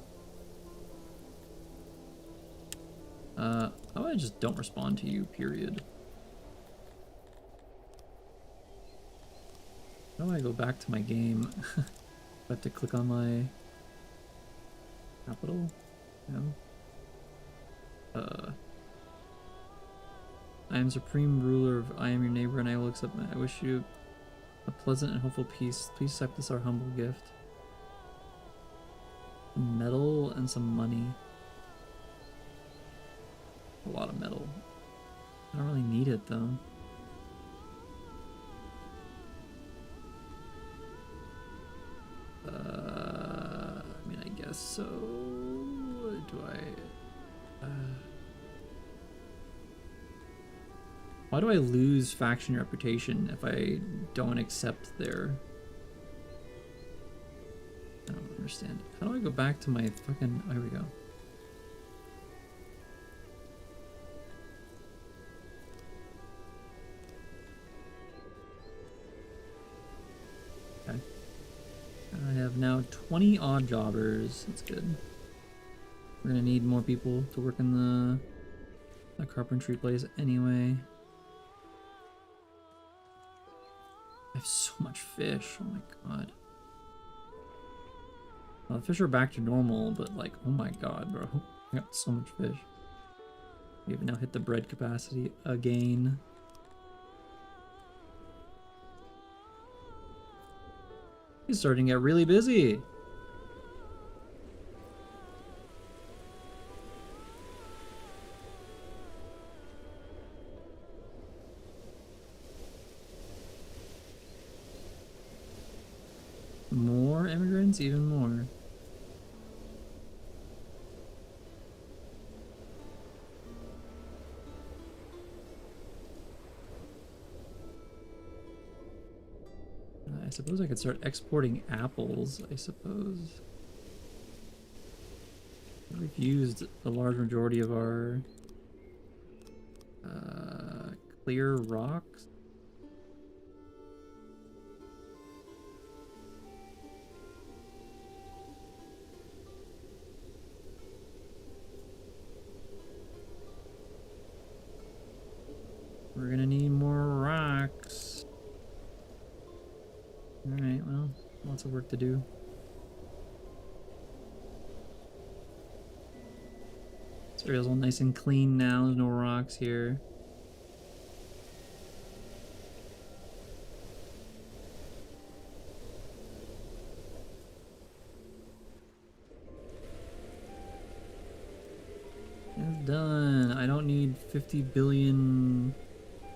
How about I just don't respond to you, period. How do I go back to my game? I have to click on my capital? No. I am supreme ruler of I am your neighbor and I will accept I wish you a pleasant and hopeful peace. Please accept this our humble gift. Metal and some money. A lot of metal. I don't really need it though. I mean, I guess so. Do I? Why do I lose faction reputation if I don't accept their? I don't understand. How do I go back to my fucking? Oh, here we go. Okay. I have now 20 odd jobbers. That's good. We're gonna need more people to work in the carpentry place anyway. I have so much fish. Oh my god. Well, the fish are back to normal, but like, oh my god, bro. I got so much fish. We have now hit the bread capacity again. He's starting to get really busy. More immigrants, even more. I suppose I could start exporting apples, I suppose. We've used a large majority of our clear rocks. We're gonna need more rocks. Alright, well, lots of work to do. This area's all nice and clean now, there's no rocks here. It's done. I don't need 50 billion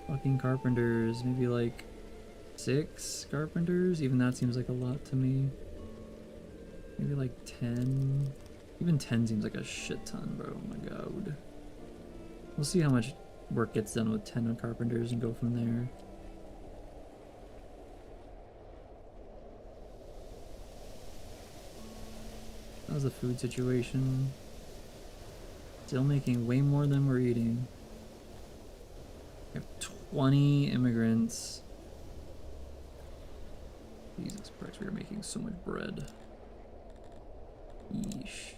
fucking carpenters. Maybe like 6 carpenters? Even that seems like a lot to me. Maybe like 10. Even 10 seems like a shit ton, bro. Oh my god. We'll see how much work gets done with 10 carpenters and go from there. How's the food situation? Still making way more than we're eating. We have 20 immigrants. Jesus Christ, we are making so much bread. Yeesh.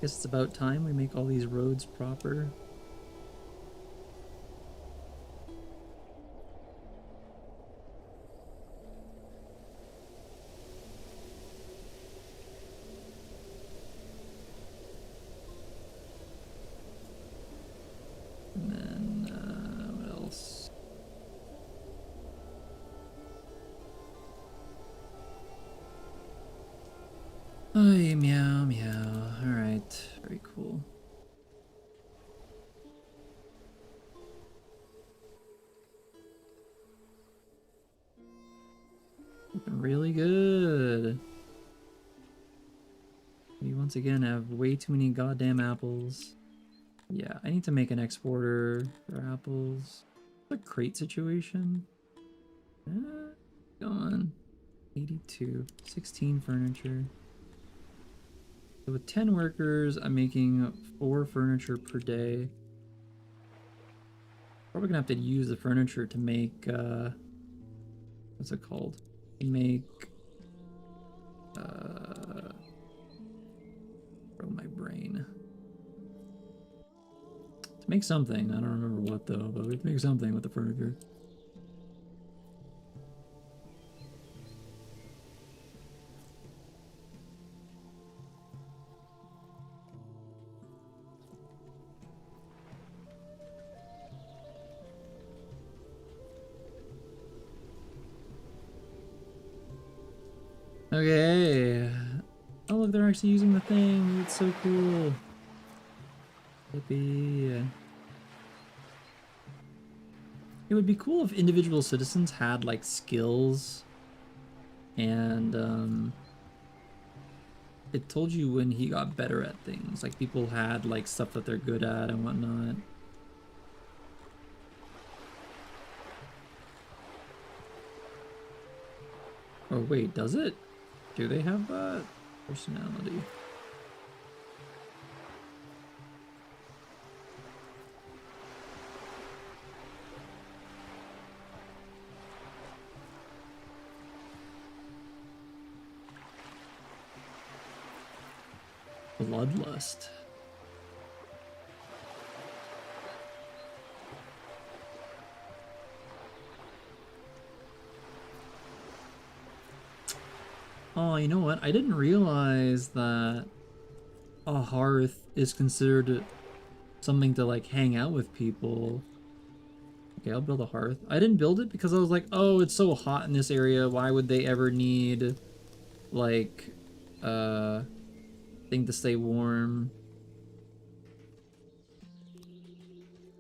Guess it's about time we make all these roads proper. And then, what else? Ay, meow, meow. Alright, very cool. Looking really good. We once again have way too many goddamn apples. Yeah, I need to make an exporter for apples. A crate situation? Gone. 82. 16 furniture. So with 10 workers, I'm making 4 furniture per day. Probably gonna have to use the furniture to make, what's it called? Make, Bro, my brain. To make something. I don't remember what though, but we have to make something with the furniture. Okay. Oh look, they're actually using the thing. It's so cool. Yippee. It would be cool if individual citizens had like skills and it told you when he got better at things. Like people had like stuff that they're good at and whatnot. Oh wait, does it? Do they have that? Personality. Bloodlust. Oh, you know what? I didn't realize that a hearth is considered something to like hang out with people. Okay, I'll build a hearth. I didn't build it because I was like, oh, it's so hot in this area. Why would they ever need like thing to stay warm?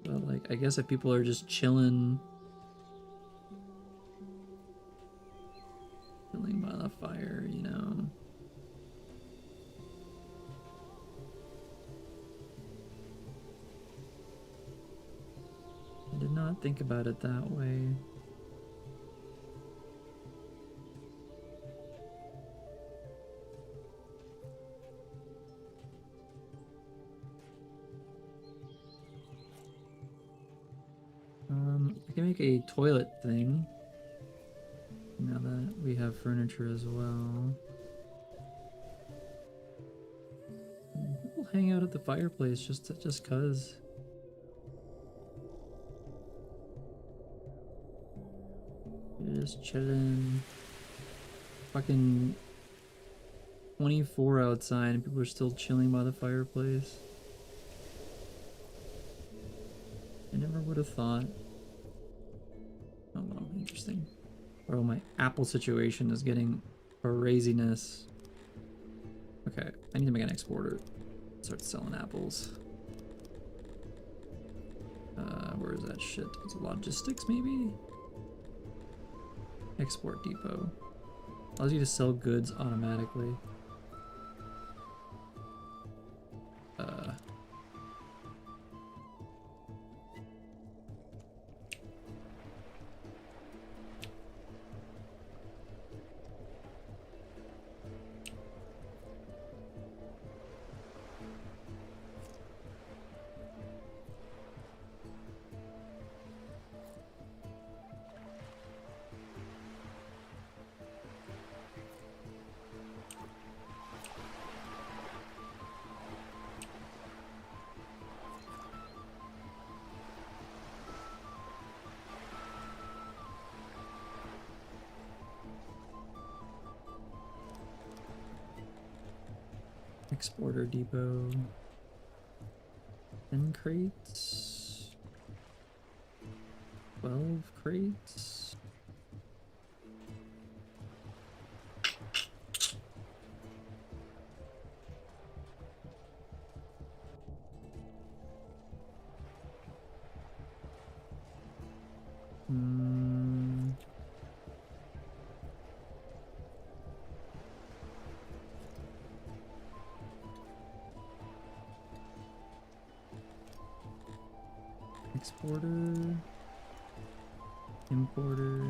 But like, I guess if people are just chilling by the fire, you know. I did not think about it that way. I can make a toilet thing. Now that we have furniture as well. People hang out at the fireplace just cause. You're just chilling. Fucking 24 outside and people are still chilling by the fireplace. I never would have thought. Oh well, interesting. Bro, my apple situation is getting craziness. Okay, I need to make an exporter. Start selling apples. Where is that shit? Is it logistics maybe? Export depot. Allows you to sell goods automatically. Exporter depot. 10 crates. 12 crates. Exporter, importer.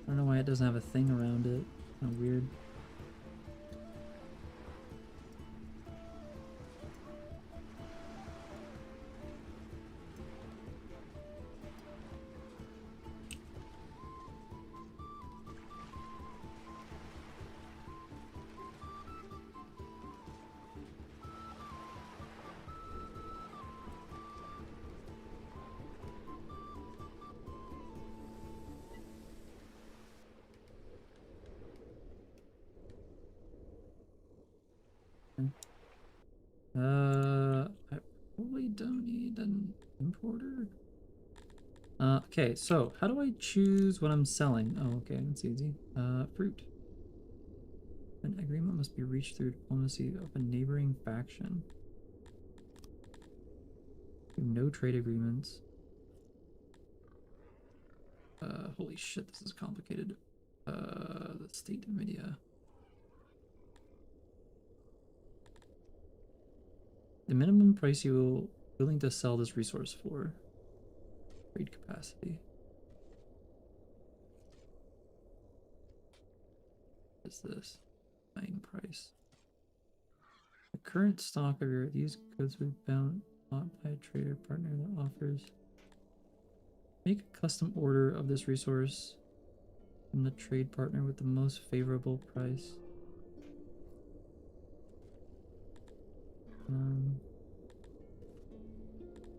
I don't know why it doesn't have a thing around it. Kind of weird. I probably don't need an importer. Okay, so how do I choose what I'm selling? Oh, okay, that's easy. Fruit. An agreement must be reached through diplomacy of a neighboring faction. No trade agreements. Holy shit, this is complicated. The state of media. The minimum price you will willing to sell this resource for. Trade capacity. What is this? Buying price. The current stock of these goods will be bound bought by a trader partner that offers. Make a custom order of this resource from the trade partner with the most favorable price.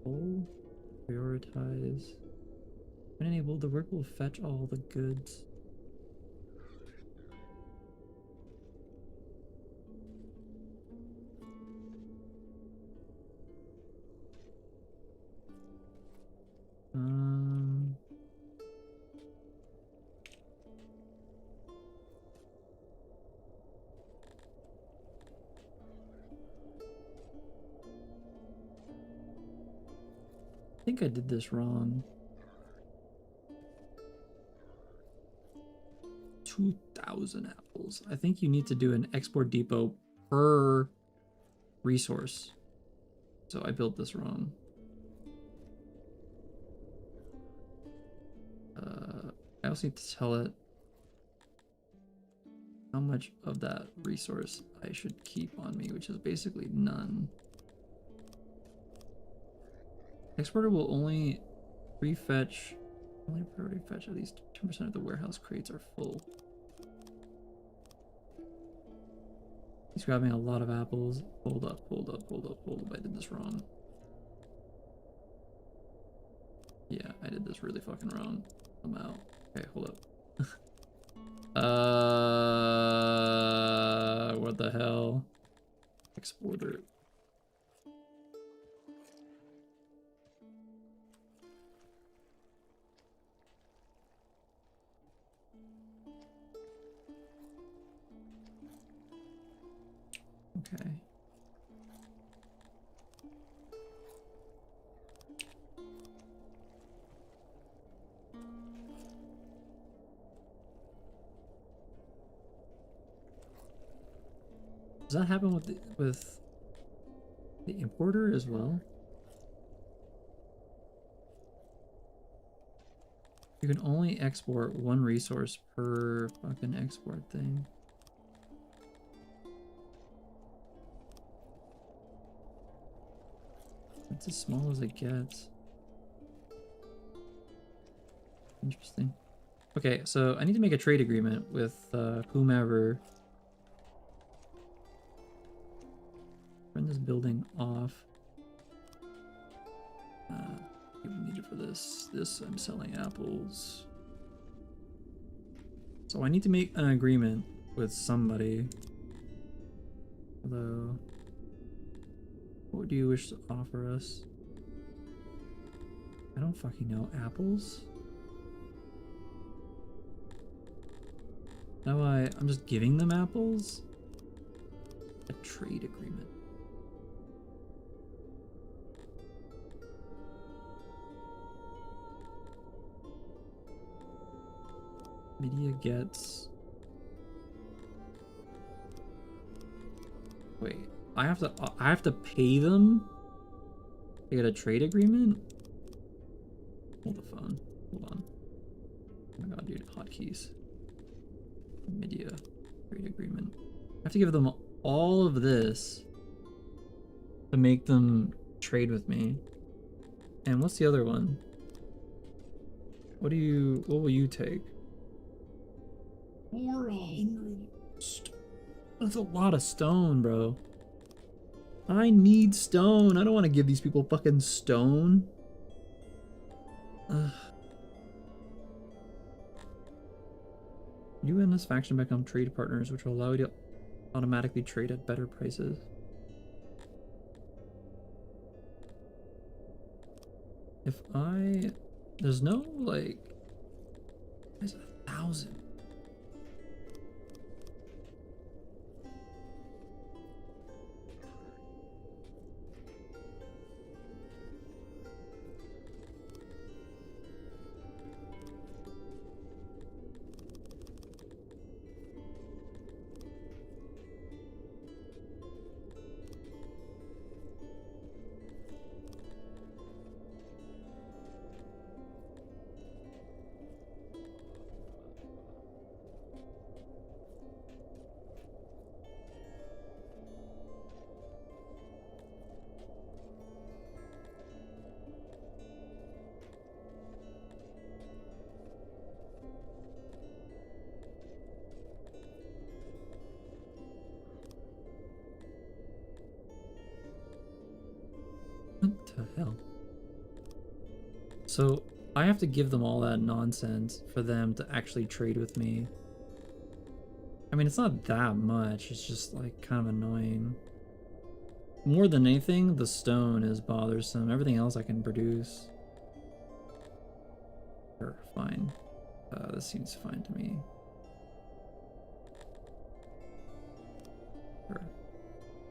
Full prioritize. When enabled, the work will fetch all the goods. I think I did this wrong. 2,000 apples. I think you need to do an export depot per resource. So I built this wrong. I also need to tell it how much of that resource I should keep on me, which is basically none. Exporter will only refetch, only priority fetch at least 10% of the warehouse crates are full. He's grabbing a lot of apples. Hold up, hold up, hold up, hold up. I did this wrong. Yeah, I did this really fucking wrong. I'm out. Okay, hold up. What the hell? Exporter. Okay. Does that happen with the importer as well? You can only export one resource per fucking export thing. It's as small as it gets. Interesting. Okay, so I need to make a trade agreement with whomever. Turn this building off. We need it for this. This I'm selling apples. So I need to make an agreement with somebody. Although, what do you wish to offer us? I don't fucking know. Apples? No, I'm just giving them apples? A trade agreement. Media gets... Wait, I have to pay them to get a trade agreement? Hold the phone. Hold on. Oh my god, dude, hotkeys. Media trade agreement. I have to give them all of this to make them trade with me. And what's the other one? What will you take? 400. That's a lot of stone, bro. I need stone. I don't want to give these people fucking stone. Ugh. You and this faction become trade partners, which will allow you to automatically trade at better prices. If I... There's no, like... There's 1,000. What the hell? So I have to give them all that nonsense for them to actually trade with me. I mean, it's not that much. It's just like kind of annoying. More than anything, the stone is bothersome. Everything else I can produce. Sure, fine. This seems fine to me. Sure.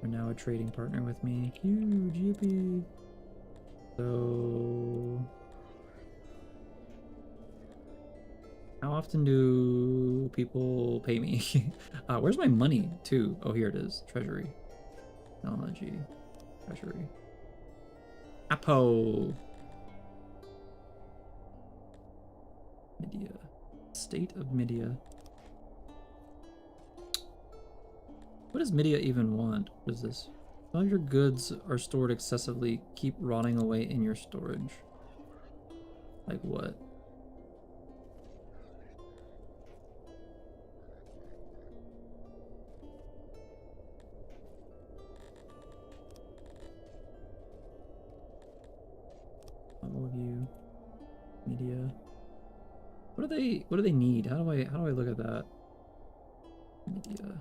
They're now a trading partner with me. Huge, yippee. So... How often do people pay me? Where's my money, too? Oh, here it is. Treasury. Technology. Treasury. Apo. Media. State of Media. What does Media even want? What is this? All your goods are stored excessively. Keep rotting away in your storage. Like what? All of you. Media. What do they need? How do I look at that? Media.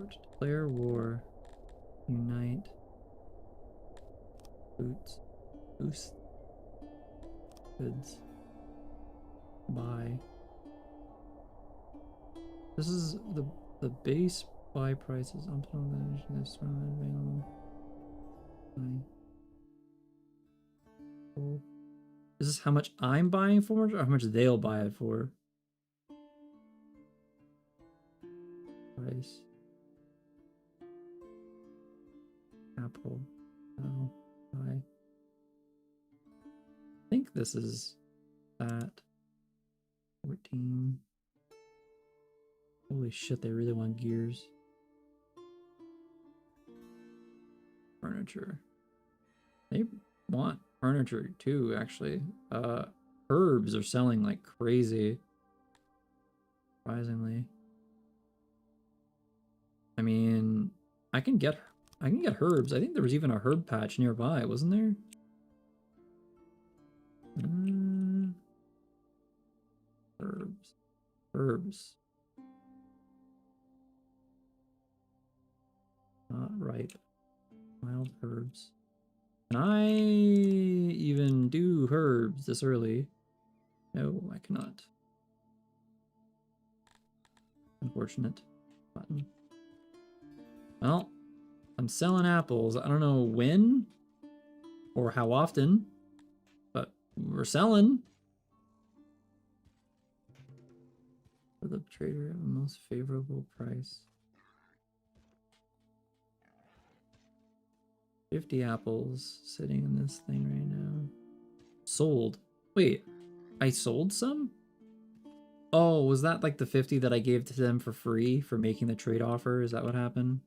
Declare war. Unite. Boots. Boost. Goods. Buy. This is the base buy prices. Available. Is this how much I'm buying for, or how much they'll buy it for? Price. Apple. Oh, buy. I think this is that. 14. Holy shit, they really want gears. Furniture. They want furniture too, actually. Herbs are selling like crazy. Surprisingly. I mean, I can get herbs. I think there was even a herb patch nearby, wasn't there? Herbs. Herbs. Not ripe. Wild herbs. Can I even do herbs this early? No, I cannot. Unfortunate. Button. Well, I'm selling apples. I don't know when or how often, but we're selling. For the trader at the most favorable price. 50 apples sitting in this thing right now. Sold. Wait, I sold some? Oh, was that like the 50 that I gave to them for free for making the trade offer? Is that what happened?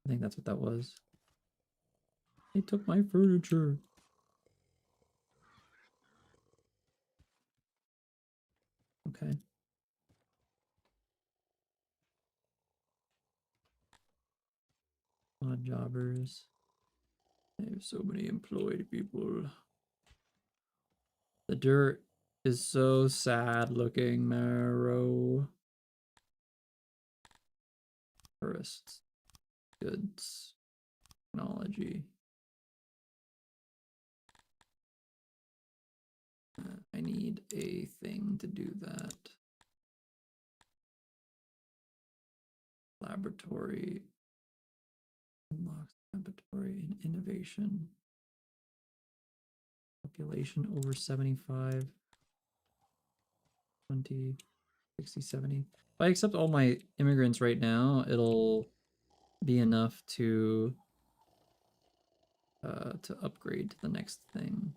I think that's what that was. They took my furniture. Okay. Odd jobbers. I have so many employed people. The dirt is so sad looking, Marrow. Tourists, goods, technology. I need a thing to do that. Laboratory. Unlocks laboratory and innovation. Population over 75. 20, 60, 70. If I accept all my immigrants right now, it'll be enough to upgrade to the next thing.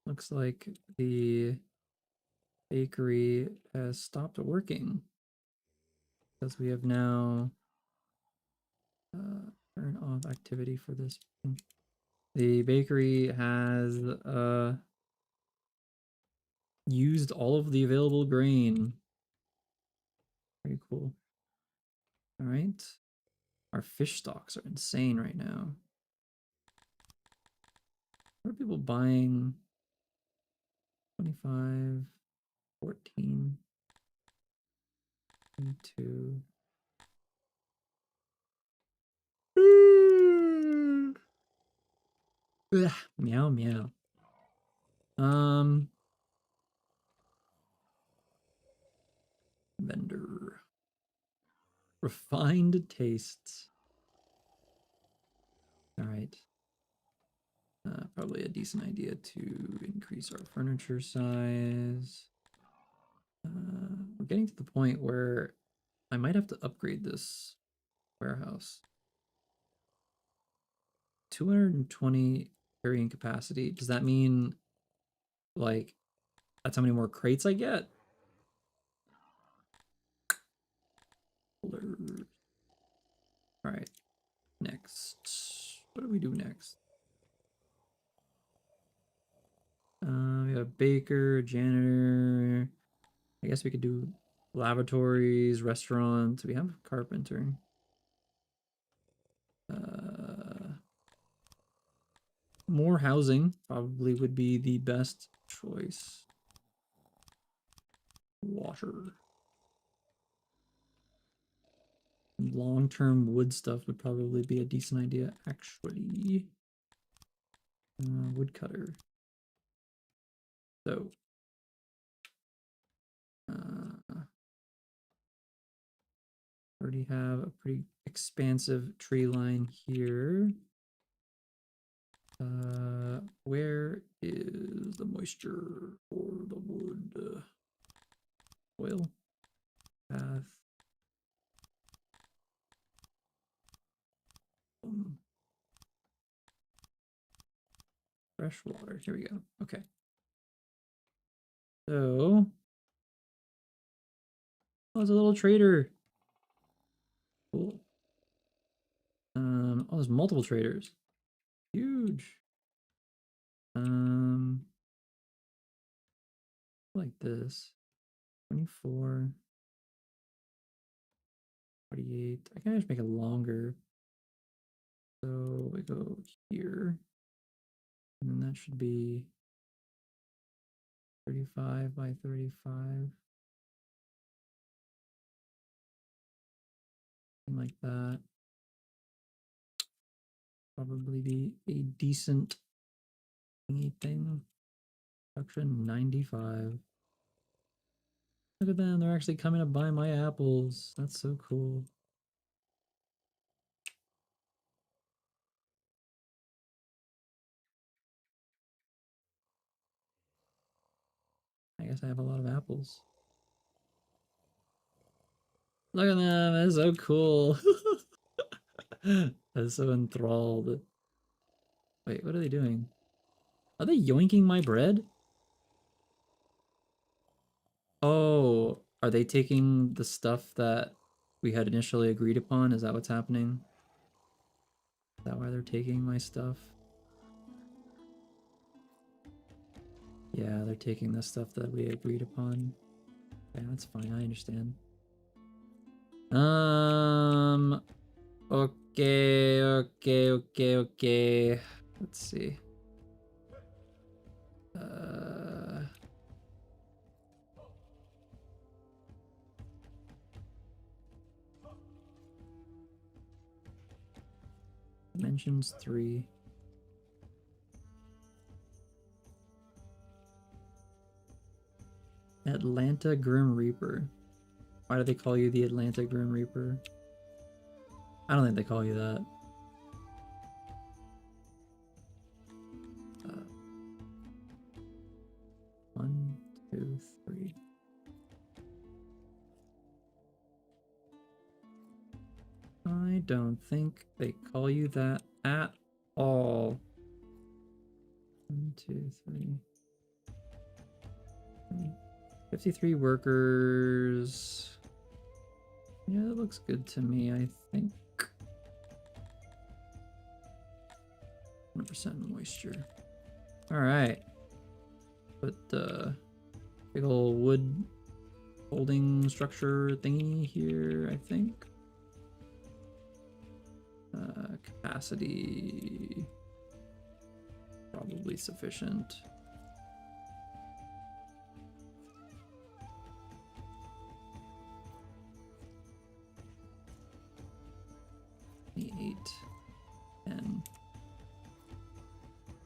Looks like the bakery has stopped working because we have now turned off activity for this. The bakery has used all of the available grain. Very cool. All right. Our fish stocks are insane right now. What are people buying? 25, 14, 22. Ugh, meow meow. Vendor. Refined tastes. All right. Probably a decent idea to increase our furniture size. We're getting to the point where I might have to upgrade this warehouse. 220 carrying capacity. Does that mean like that's how many more crates I get? All right. Next. What do we do next? We have a baker, janitor. I guess we could do laboratories, restaurants. We have carpenter. More housing probably would be the best choice. Water. Long-term wood stuff would probably be a decent idea, actually. Woodcutter. So. Already have a pretty expansive tree line here. Where is the moisture for the wood? Oil. Path. Fresh water. Here we go. Okay. So, oh, it's a little trader. Cool. Oh, there's multiple traders. Huge. Like this. 24. 48. I can just make it longer. So we go here. And then that should be 35 by 35. Something like that. Probably be a decent thing. Production 95. Look at them, they're actually coming to buy my apples. That's so cool. I guess I have a lot of apples. Look at them, that's so cool. That's so enthralled. Wait, what are they doing? Are they yoinking my bread? Oh, are they taking the stuff that we had initially agreed upon? Is that what's happening? Is that why they're taking my stuff? Yeah, they're taking the stuff that we agreed upon. Yeah, that's fine, I understand. Okay. let's see. Dimensions 3. Atlanta Grim Reaper. Why do they call you the Atlanta Grim Reaper? I don't think they call you that. 1, 2, 3. I don't think they call you that at all. 1, 2, 3. 53 workers. Yeah, that looks good to me, I think. 100% moisture. Alright. Put the big old wood holding structure thingy here, I think. Capacity. Probably sufficient. Eight, 10.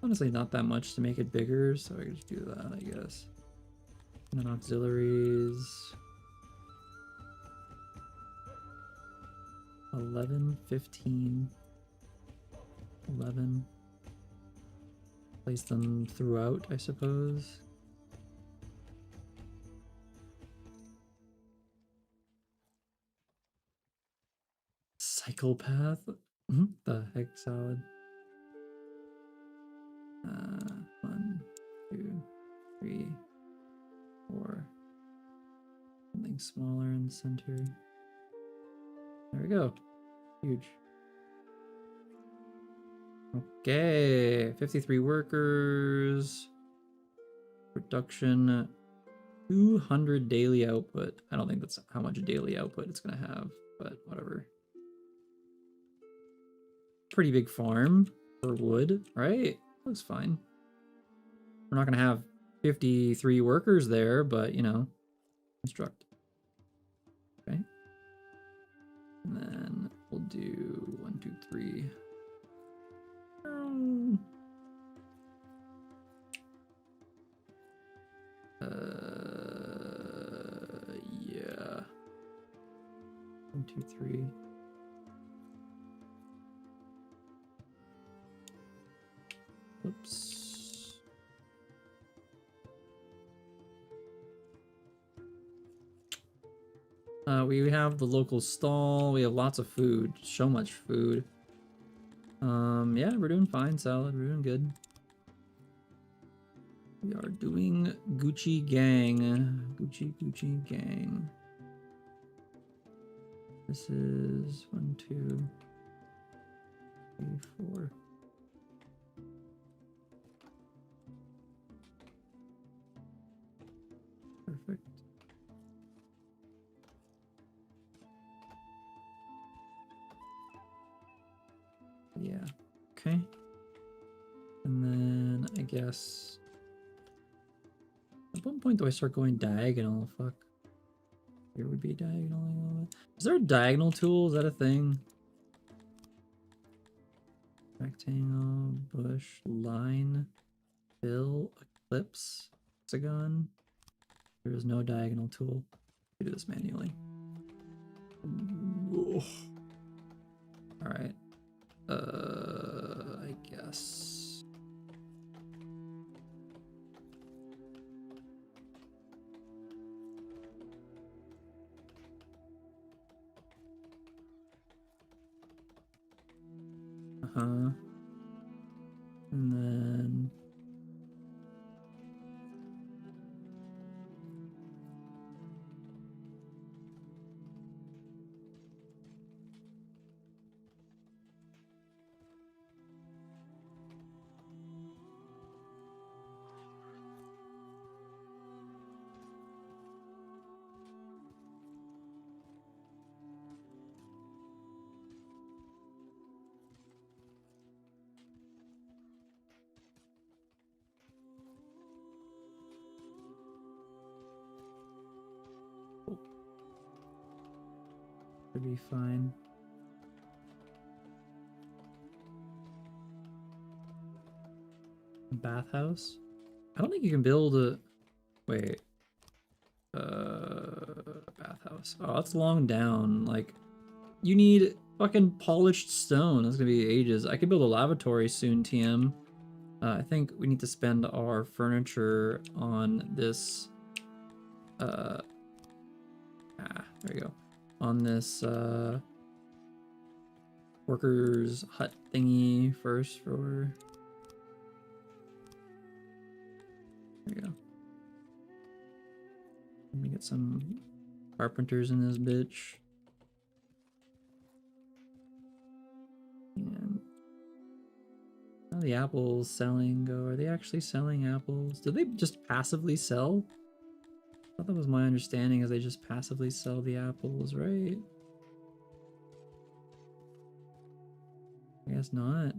Honestly, not that much to make it bigger, so I could just do that, I guess. And then auxiliaries. 11, 15, 11. Place them throughout, I suppose. Psychopath? The heck, salad. 1, 2, 3, 4. Something smaller in the center. There we go. Huge. Okay, 53 workers. Production 200 daily output. I don't think that's how much daily output it's gonna have, but whatever. Pretty big farm for wood, right? Looks fine. We're not gonna have 53 workers there, but you know, construct. Okay. And then we'll do 1, 2, 3. Yeah. 1, 2, 3. Oops. We have the local stall. We have lots of food. So much food. Yeah, we're doing fine, salad. We're doing good. We are doing Gucci gang. Gucci gang. This is 1, 2, 3, 4. Perfect. Yeah. Okay. And then I guess at what point do I start going diagonal? Fuck. Here would be diagonal. Is there a diagonal tool? Is that a thing? Rectangle, bush, line, fill, ellipse, hexagon. There is no diagonal tool. We do this manually. All right. I guess. And then should be fine. A bathhouse? I don't think you can build a... Wait. Bathhouse. Oh, that's long down. Like, you need fucking polished stone. That's gonna be ages. I could build a lavatory soon, TM. I think we need to spend our furniture on this... there we go. On this, workers' hut thingy first for... There we go. Let me get some carpenters in this bitch. And how the apples selling go? Are they actually selling apples? Do they just passively sell? I thought that was my understanding, is they just passively sell the apples, right? I guess not.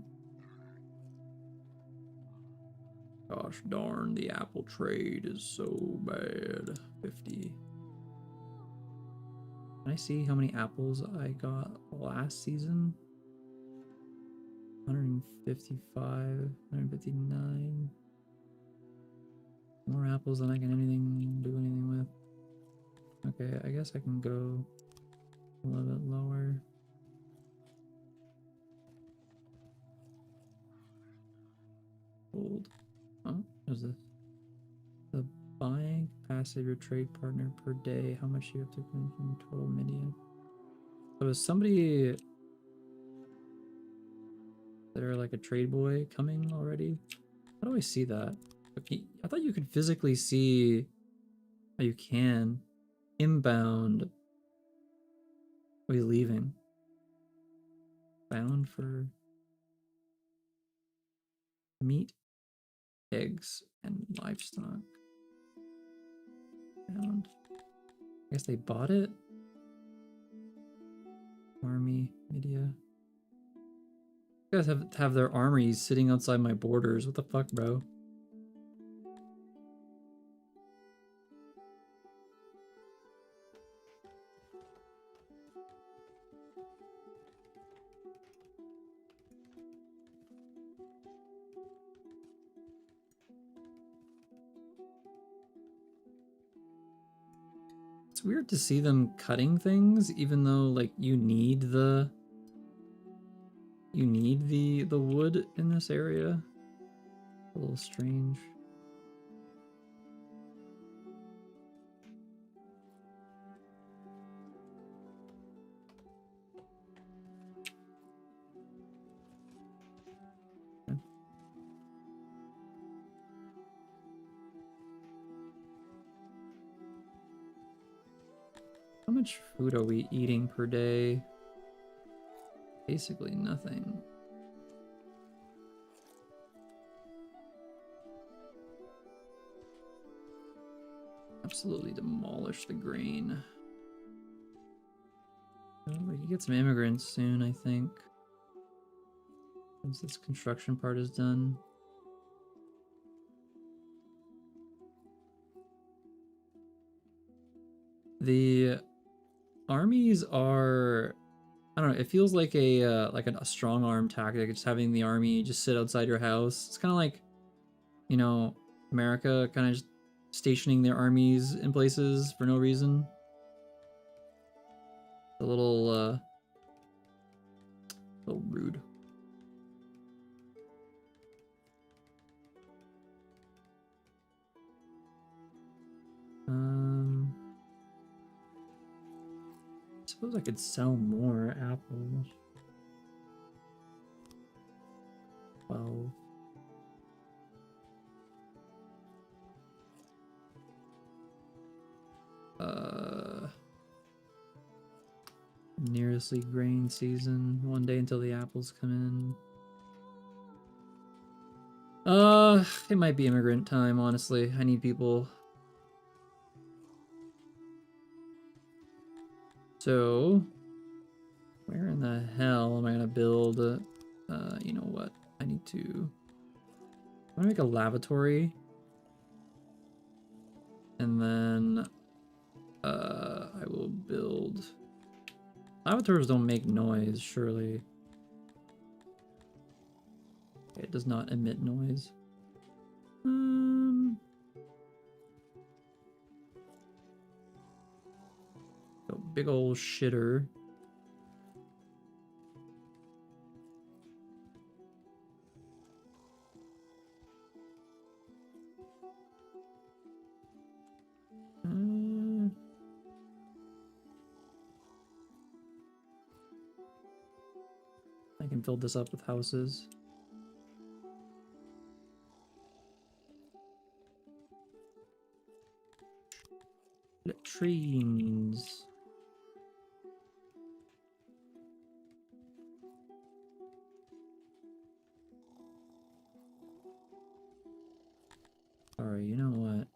Gosh darn, the apple trade is so bad. 50. Can I see how many apples I got last season? 155, 159. More apples than I can do anything with. Okay, I guess I can go a little bit lower. Hold. Oh, what's this? The buying capacity of your trade partner per day. How much you have to consume total media. So is somebody there like a trade boy coming already? How do I see that? Okay, I thought you could physically see. Oh, you can. Inbound. Are you leaving? Bound for meat, eggs, and livestock. Bound. I guess they bought it. Army, media. You guys have their armies sitting outside my borders. What the fuck, bro? It's weird to see them cutting things, even though like you need the wood in this area. A little strange. Okay. How much food are we eating per day? Basically nothing. Absolutely demolish the grain. Oh, we can get some immigrants soon, I think. Once this construction part is done. The armies are, I don't know, it feels like a strong arm tactic, just having the army just sit outside your house. It's kind of like, you know, America kind of just stationing their armies in places for no reason. A little rude. I suppose I could sell more apples. 12. Nearly grain season. One day until the apples come in. It might be immigrant time, honestly. I need people. So, where in the hell am I gonna build? You know what? I need to. I'm gonna make a lavatory, and then I will build Lavatories don't make noise, surely. Okay, it does not emit noise. A big old shitter. I can fill this up with houses. Latrines. Sorry, you know what?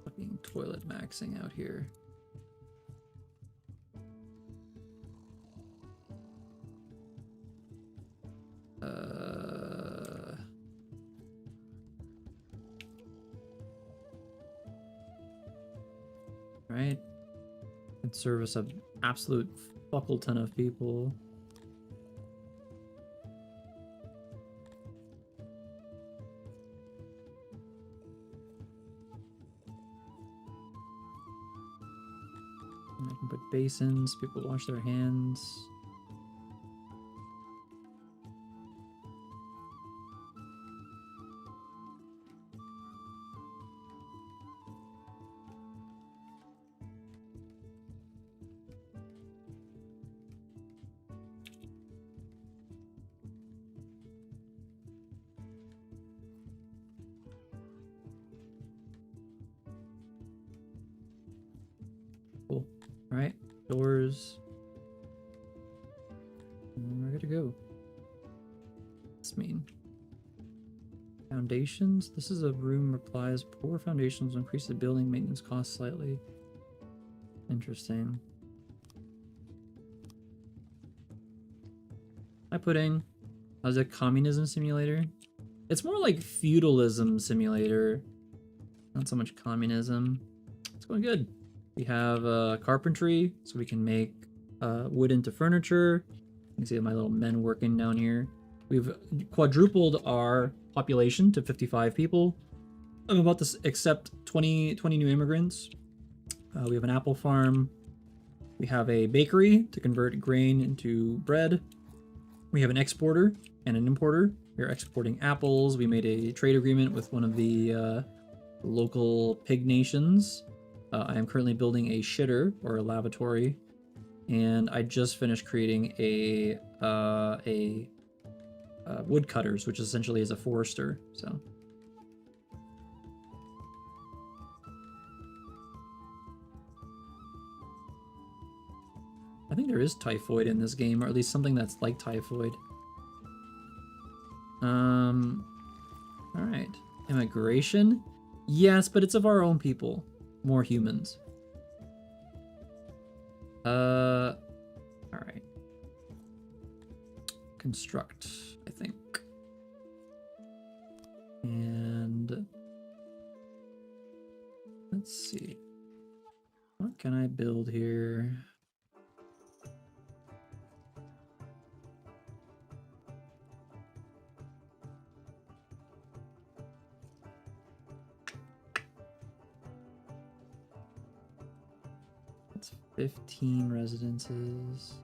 Fucking toilet maxing out here. Right? Can service an absolute fuckle ton of people. I can put basins, people wash their hands. Cool. Alright, doors. And we're good to go. What's this mean? Foundations? This is a room replies. Poor foundations will increase the building maintenance cost slightly. Interesting. Hi, Pudding. How's a communism simulator? It's more like feudalism simulator. Not so much communism. It's going good. We have carpentry, so we can make wood into furniture. You can see my little men working down here. We've quadrupled our population to 55 people. I'm about to accept 20 new immigrants. We have an apple farm. We have a bakery to convert grain into bread. We have an exporter and an importer. We're exporting apples. We made a trade agreement with one of the local pig nations. I am currently building a shitter, or a lavatory, and I just finished creating a woodcutters, which essentially is a forester. So I think there is typhoid in this game, or at least something that's like typhoid. All right, immigration. Yes, but it's of our own people. More humans. All right. Construct, I think. And let's see. What can I build here? That's 15 residences.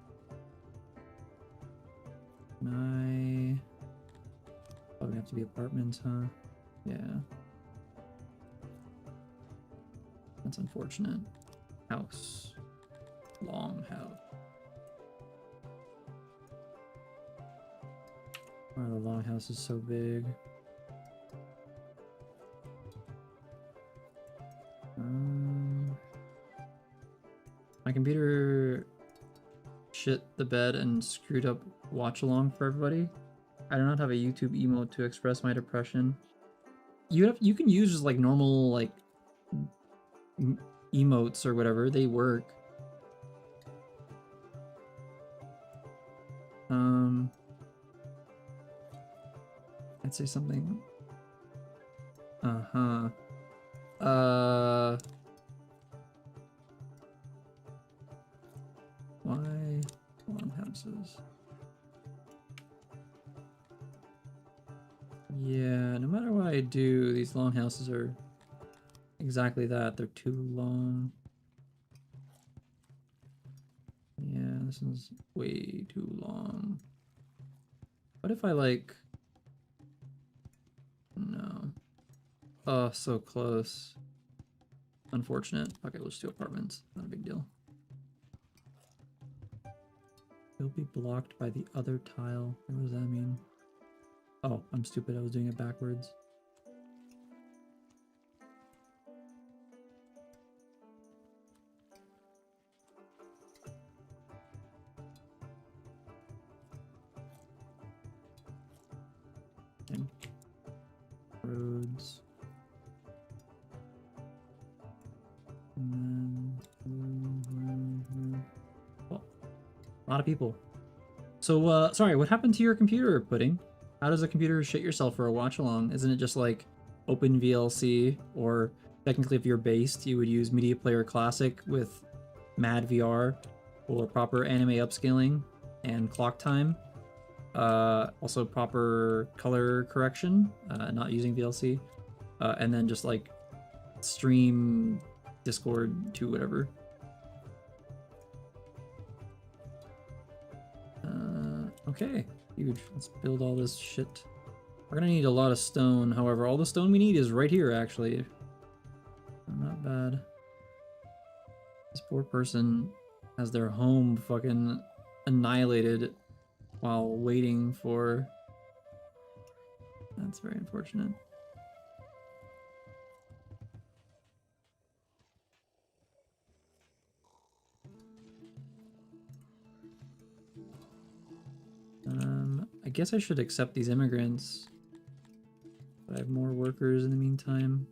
Probably have to be apartments, huh? Yeah. That's unfortunate. House. Long house. Why are the long houses so big? My computer shit the bed and screwed up watch along for everybody. I do not have a YouTube emote to express my depression. You can use just like normal like emotes or whatever, they work. I'd say something. Uh-huh. Why longhouses? Yeah, no matter what I do, these longhouses are exactly that. They're too long. Yeah, this is way too long. What if I like... No. Oh, so close. Unfortunate. Okay, we'll just do apartments. Not a big deal. It'll be blocked by the other tile. What does that mean? Oh, I'm stupid. I was doing it backwards. Okay. Roads. And then... Oh, a lot of people. So, sorry, what happened to your computer, Pudding? How does a computer shit yourself for a watch along? Isn't it just like open VLC, or technically if you're based, you would use Media Player Classic with Mad VR for proper anime upscaling and clock time. Also proper color correction, not using VLC. And then just like stream Discord to whatever. Okay, huge. Let's build all this shit. We're gonna need a lot of stone. However, all the stone we need is right here, actually. Not bad. This poor person has their home fucking annihilated while waiting for... That's very unfortunate. I guess I should accept these immigrants. But I have more workers in the meantime.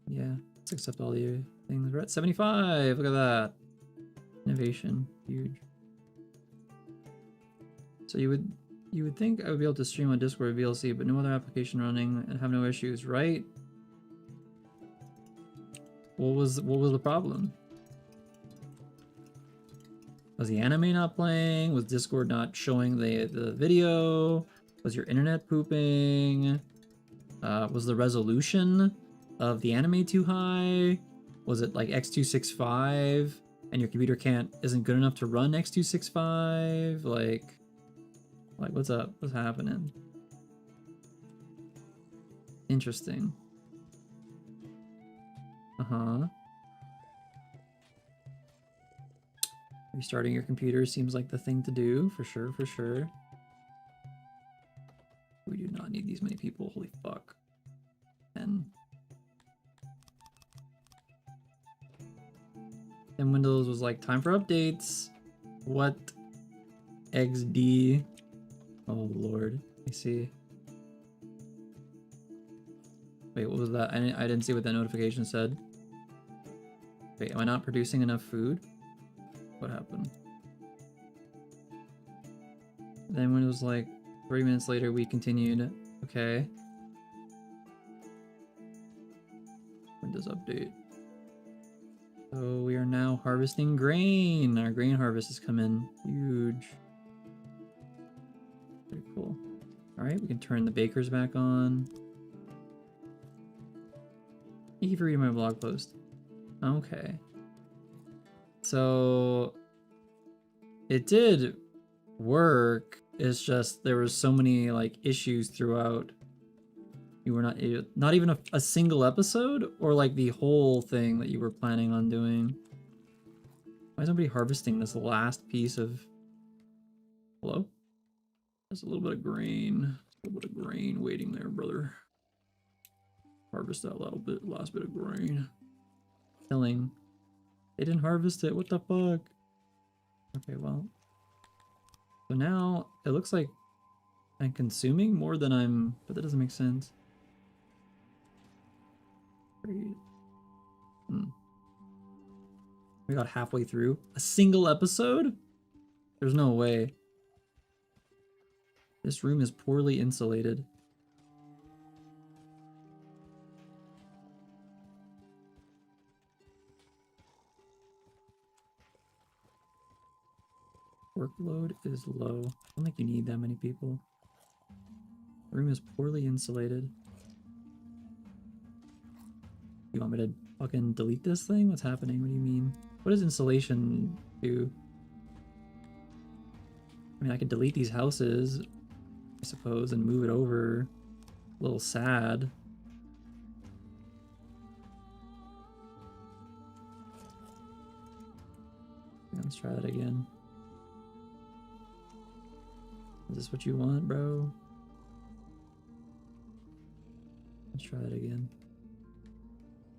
Yeah, let's accept all the things. We're at 75. Look at that. Innovation, huge. So you would think I would be able to stream on Discord or VLC, but no other application running and have no issues, right? What was the problem? Was the anime not playing? Was Discord not showing the video? Was your internet pooping? Was the resolution of the anime too high? Was it like x265 and your computer isn't good enough to run x265? Like what's up? What's happening? Interesting. Uh-huh. Restarting your computer seems like the thing to do, for sure, for sure. We do not need these many people, holy fuck. And Windows was like, time for updates. What? XD. Oh lord, I see. Wait, what was that? I didn't see what that notification said. Wait, am I not producing enough food? What happened? Then when it was like 30 minutes later, we continued. Okay. Windows update. So we are now harvesting grain. Our grain harvest has come in huge. Pretty cool. All right, we can turn the bakers back on. Thank you for reading my blog post. Okay. So it did work. It's just there was so many like issues throughout. You were not even a single episode, or like the whole thing that you were planning on doing. Why is nobody harvesting this last piece of... Hello? There's a little bit of grain. A little bit of grain waiting there, brother. Harvest that last bit of grain. Killing. They didn't harvest it. What the fuck? Okay, well. So now it looks like I'm consuming more than I'm... But that doesn't make sense. We got halfway through. A single episode? There's no way. This room is poorly insulated. Workload is low. I don't think you need that many people. The room is poorly insulated. You want me to fucking delete this thing? What's happening? What do you mean? What does insulation do? I mean, I could delete these houses, I suppose, and move it over. A little sad. Let's try that again. Is this what you want, bro? Let's try that again.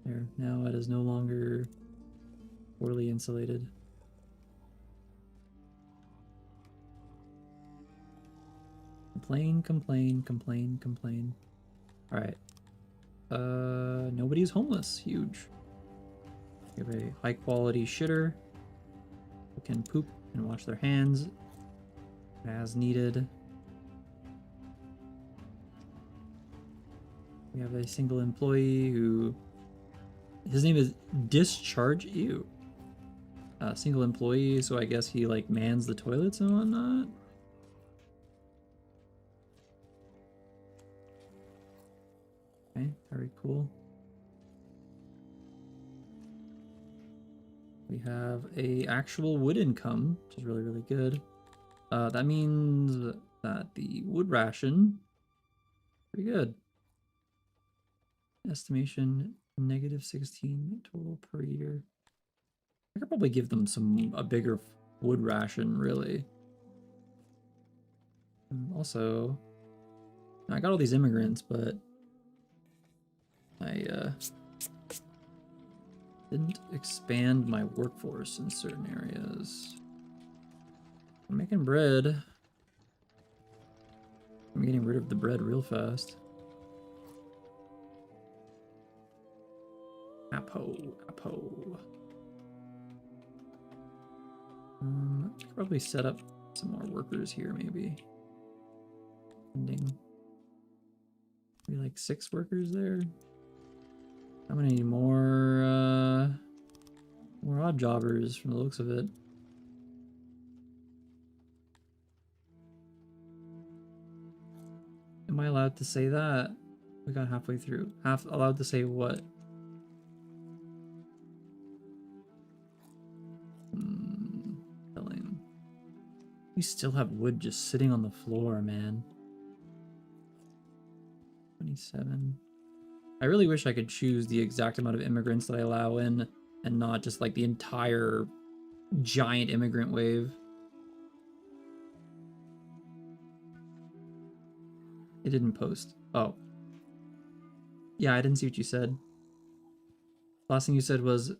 There, now it is no longer poorly insulated. Complain, complain, complain, complain. Alright. Nobody's homeless. Huge. We have a high quality shitter who can poop and wash their hands as needed. We have a single employee who, his name is Discharge. Ew. Single employee, so I guess he like mans the toilets and whatnot. Okay, very cool. We have a actual wood income, which is really, really good. That means that the wood ration, pretty good. Estimation -16 total per year. I could probably give them a bigger wood ration, really. And also, I got all these immigrants, but I didn't expand my workforce in certain areas. I'm making bread. I'm getting rid of the bread real fast. Apo. I could probably set up some more workers here, maybe. Ending. Maybe like 6 workers there. I'm gonna need more odd jobbers from the looks of it. Am I allowed to say that? We got halfway through. Allowed to say what? Telling. We still have wood just sitting on the floor, man. 27. I really wish I could choose the exact amount of immigrants that I allow in and not just like the entire giant immigrant wave. It didn't post. Oh. Yeah, I didn't see what you said. Last thing you said was,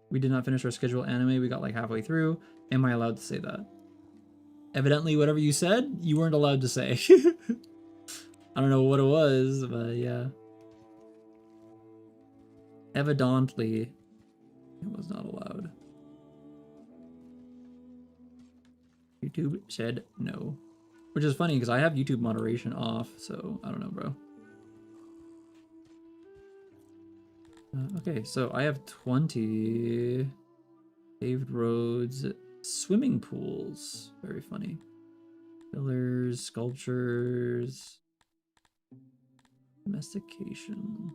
we did not finish our scheduled anime. We got like halfway through. Am I allowed to say that? Evidently, whatever you said, you weren't allowed to say. I don't know what it was, but yeah. Evidently, it was not allowed. YouTube said no. Which is funny because I have YouTube moderation off, so I don't know, bro. Okay, so I have 20 paved roads, swimming pools. Very funny. Pillars, sculptures, domestication.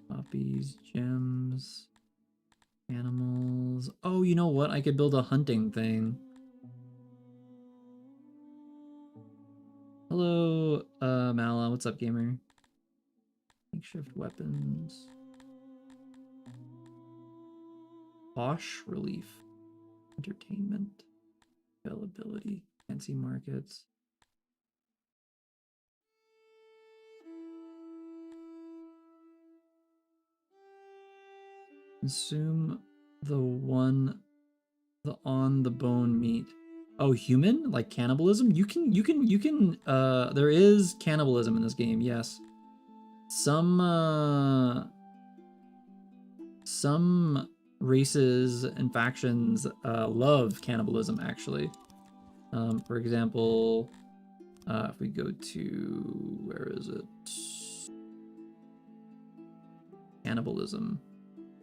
Poppies, gems, animals. Oh, you know what? I could build a hunting thing. Hello, Mala. What's up, gamer? Makeshift weapons. Posh relief. Entertainment. Availability. Fancy markets. Consume the on the bone meat. Oh, human? Like cannibalism? You can there is cannibalism in this game, yes. Some races and factions love cannibalism, actually. For example, if we go to, where is it? Cannibalism.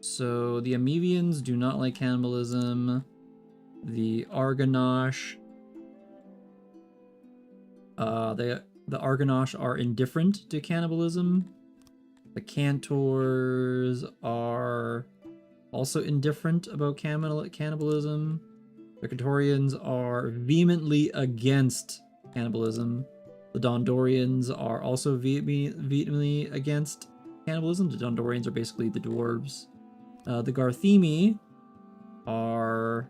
So the Amevians do not like cannibalism. The Argonash, the Argonash are indifferent to cannibalism. The Cantors are also indifferent about cannibalism. The Catorians are vehemently against cannibalism. The Dondorians are also vehemently against cannibalism. The Dondorians are basically the dwarves. The Garthemi are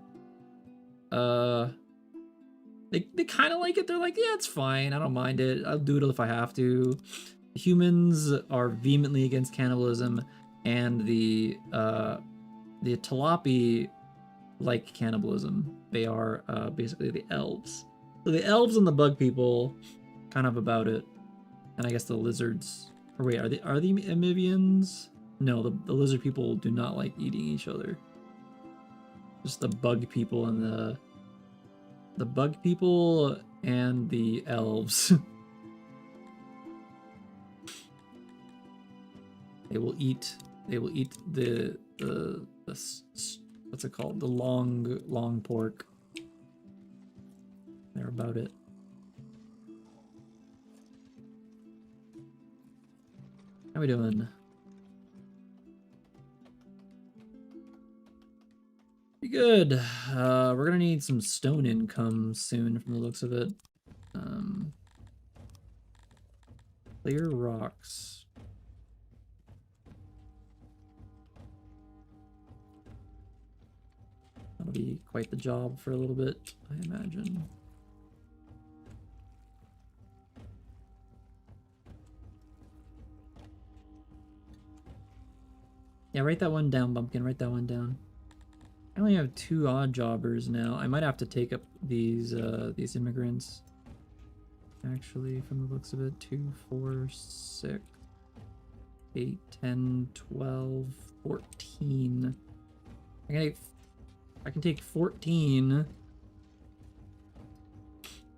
they kind of like it. They're like, yeah, it's fine. I don't mind it. I'll do it if I have to. Humans are vehemently against cannibalism, and the Talapi like cannibalism. They are basically the elves. So the elves and the bug people kind of about it, and I guess the lizards. Or wait, are the amphibians? No, the lizard people do not like eating each other. Just the bug people and the bug people and the elves. They will eat the what's it called? The long pork. They're about it. How we doing? Pretty good. We're gonna need some stone income soon from the looks of it. Clear rocks. That'll be quite the job for a little bit, I imagine. Yeah, write that one down, Bumpkin. Write that one down. I only have 2 odd jobbers now. I might have to take up these immigrants. Actually, from the looks of it, 2, 4, 6, 8, 10, 12, 14. I can take 14.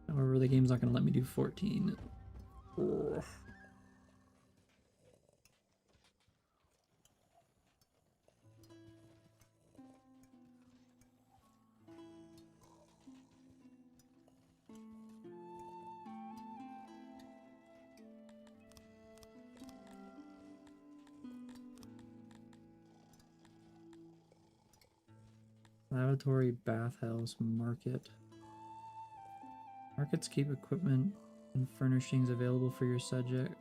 However, the game's not going to let me do 14. Oh. Lavatory, bathhouse, market. Markets keep equipment and furnishings available for your subject.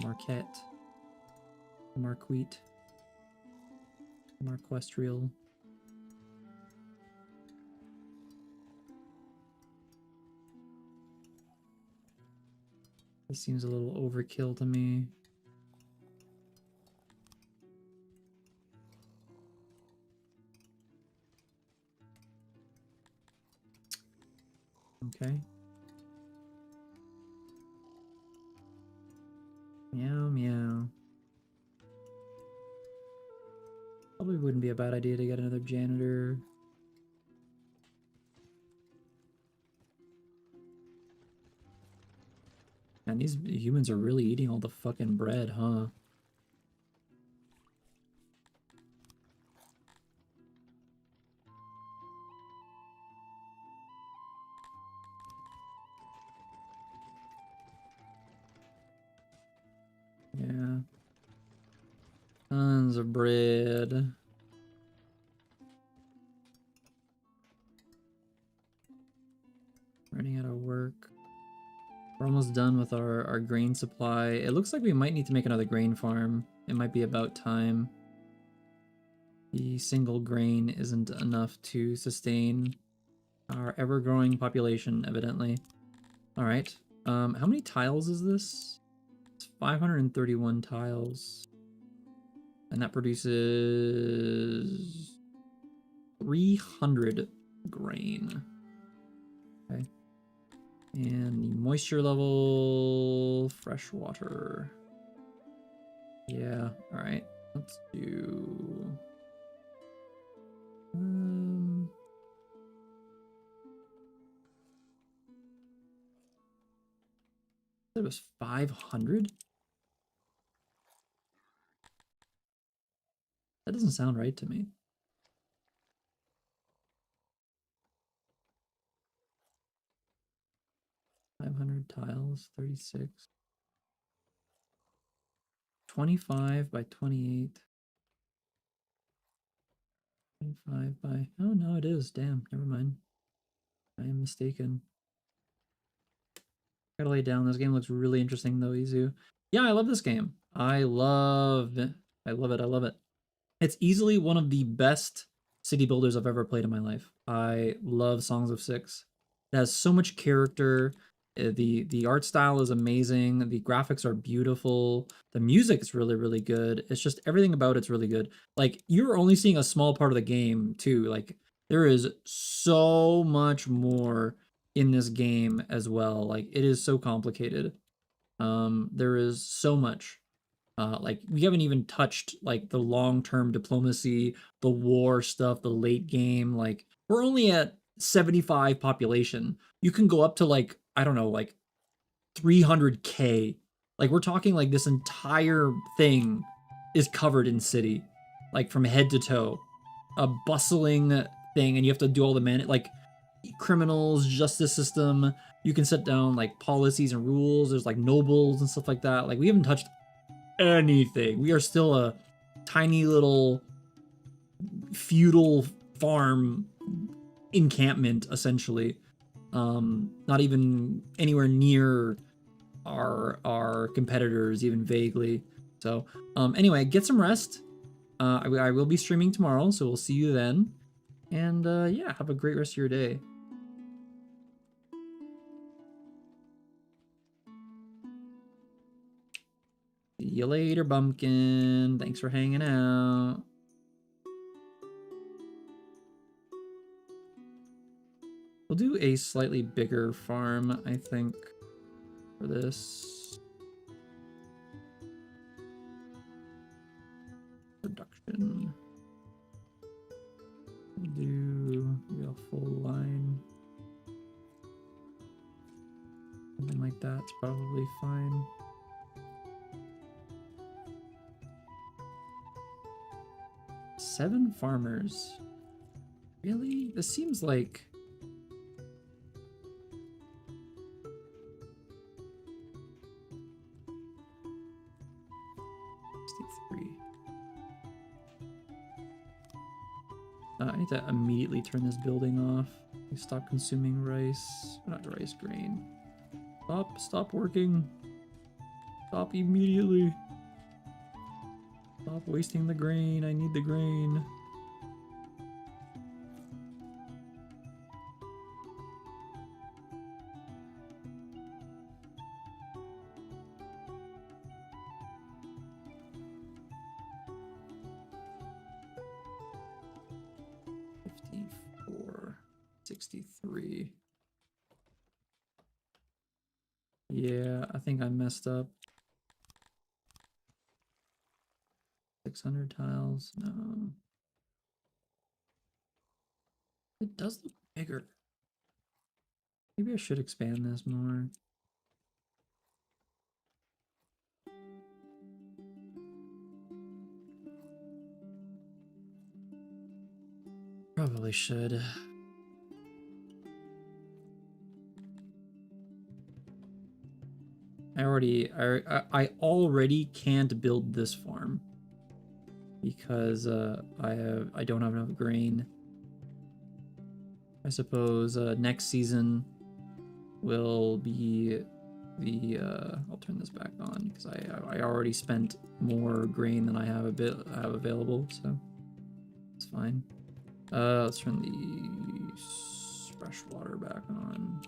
Marquette. Marquette. Marquestrial. This seems a little overkill to me. Okay. Meow, meow. Probably wouldn't be a bad idea to get another janitor. And these humans are really eating all the fucking bread, huh? Yeah. Tons of bread. Running out of work. We're almost done with our grain supply. It looks like we might need to make another grain farm. It might be about time. The single grain isn't enough to sustain our ever-growing population, evidently. Alright. How many tiles is this? It's 531 tiles. And that produces 300 grain. Okay. And the moisture level, fresh water. Yeah, alright. Let's do... it was 500? That doesn't sound right to me. $500 tiles, 36. 25 by 28. 25 by... Oh, no, it is. Damn, never mind. I am mistaken. Gotta lay it down. This game looks really interesting, though, Izu. Yeah, I love this game. I love it. I love it. I love it. It's easily one of the best city builders I've ever played in my life. I love Songs of Six. It has so much character. The art style is amazing. The graphics are beautiful. The music is really, really good. It's just everything about it's really good. Like, you're only seeing a small part of the game, too. Like, there is so much more in this game as well. Like, it is so complicated. There is so much. Like, we haven't even touched like the long-term diplomacy, the war stuff, the late game. Like, we're only at 75 population. You can go up to like, I don't know, like 300K. Like, we're talking like this entire thing is covered in city, like from head to toe. A bustling thing, and you have to do all the like criminals, justice system. You can set down like policies and rules. There's like nobles and stuff like that. Like, we haven't touched anything. We are still a tiny little feudal farm encampment, essentially. Not even anywhere near our competitors, even vaguely. So, anyway, get some rest. I will be streaming tomorrow, so we'll see you then. And yeah, have a great rest of your day. See you later, Bumpkin. Thanks for hanging out. We'll do a slightly bigger farm, I think, for this. Production. We'll do a full line. Something like that's probably fine. Seven farmers. Really? This seems like... I need to immediately turn this building off. Stop consuming rice. Not rice, grain. Stop working. Stop immediately. Stop wasting the grain. I need the grain. $54.63. Yeah, I think I messed up. 600 tiles. No. It does look bigger. Maybe I should expand this more. Probably should. I already can't build this farm because I don't have enough grain. I suppose next season will be the I'll turn this back on because I already spent more grain than I have available, so it's fine. Let's turn the fresh water back on.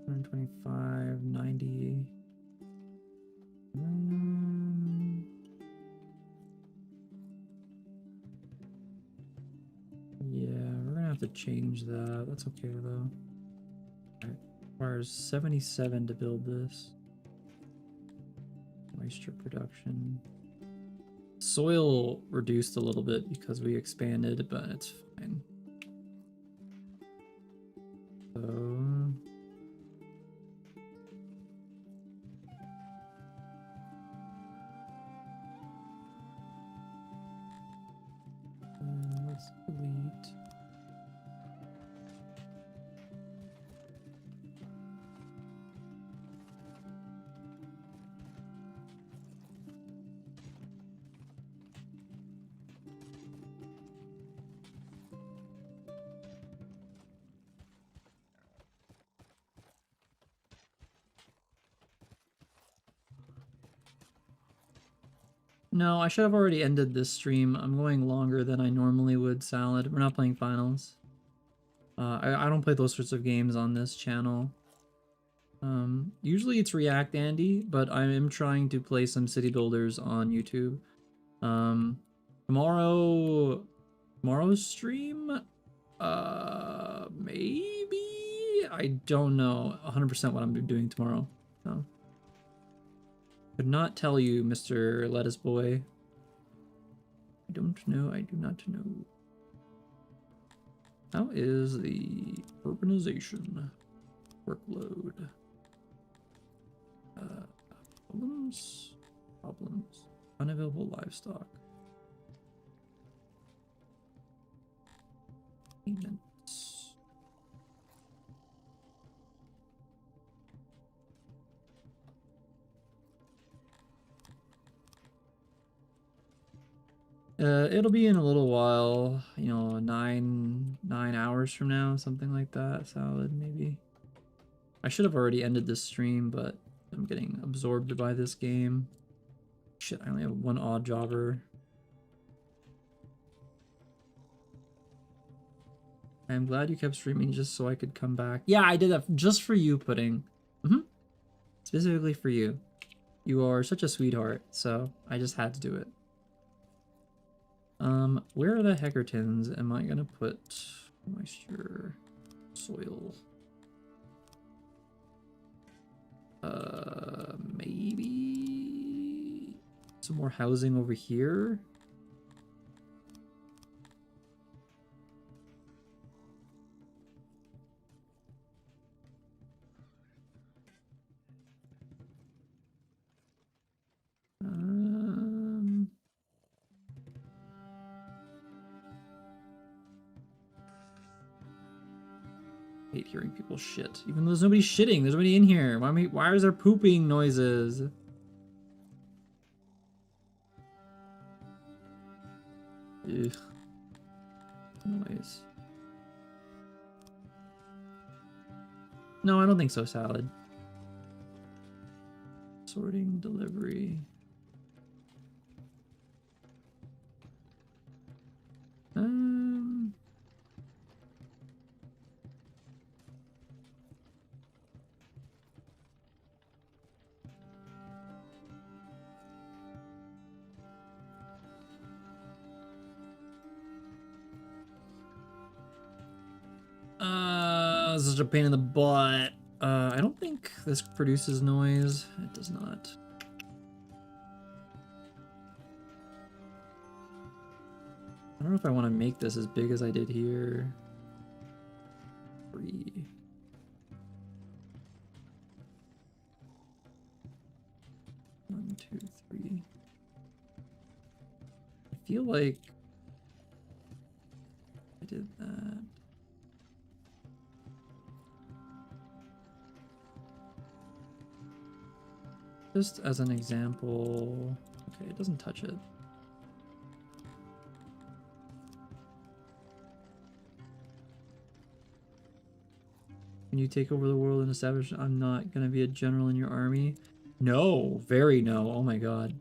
$125, $90. Yeah, we're gonna have to change that. That's okay though. Alright. Requires 77 to build this. Moisture production. Soil reduced a little bit because we expanded, but it's fine. So let's delete. No, I should have already ended this stream. I'm going longer than I normally would, Salad. We're not playing finals. I don't play those sorts of games on this channel. Usually it's React Andy, but I am trying to play some city builders on YouTube. Tomorrow's stream, maybe? I don't know 100% what I'm doing tomorrow. So. Could not tell you, Mr. Lettuce Boy. I don't know. I do not know. How is the urbanization workload? Problems. Unavailable livestock. Maintenance. It'll be in a little while, you know, 9 hours from now, something like that. Salad, maybe. I should have already ended this stream, but I'm getting absorbed by this game. Shit, I only have one odd jobber. I'm glad you kept streaming just so I could come back. Yeah, I did that just for you, Pudding. Specifically for you. You are such a sweetheart, so I just had to do it. Where are the Heckertons am I gonna put moisture, soil? Maybe some more housing over here. Hate hearing people shit. Even though there's nobody shitting, there's nobody in here. Why is there pooping noises? Ugh. Noise. No, I don't think so, Salad. Sorting, delivery. This is a pain in the butt. I don't think this produces noise. It does not. I don't know if I want to make this as big as I did here. 3. One, 2, 3. I feel like I did that. Just as an example. Okay, it doesn't touch it. Can you take over the world and establish I'm not gonna be a general in your army? No, very no. Oh my god.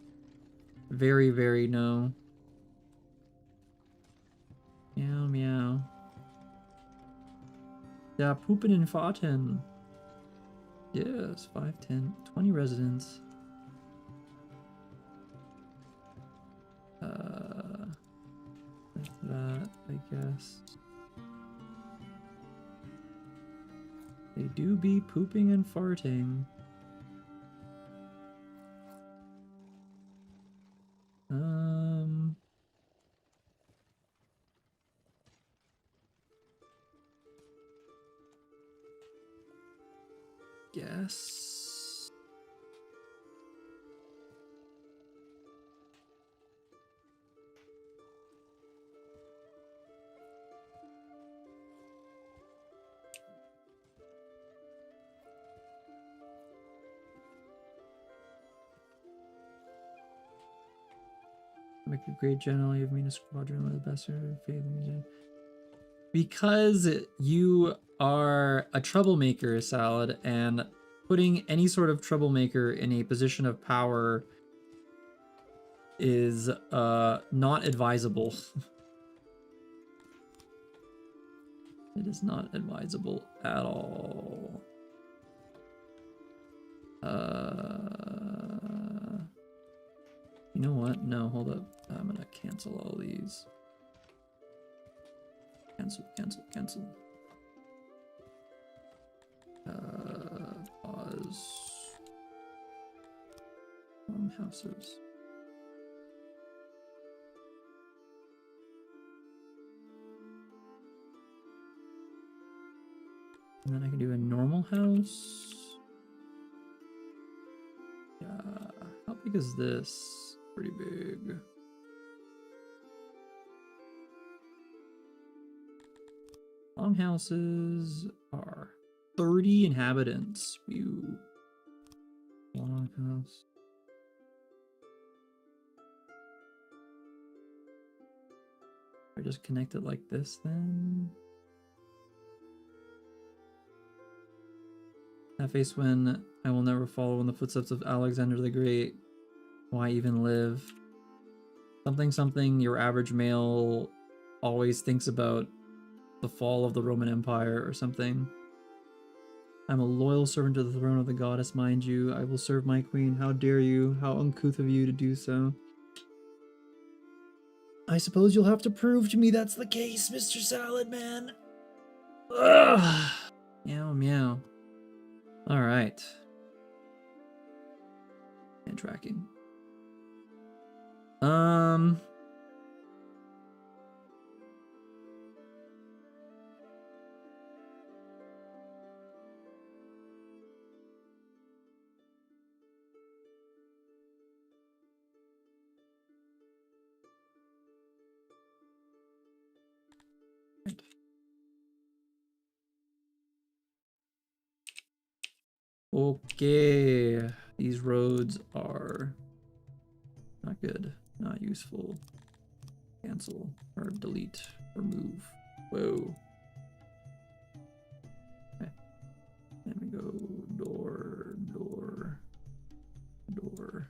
Very, very no. Meow, meow. Yeah, poopin' and fartin'. Yes, 5, 10, 20 residents. that, I guess. They do be pooping and farting. Guess. Make a great general. You have mean a squadron with the best faith. Because you are a troublemaker, Salad, and putting any sort of troublemaker in a position of power is not advisable. It is not advisable at all. You know what? No, hold up. I'm gonna cancel all these. Cancel, cancel, cancel. Pause. Houses. And then I can do a normal house. Yeah. How big is this? Pretty big. Longhouses are 30 inhabitants. View. Longhouse. I just connect it like this then. That face when I will never follow in the footsteps of Alexander the Great. Why even live? Something something your average male always thinks about the fall of the Roman Empire or something. I'm a loyal servant to the throne of the goddess, mind you. I will serve my queen. How dare you? How uncouth of you to do so. I suppose you'll have to prove to me that's the case, Mr. Salad Man. Ugh. Meow, meow. Alright. And tracking. Okay, these roads are not good, not useful. Cancel or delete, remove. Whoa. Okay. Then we go door, door, door.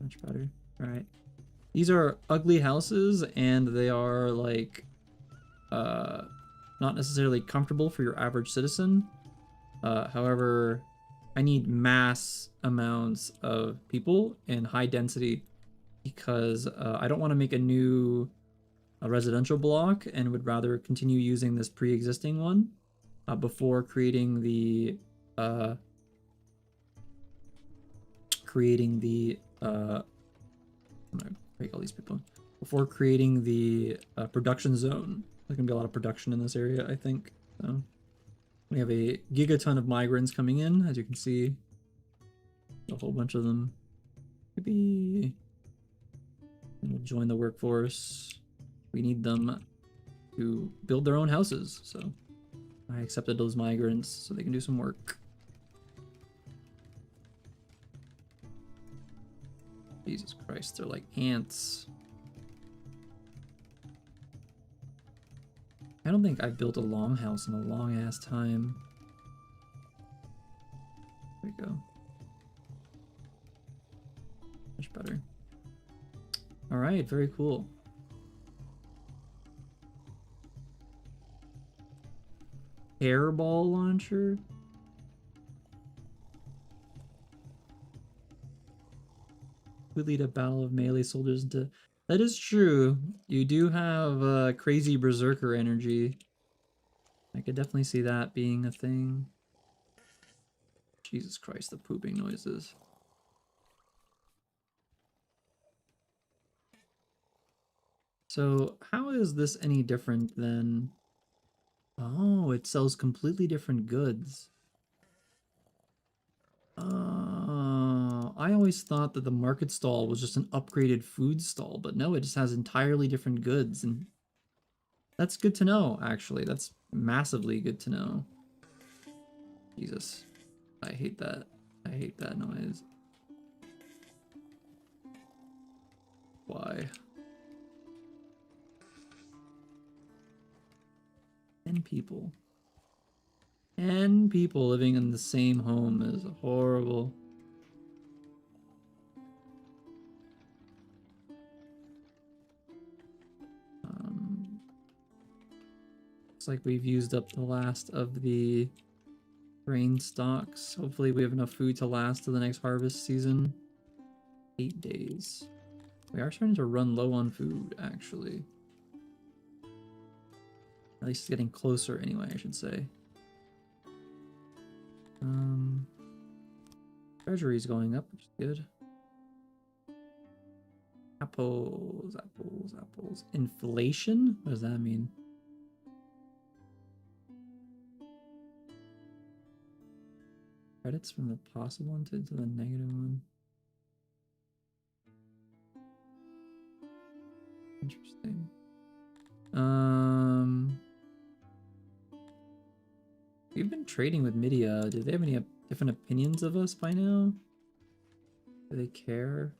Much better. All right. These are ugly houses, and they are like not necessarily comfortable for your average citizen. However, I need mass amounts of people in high density because I don't want to make a new residential block and would rather continue using this pre-existing one before creating the I'm gonna break all these people before creating the production zone. There's gonna be a lot of production in this area, I think. So we have a gigaton of migrants coming in, as you can see. A whole bunch of them. Maybe we'll join the workforce. We need them to build their own houses, so I accepted those migrants so they can do some work. Jesus Christ, they're like ants. I don't think I've built a longhouse in a long ass time. There we go. Much better. Alright, very cool. Airball launcher? We lead a battle of melee soldiers into That is true. You do have crazy berserker energy. I could definitely see that being a thing. Jesus Christ, the pooping noises. So how is this any different than... Oh, it sells completely different goods. I always thought that the market stall was just an upgraded food stall, but no, it just has entirely different goods, and that's good to know, actually. That's massively good to know. Jesus. I hate that. I hate that noise. Why? 10 people. 10 people living in the same home is horrible. Looks like we've used up the last of the grain stocks. Hopefully we have enough food to last to the next harvest season. 8 days. We are starting to run low on food, actually. At least it's getting closer anyway, I should say. Treasury's going up, which is good. Apples, apples, apples. Inflation? What does that mean? Credits from the positive one to the negative one. Interesting. We've been trading with Media. Do they have any different opinions of us by now? Do they care?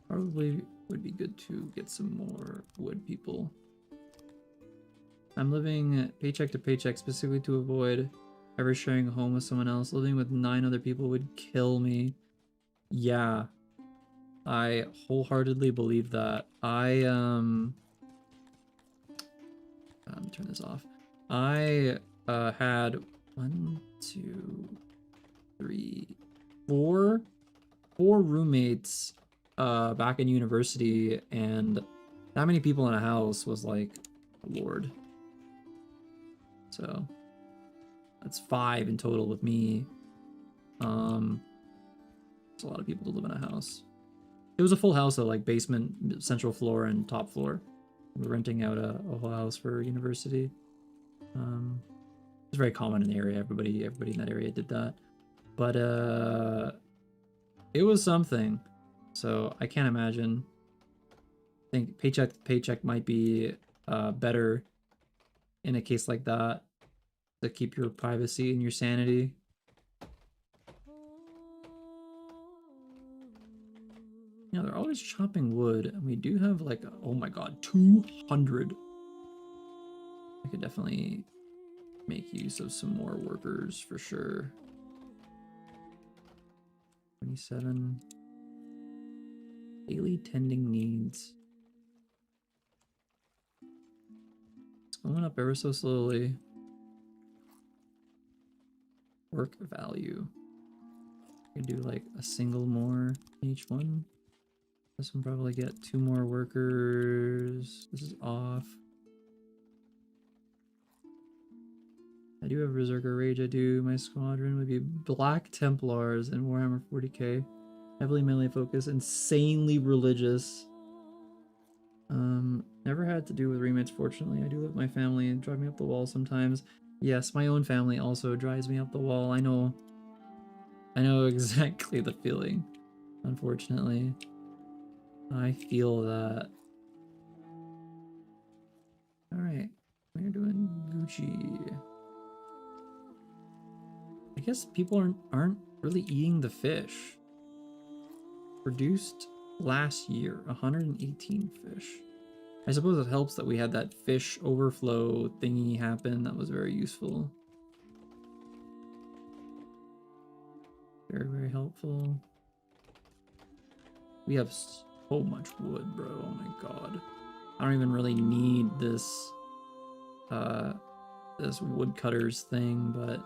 Probably would be good to get some more wood people. I'm living paycheck to paycheck specifically to avoid ever sharing a home with someone else. Living with 9 other people would kill me. Yeah. I wholeheartedly believe that. Let me turn this off. I had 1, 2, 3, 4 roommates back in university, and that many people in a house was like, Lord. So that's 5 in total with me. It's a lot of people to live in a house. It was a full house though, like basement, central floor, and top floor. We were renting out a whole house for university. It's very common in the area. Everybody in that area did that. But it was something. So I can't imagine. I think paycheck to paycheck might be better in a case like that to keep your privacy and your sanity. Yeah, they're always chopping wood, and we do have like, oh my god, 200. I could definitely make use of some more workers for sure. 27. Daily tending needs. It's going up ever so slowly. Work value. I could do like a single more in each one. This one probably get 2 more workers. This is off. I do have Berserker Rage. I do. My squadron would be Black Templars and Warhammer 40k. Heavily melee focused, insanely religious. Never had to do with roommates, fortunately. I do live with my family and drive me up the wall sometimes. Yes, my own family also drives me up the wall. I know exactly the feeling, unfortunately. I feel that. Alright, we're doing Gucci. I guess people aren't really eating the fish. Produced last year, 118 fish. I suppose it helps that we had that fish overflow thingy happen. That was very useful. Very, very helpful. We have so much wood, bro. Oh my god. I don't even really need this this woodcutters thing, but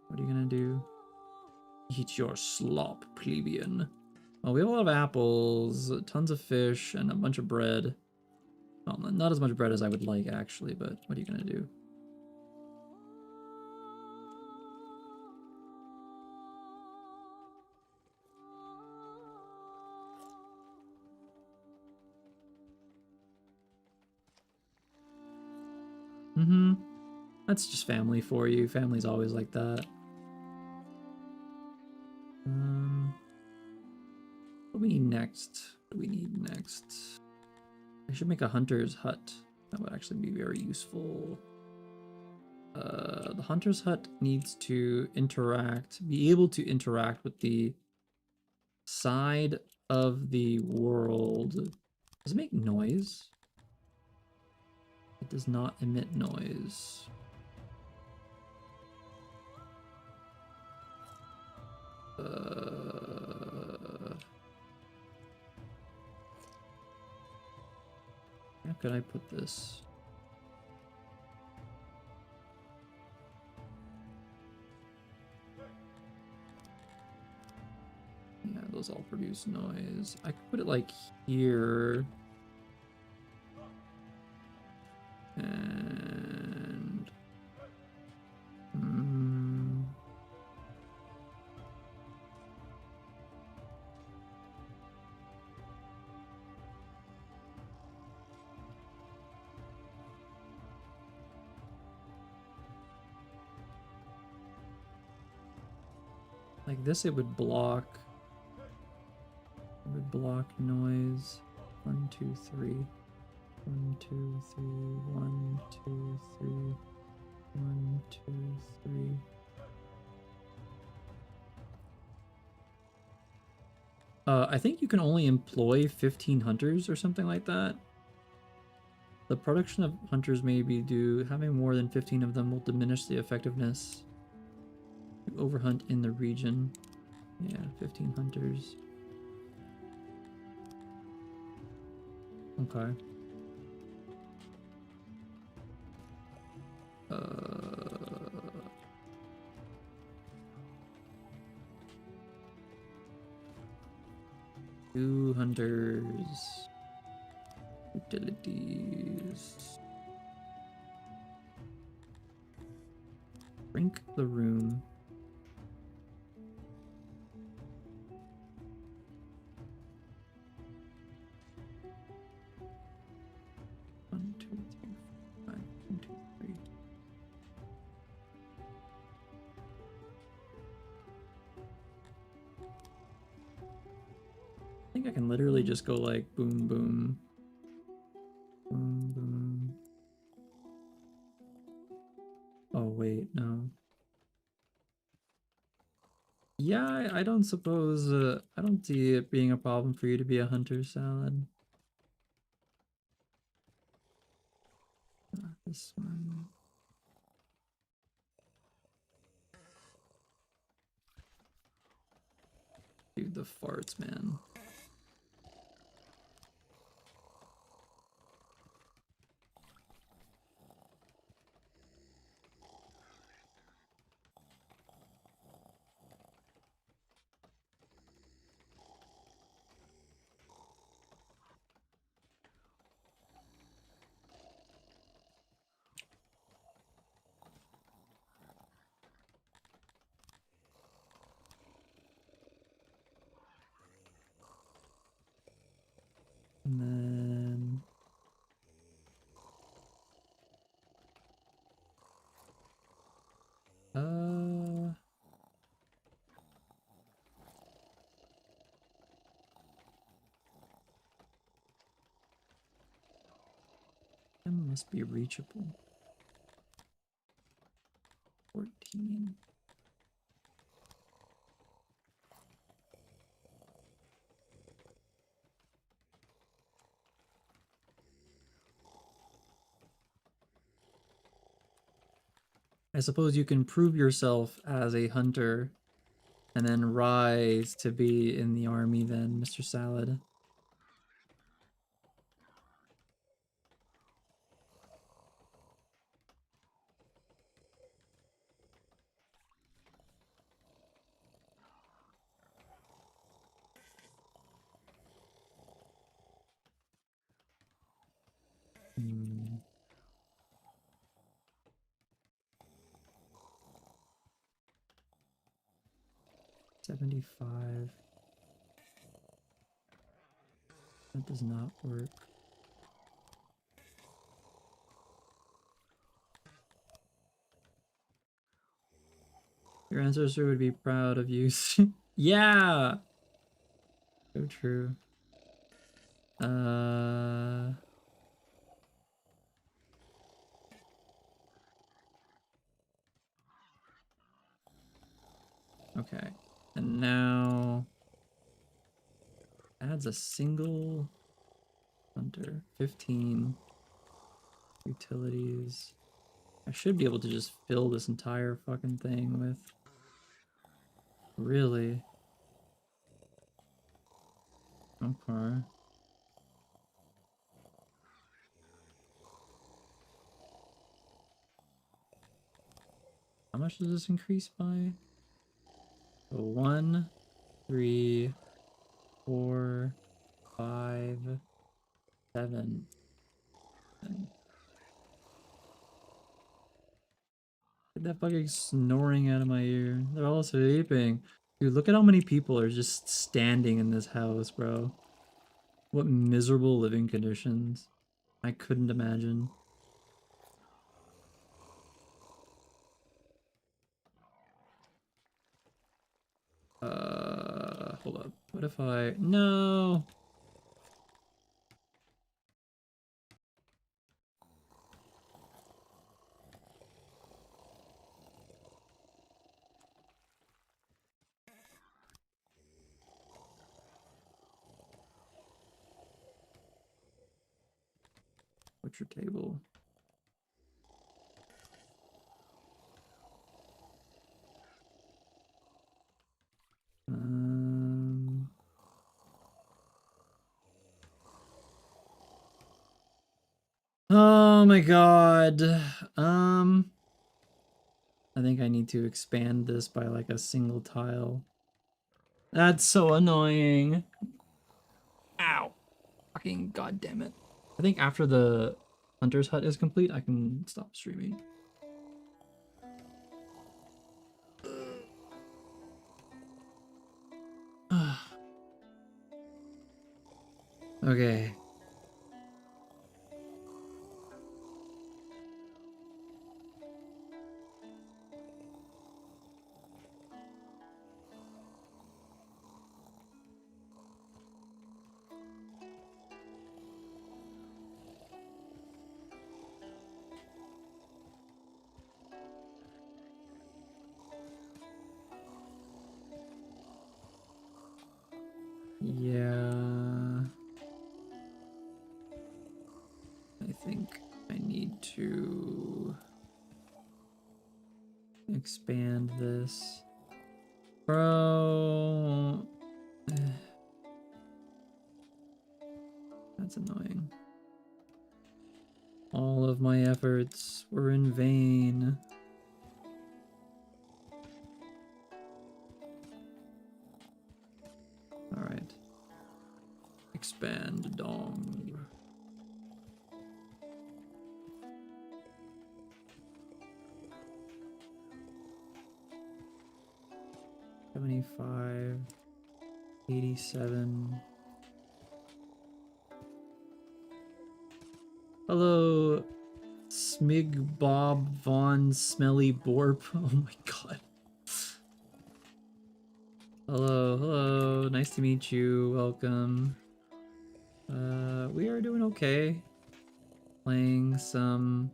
What are you gonna do? Eat your slop, plebeian. Well, we have a lot of apples, tons of fish, and a bunch of bread. Well, not as much bread as I would like, actually, but what are you gonna do? Mm-hmm. That's just family for you. Family's always like that. What do we need next? What do we need next? I should make a hunter's hut. That would actually be very useful. The hunter's hut needs to be able to interact with the side of the world. Does it make noise? It does not emit noise. Where could I put this? Yeah, those all produce noise. I could put it like here. And like this, it would block. It would block noise. 1, 2, 3. 1, 2, 3. 1, 2, 3. 1, 2, 3. I think you can only employ 15 hunters or something like that. The production of hunters may be due. Having more than 15 of them will diminish the effectiveness to overhunt in the region. Yeah, 15 hunters. Okay. 2 hunters. Utilities. Shrink the room. One, two, three, 5. 1, 2, 3. I think I can literally just go like boom, boom. Boom, boom. Oh, wait, no. Yeah, I don't suppose, I don't see it being a problem for you to be a hunter, Salad. This one. Dude, the farts, man. And then it must be reachable. 14. I suppose you can prove yourself as a hunter and then rise to be in the army then, Mr. Salad. 75. That does not work. Your ancestor would be proud of you. Yeah! So true. Okay. And now adds a single hunter. 15 utilities. I should be able to just fill this entire fucking thing with... Really? Okay. How much does this increase by? So 1, 3, 4, 5, 7. Get that fucking snoring out of my ear. They're all sleeping. Dude, look at how many people are just standing in this house, bro. What miserable living conditions. I couldn't imagine. Hold up. What if I... No! What's your table? Oh my god. I think I need to expand this by like a single tile. That's so annoying. Ow. Fucking goddamn it. I think after the hunter's hut is complete, I can stop streaming. Okay. Yeah. I think I need to expand this. Bro. That's annoying. All of my efforts were in vain. All right. Expand dong. 75, 87. Hello, Smig Bob Von Smelly Borp. Oh my god. Hello, hello. Nice to meet you. Welcome. We are doing okay. Playing some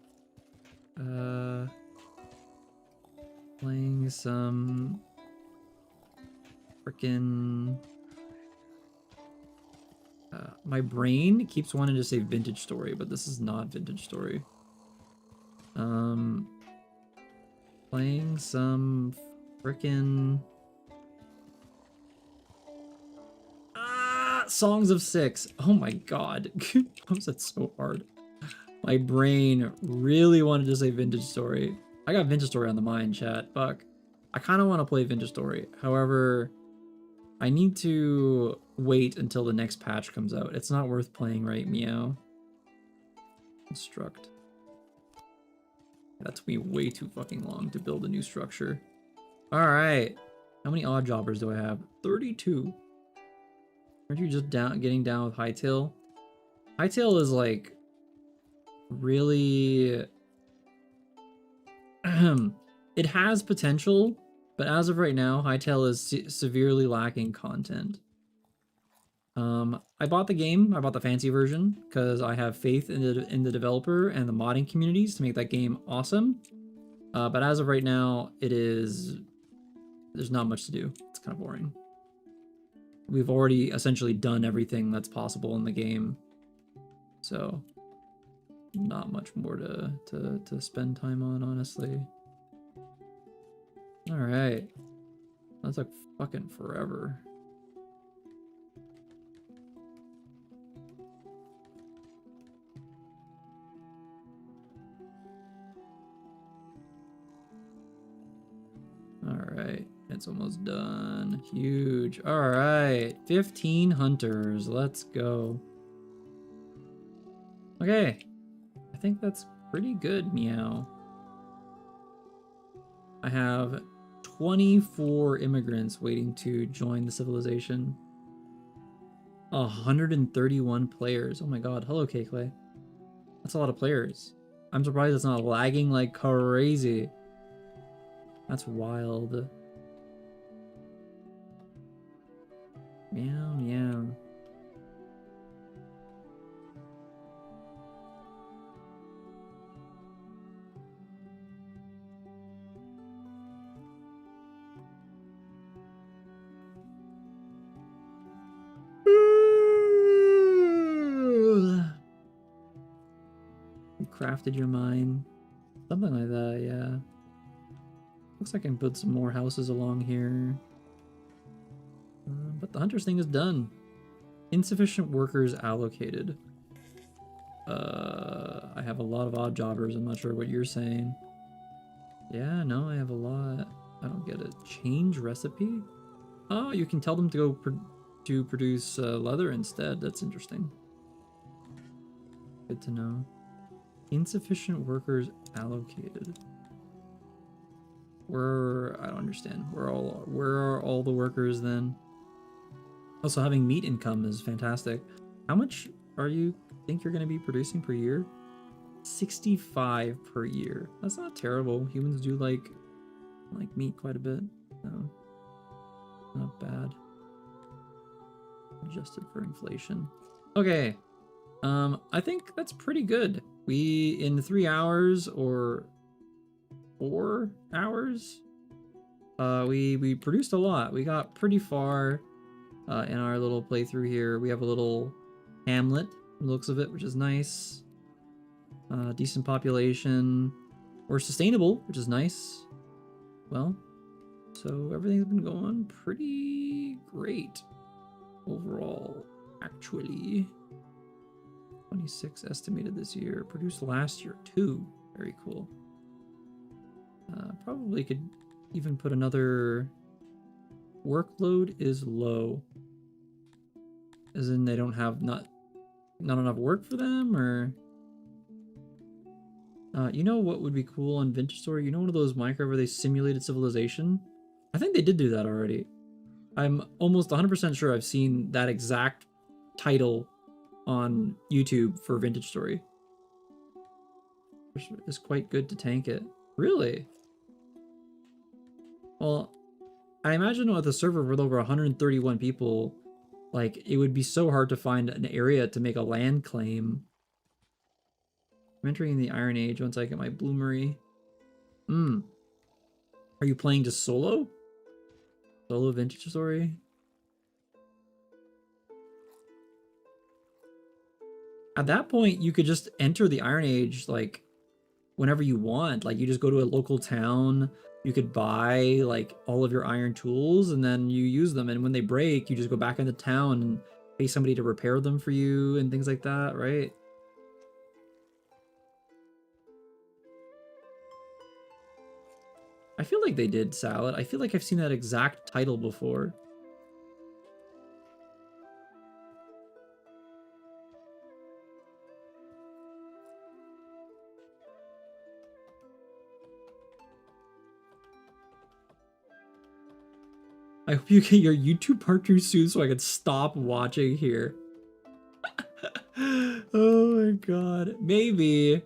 frickin' my brain keeps wanting to say Vintage Story, but this is not Vintage Story. Playing some frickin' Songs of Six. Oh my god. How is that so hard? My brain really wanted to say Vintage Story. I got Vintage Story on the mind, chat. Fuck. I kind of want to play Vintage Story. However, I need to wait until the next patch comes out. It's not worth playing, right, meow? Construct. That took me way too fucking long to build a new structure. Alright. How many odd jobbers do I have? 32. Aren't you just getting down with Hightail? Hightail is like really it has potential, but as of right now, Hightail is severely lacking content. I bought the game. I bought the fancy version because I have faith in the developer and the modding communities to make that game awesome. But as of right now, there's not much to do. It's kind of boring. We've already essentially done everything that's possible in the game, so not much more to spend time on, honestly. All right, that took fucking forever. All right, it's almost done. Huge. All right, 15 hunters. Let's go. Okay, I think that's pretty good, meow. I have 24 immigrants waiting to join the civilization. 131 players. Oh my god. Hello, K-Clay. That's a lot of players. I'm surprised it's not lagging like crazy. That's wild. Meow, meow. You crafted your mine. Something like that, yeah. Looks like I can put some more houses along here. But the hunters thing is done. Insufficient workers allocated. I have a lot of odd jobbers. I'm not sure what you're saying. Yeah, no, I have a lot. I don't get it. Change recipe? Oh, you can tell them to go to produce leather instead. That's interesting. Good to know. Insufficient workers allocated. I don't understand. Where are all the workers then? Also, having meat income is fantastic. How much think you're going to be producing per year? 65 per year. That's not terrible. Humans do like meat quite a bit. No, not bad. Adjusted for inflation. Okay. I think that's pretty good. We, in 3 hours or 4 hours, we produced a lot. We got pretty far in our little playthrough here. We have a little hamlet, from the looks of it, which is nice. Decent population. We're sustainable, which is nice. Well, so everything's been going pretty great overall, actually. 26 estimated this year. Produced last year, 2. Very cool. Probably could even put another... Workload is low. As in they don't have not enough work for them, or... you know what would be cool on Vintage Story? You know one of those Minecraft where they simulated civilization? I think they did do that already. I'm almost 100% sure I've seen that exact title on YouTube for Vintage Story. Which is quite good to tank it. Really? Well, I imagine with a server with over 131 people, like, it would be so hard to find an area to make a land claim. I'm entering the Iron Age once I get my bloomery. Are you playing just solo? Solo Vintage Story? At that point, you could just enter the Iron Age, like, whenever you want. Like, you just go to a local town, you could buy, like, all of your iron tools, and then you use them, and when they break, you just go back into town and pay somebody to repair them for you, and things like that, right? I feel like they did Salad. I feel like I've seen that exact title before. I hope you get your YouTube part 2 soon so I can stop watching here. Oh my god. Maybe.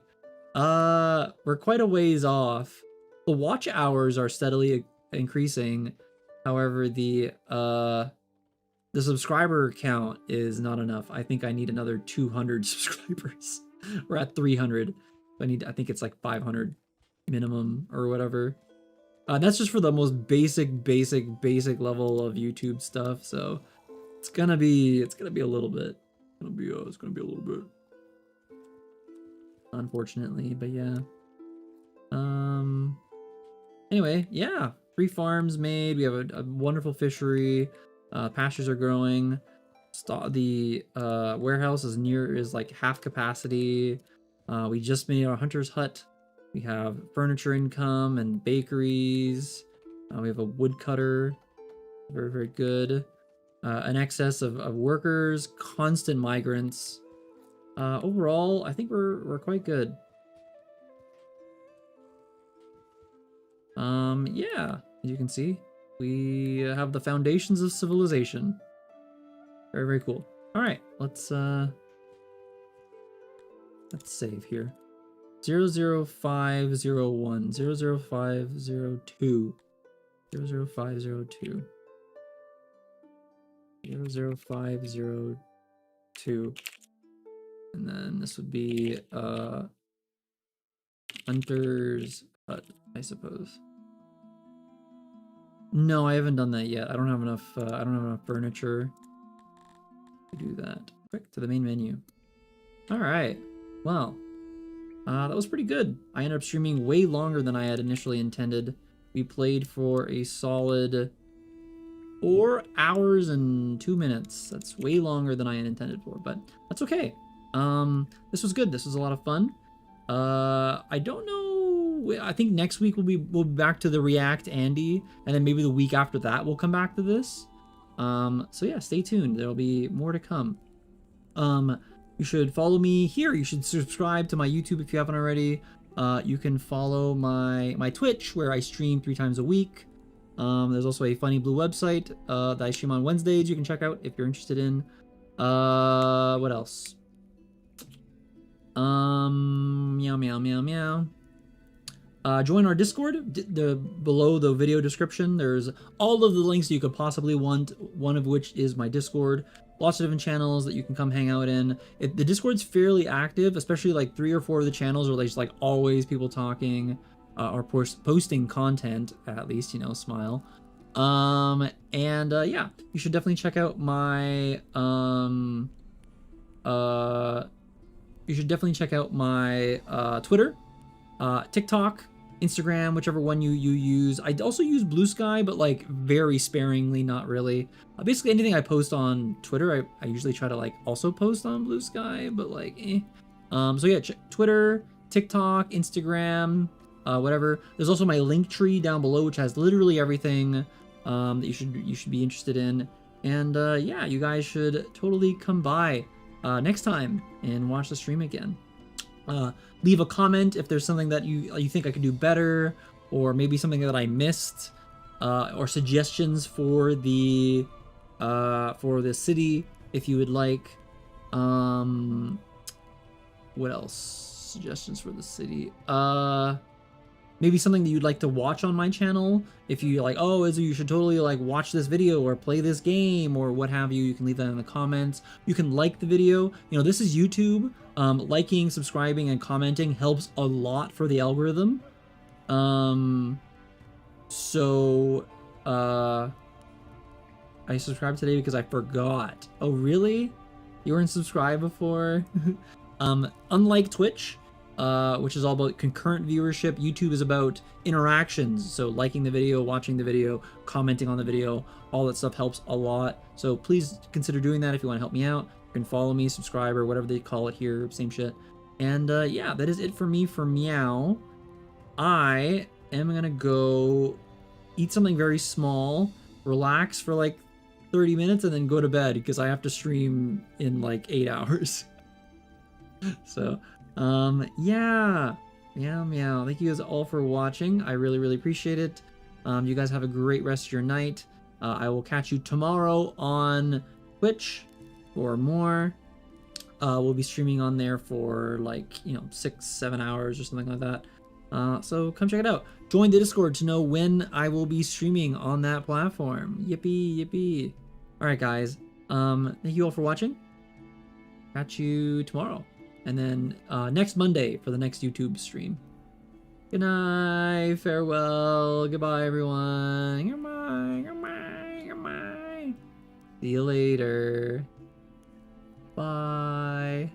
We're quite a ways off. The watch hours are steadily increasing. However, the subscriber count is not enough. I think I need another 200 subscribers. We're at 300. I think it's like 500 minimum or whatever. That's just for the most basic level of YouTube stuff. So it's gonna be a little bit. It's gonna be a little bit. Unfortunately, but yeah. Anyway, yeah. 3 farms made. We have a wonderful fishery. Pastures are growing. The warehouse is like half capacity. We just made our hunter's hut. We have furniture income and bakeries. We have a woodcutter. Very, very good. An excess of workers, constant migrants. Overall, I think we're quite good. Yeah, as you can see, we have the foundations of civilization. Very, very cool. All right, let's save here. 00501, 00502, 00502, 00502, and then this would be Hunter's Hut, I suppose. No, I haven't done that yet. I don't have enough. I don't have enough furniture to do that. Quick to the main menu. All right. Well, that was pretty good. I ended up streaming way longer than I had initially intended. We played for a solid 4 hours and 2 minutes. That's way longer than I had intended for, but that's okay. This was good. This was a lot of fun. I don't know. I think next week we'll be back to the React Andy, and then maybe the week after that we'll come back to this. So yeah, stay tuned. There'll be more to come. You should follow me here. You should subscribe to my YouTube if you haven't already. You can follow my Twitch, where I stream 3 times a week. There's also a Funny Blue website that I stream on Wednesdays. You can check out if you're interested in. What else? Meow meow meow meow. Join our Discord. Below the video description, there's all of the links you could possibly want. One of which is my Discord. Lots of different channels that you can come hang out in. The Discord's fairly active, especially like 3 or 4 of the channels are just like always people talking or posting content. At least, you know, smile. Yeah, you should definitely check out my Twitter, TikTok, Instagram, whichever one you use. I also use Blue Sky, but like very sparingly, not really. Basically anything I post on Twitter, I usually try to like also post on Blue Sky, but like so yeah, Twitter, TikTok, Instagram, whatever. There's also my link tree down below, which has literally everything that you should be interested in. And yeah, you guys should totally come by next time and watch the stream again. Leave a comment if there's something that you think I could do better, or maybe something that I missed, or suggestions for the city if you would like. What else? Suggestions for the city. Maybe something that you'd like to watch on my channel. If you like, oh, Izzy, you should totally like watch this video or play this game or what have you, you can leave that in the comments. You can like the video. You know, this is YouTube. Liking, subscribing, and commenting helps a lot for the algorithm. I subscribed today because I forgot. Oh, really? You weren't subscribed before? Unlike Twitch, which is all about concurrent viewership, YouTube is about interactions. So liking the video, watching the video, commenting on the video, all that stuff helps a lot. So please consider doing that if you want to help me out. You can follow me, subscribe, or whatever they call it here, same shit. And yeah, that is it for me for Meow. I am gonna go eat something very small, relax for like 30 minutes, and then go to bed because I have to stream in like 8 hours. So, yeah. Meow, meow. Thank you guys all for watching. I really, really appreciate it. You guys have a great rest of your night. I will catch you tomorrow on Twitch for more. We'll be streaming on there for like 6-7 hours or something like that. So come check it out. Join the Discord to know when I will be streaming on that platform. Yippee yippee. All right, guys. Thank you all for watching. Catch you tomorrow, and then next Monday for the next YouTube stream. Good night, farewell, goodbye, everyone. Goodbye, goodbye, goodbye. See you later. Bye.